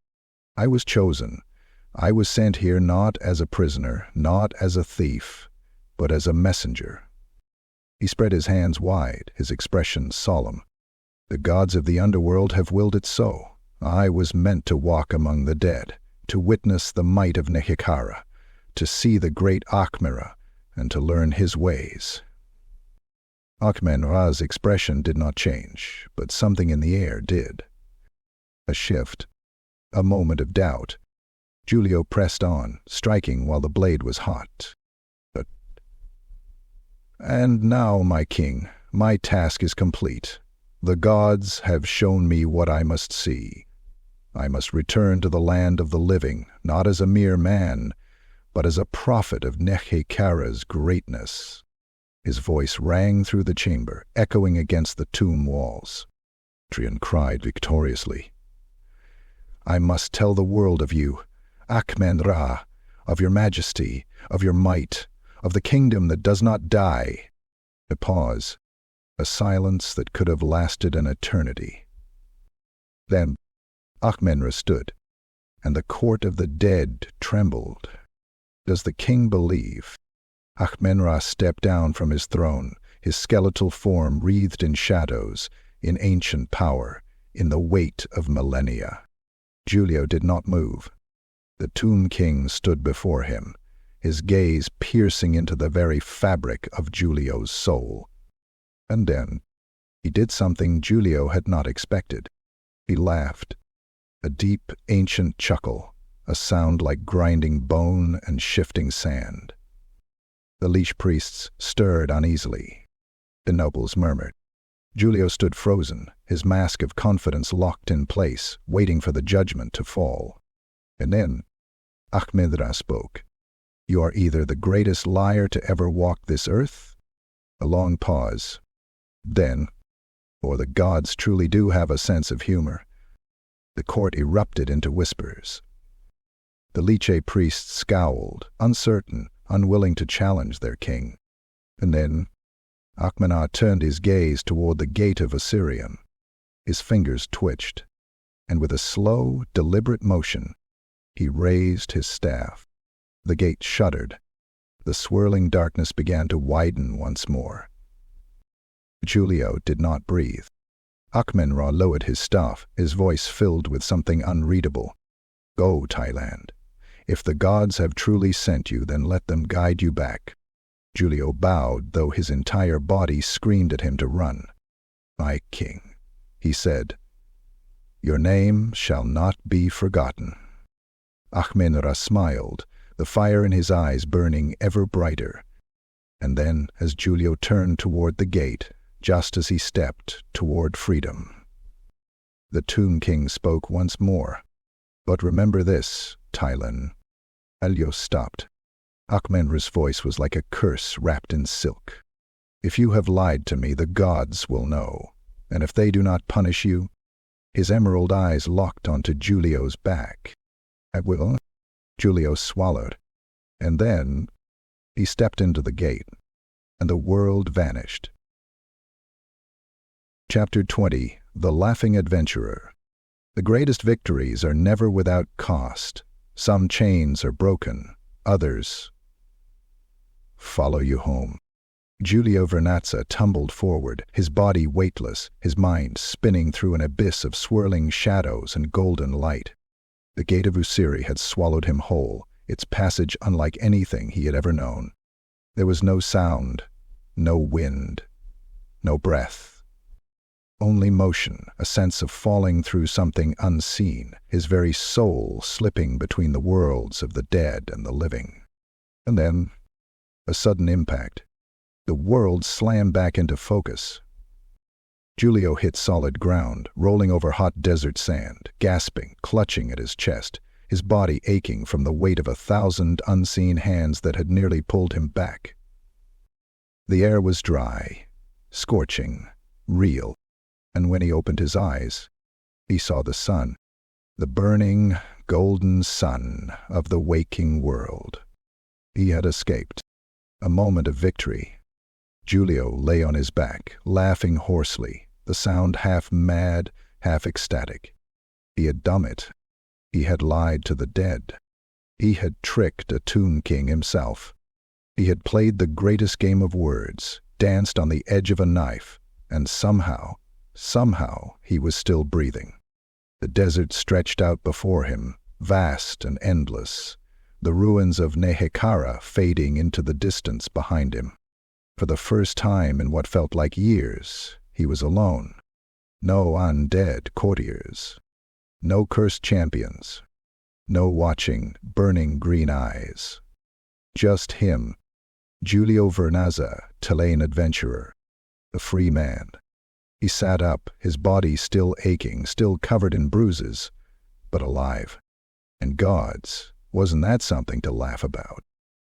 I was chosen. I was sent here not as a prisoner, not as a thief, but as a messenger. He spread his hands wide, his expression solemn. The gods of the underworld have willed it so. I was meant to walk among the dead, to witness the might of Nehekhara, to see the great Akhmen-Ra, and to learn his ways. Akhmen-Ra's expression did not change, but something in the air did. A shift, a moment of doubt. Giulio pressed on, striking while the blade was hot. And now, my king, my task is complete. The gods have shown me what I must see. I must return to the land of the living, not as a mere man, but as a prophet of Nehekhara's greatness. His voice rang through the chamber, echoing against the tomb walls. Tilean cried victoriously. I must tell the world of you, Akhmen-Ra, of your majesty, of your might, of the kingdom that does not die. A pause, a silence that could have lasted an eternity. Then Akhmen-Ra stood, and the court of the dead trembled. Does the king believe? Akhmen-Ra stepped down from his throne, his skeletal form wreathed in shadows, in ancient power, in the weight of millennia. Giulio did not move. The tomb king stood before him, his gaze piercing into the very fabric of Giulio's soul. And then he did something Giulio had not expected. He laughed, a deep, ancient chuckle, a sound like grinding bone and shifting sand. The leash priests stirred uneasily. The nobles murmured. Giulio stood frozen, his mask of confidence locked in place, waiting for the judgment to fall. And then Akhmen-Ra spoke. You are either the greatest liar to ever walk this earth? A long pause. Then, or the gods truly do have a sense of humor. The court erupted into whispers. The liche priests scowled, uncertain, unwilling to challenge their king. And then Akhmen-Ra turned his gaze toward the gate of Assyrian. His fingers twitched, and with a slow, deliberate motion, he raised his staff. The gate shuddered. The swirling darkness began to widen once more. Giulio did not breathe. Akhmen-Ra lowered his staff, his voice filled with something unreadable. Go, Tilean. If the gods have truly sent you, then let them guide you back. Giulio bowed, though his entire body screamed at him to run. My king, he said, your name shall not be forgotten. Akhmen-Ra smiled, the fire in his eyes burning ever brighter. And then, as Giulio turned toward the gate, just as he stepped toward freedom, the tomb king spoke once more. But remember this, Tilean. Giulio stopped. Akhmen-Ra's voice was like a curse wrapped in silk. If you have lied to me, the gods will know, and if they do not punish you, his emerald eyes locked onto Giulio's back. I will. Giulio swallowed, and then he stepped into the gate, and the world vanished. Chapter 20. The Laughing Adventurer. The greatest victories are never without cost. Some chains are broken, others follow you home. Giulio Vernazza tumbled forward, his body weightless, his mind spinning through an abyss of swirling shadows and golden light. The gate of Usiri had swallowed him whole, its passage unlike anything he had ever known. There was no sound, no wind, no breath. only motion, a sense of falling through something unseen, his very soul slipping between the worlds of the dead and the living. And then, a sudden impact. The world slammed back into focus. Giulio hit solid ground, rolling over hot desert sand, gasping, clutching at his chest, his body aching from the weight of 1,000 unseen hands that had nearly pulled him back. The air was dry, scorching, real, and when he opened his eyes, he saw the sun, the burning, golden sun of the waking world. He had escaped. A moment of victory. Giulio lay on his back, laughing hoarsely, the sound half mad, half ecstatic. He had done it. He had lied to the dead. He had tricked a tomb king himself. He had played the greatest game of words, danced on the edge of a knife, and somehow he was still breathing. The desert stretched out before him, vast and endless, the ruins of Nehekhara fading into the distance behind him. For the first time in what felt like years, he was alone. No undead courtiers. No cursed champions. No watching, burning green eyes. Just him, Giulio Vernazza, Tilean adventurer, a free man. He sat up, his body still aching, still covered in bruises, but alive. And gods, wasn't that something to laugh about?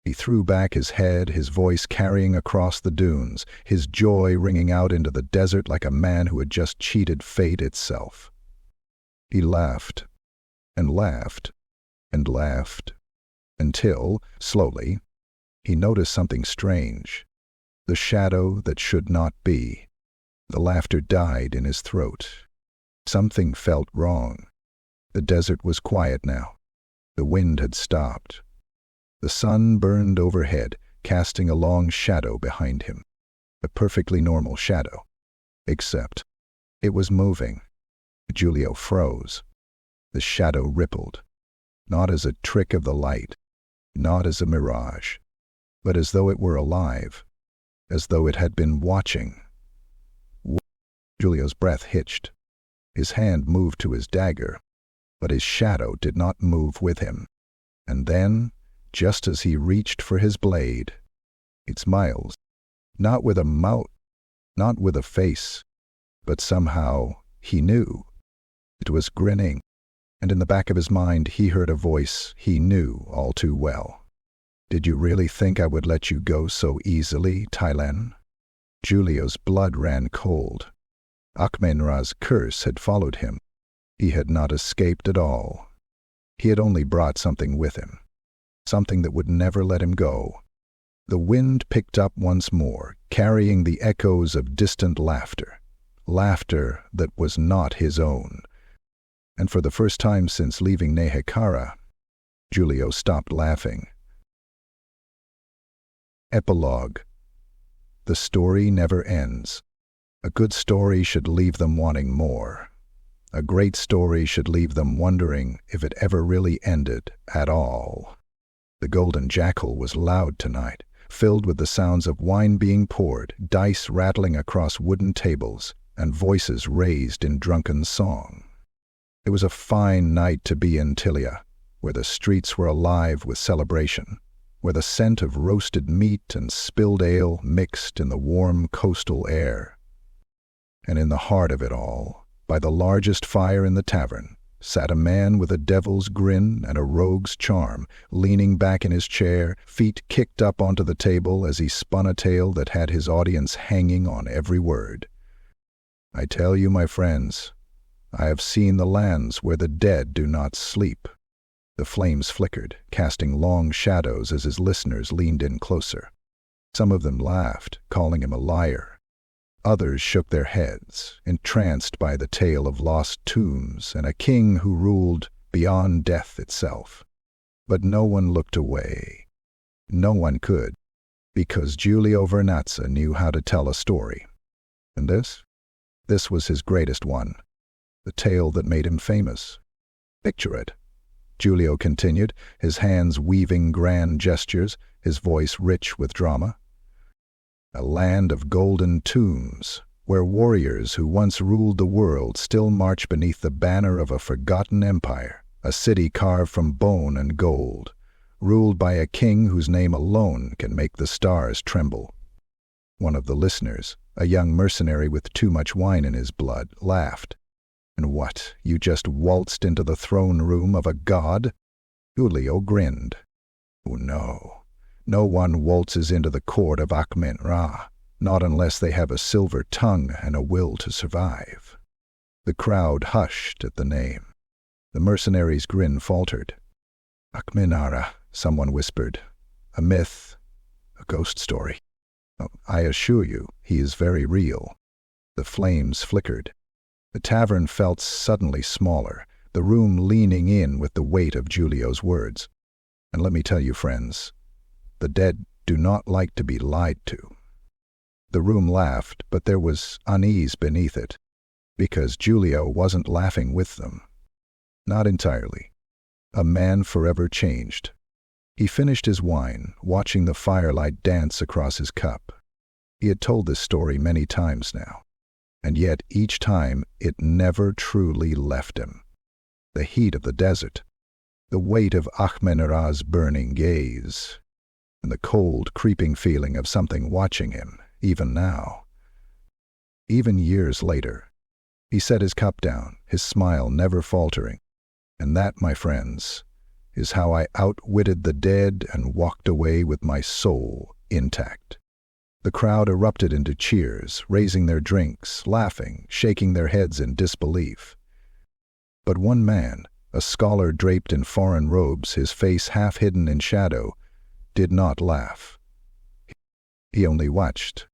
He threw back his head, his voice carrying across the dunes, his joy ringing out into the desert like a man who had just cheated fate itself. He laughed, and laughed, and laughed, until, slowly, he noticed something strange. The shadow that should not be. The laughter died in his throat. Something felt wrong. The desert was quiet now. The wind had stopped. The sun burned overhead, casting a long shadow behind him. A perfectly normal shadow. Except, it was moving. Giulio froze. The shadow rippled. Not as a trick of the light, not as a mirage, but as though it were alive, as though it had been watching. Giulio's breath hitched. His hand moved to his dagger, but his shadow did not move with him. And then, just as he reached for his blade, it smiled, not with a mouth, not with a face, but somehow he knew. It was grinning, and in the back of his mind he heard a voice he knew all too well. "Did you really think I would let you go so easily, Tilean?" Giulio's blood ran cold. Akhmen-Ra's curse had followed him. He had not escaped at all. He had only brought something with him, something that would never let him go. The wind picked up once more, carrying the echoes of distant laughter, laughter that was not his own. And for the first time since leaving Nehekhara, Giulio stopped laughing. Epilogue. The story never ends. A good story should leave them wanting more. A great story should leave them wondering if it ever really ended at all. The Golden Jackal was loud tonight, filled with the sounds of wine being poured, dice rattling across wooden tables, and voices raised in drunken song. It was a fine night to be in Tilean, where the streets were alive with celebration, where the scent of roasted meat and spilled ale mixed in the warm coastal air. And in the heart of it all, by the largest fire in the tavern, sat a man with a devil's grin and a rogue's charm, leaning back in his chair, feet kicked up onto the table as he spun a tale that had his audience hanging on every word. "I tell you, my friends, I have seen the lands where the dead do not sleep." The flames flickered, casting long shadows as his listeners leaned in closer. Some of them laughed, calling him a liar. Others shook their heads, entranced by the tale of lost tombs and a king who ruled beyond death itself. But no one looked away. No one could, because Giulio Vernazza knew how to tell a story. And this was his greatest one, the tale that made him famous. "Picture it," Giulio continued, his hands weaving grand gestures, his voice rich with drama. "A land of golden tombs, where warriors who once ruled the world still march beneath the banner of a forgotten empire, a city carved from bone and gold, ruled by a king whose name alone can make the stars tremble. One of the listeners, a young mercenary with too much wine in his blood, laughed. "And what, you just waltzed into the throne room of a god?" Giulio grinned. "Oh no, no one waltzes into the court of Akhmen-Ra, not unless they have a silver tongue and a will to survive." The crowd hushed at the name. The mercenary's grin faltered. "Akhmen-Ra," someone whispered. "A myth, a ghost story. Oh, I assure you, he is very real." The flames flickered. The tavern felt suddenly smaller, the room leaning in with the weight of Giulio's words. "And let me tell you, friends, the dead do not like to be lied to." The room laughed, but there was unease beneath it, because Giulio wasn't laughing with them. Not entirely. A man forever changed. He finished his wine, watching the firelight dance across his cup. He had told this story many times now, and yet each time it never truly left him. The heat of the desert, the weight of Akhmen-Ra's burning gaze, and the cold, creeping feeling of something watching him, even now. Even years later, he set his cup down, his smile never faltering. "And that, my friends, is how I outwitted the dead and walked away with my soul intact." The crowd erupted into cheers, raising their drinks, laughing, shaking their heads in disbelief. But one man, a scholar draped in foreign robes, his face half hidden in shadow, did not laugh. He only watched,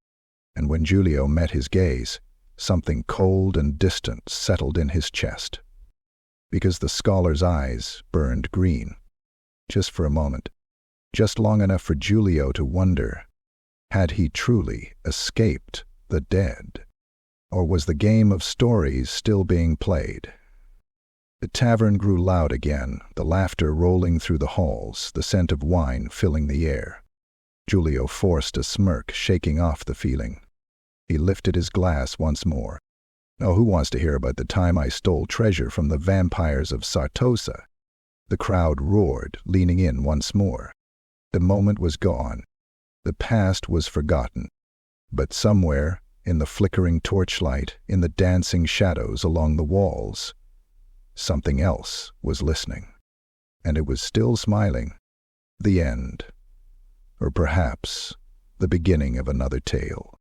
and when Giulio met his gaze, something cold and distant settled in his chest. Because the scholar's eyes burned green. Just for a moment, just long enough for Giulio to wonder, had he truly escaped the dead? Or was the game of stories still being played? The tavern grew loud again, the laughter rolling through the halls, the scent of wine filling the air. Giulio forced a smirk, shaking off the feeling. He lifted his glass once more. "Oh, who wants to hear about the time I stole treasure from the vampires of Sartosa?" The crowd roared, leaning in once more. The moment was gone. The past was forgotten. But somewhere, in the flickering torchlight, in the dancing shadows along the walls, something else was listening. And it was still smiling. The end. Or perhaps the beginning of another tale.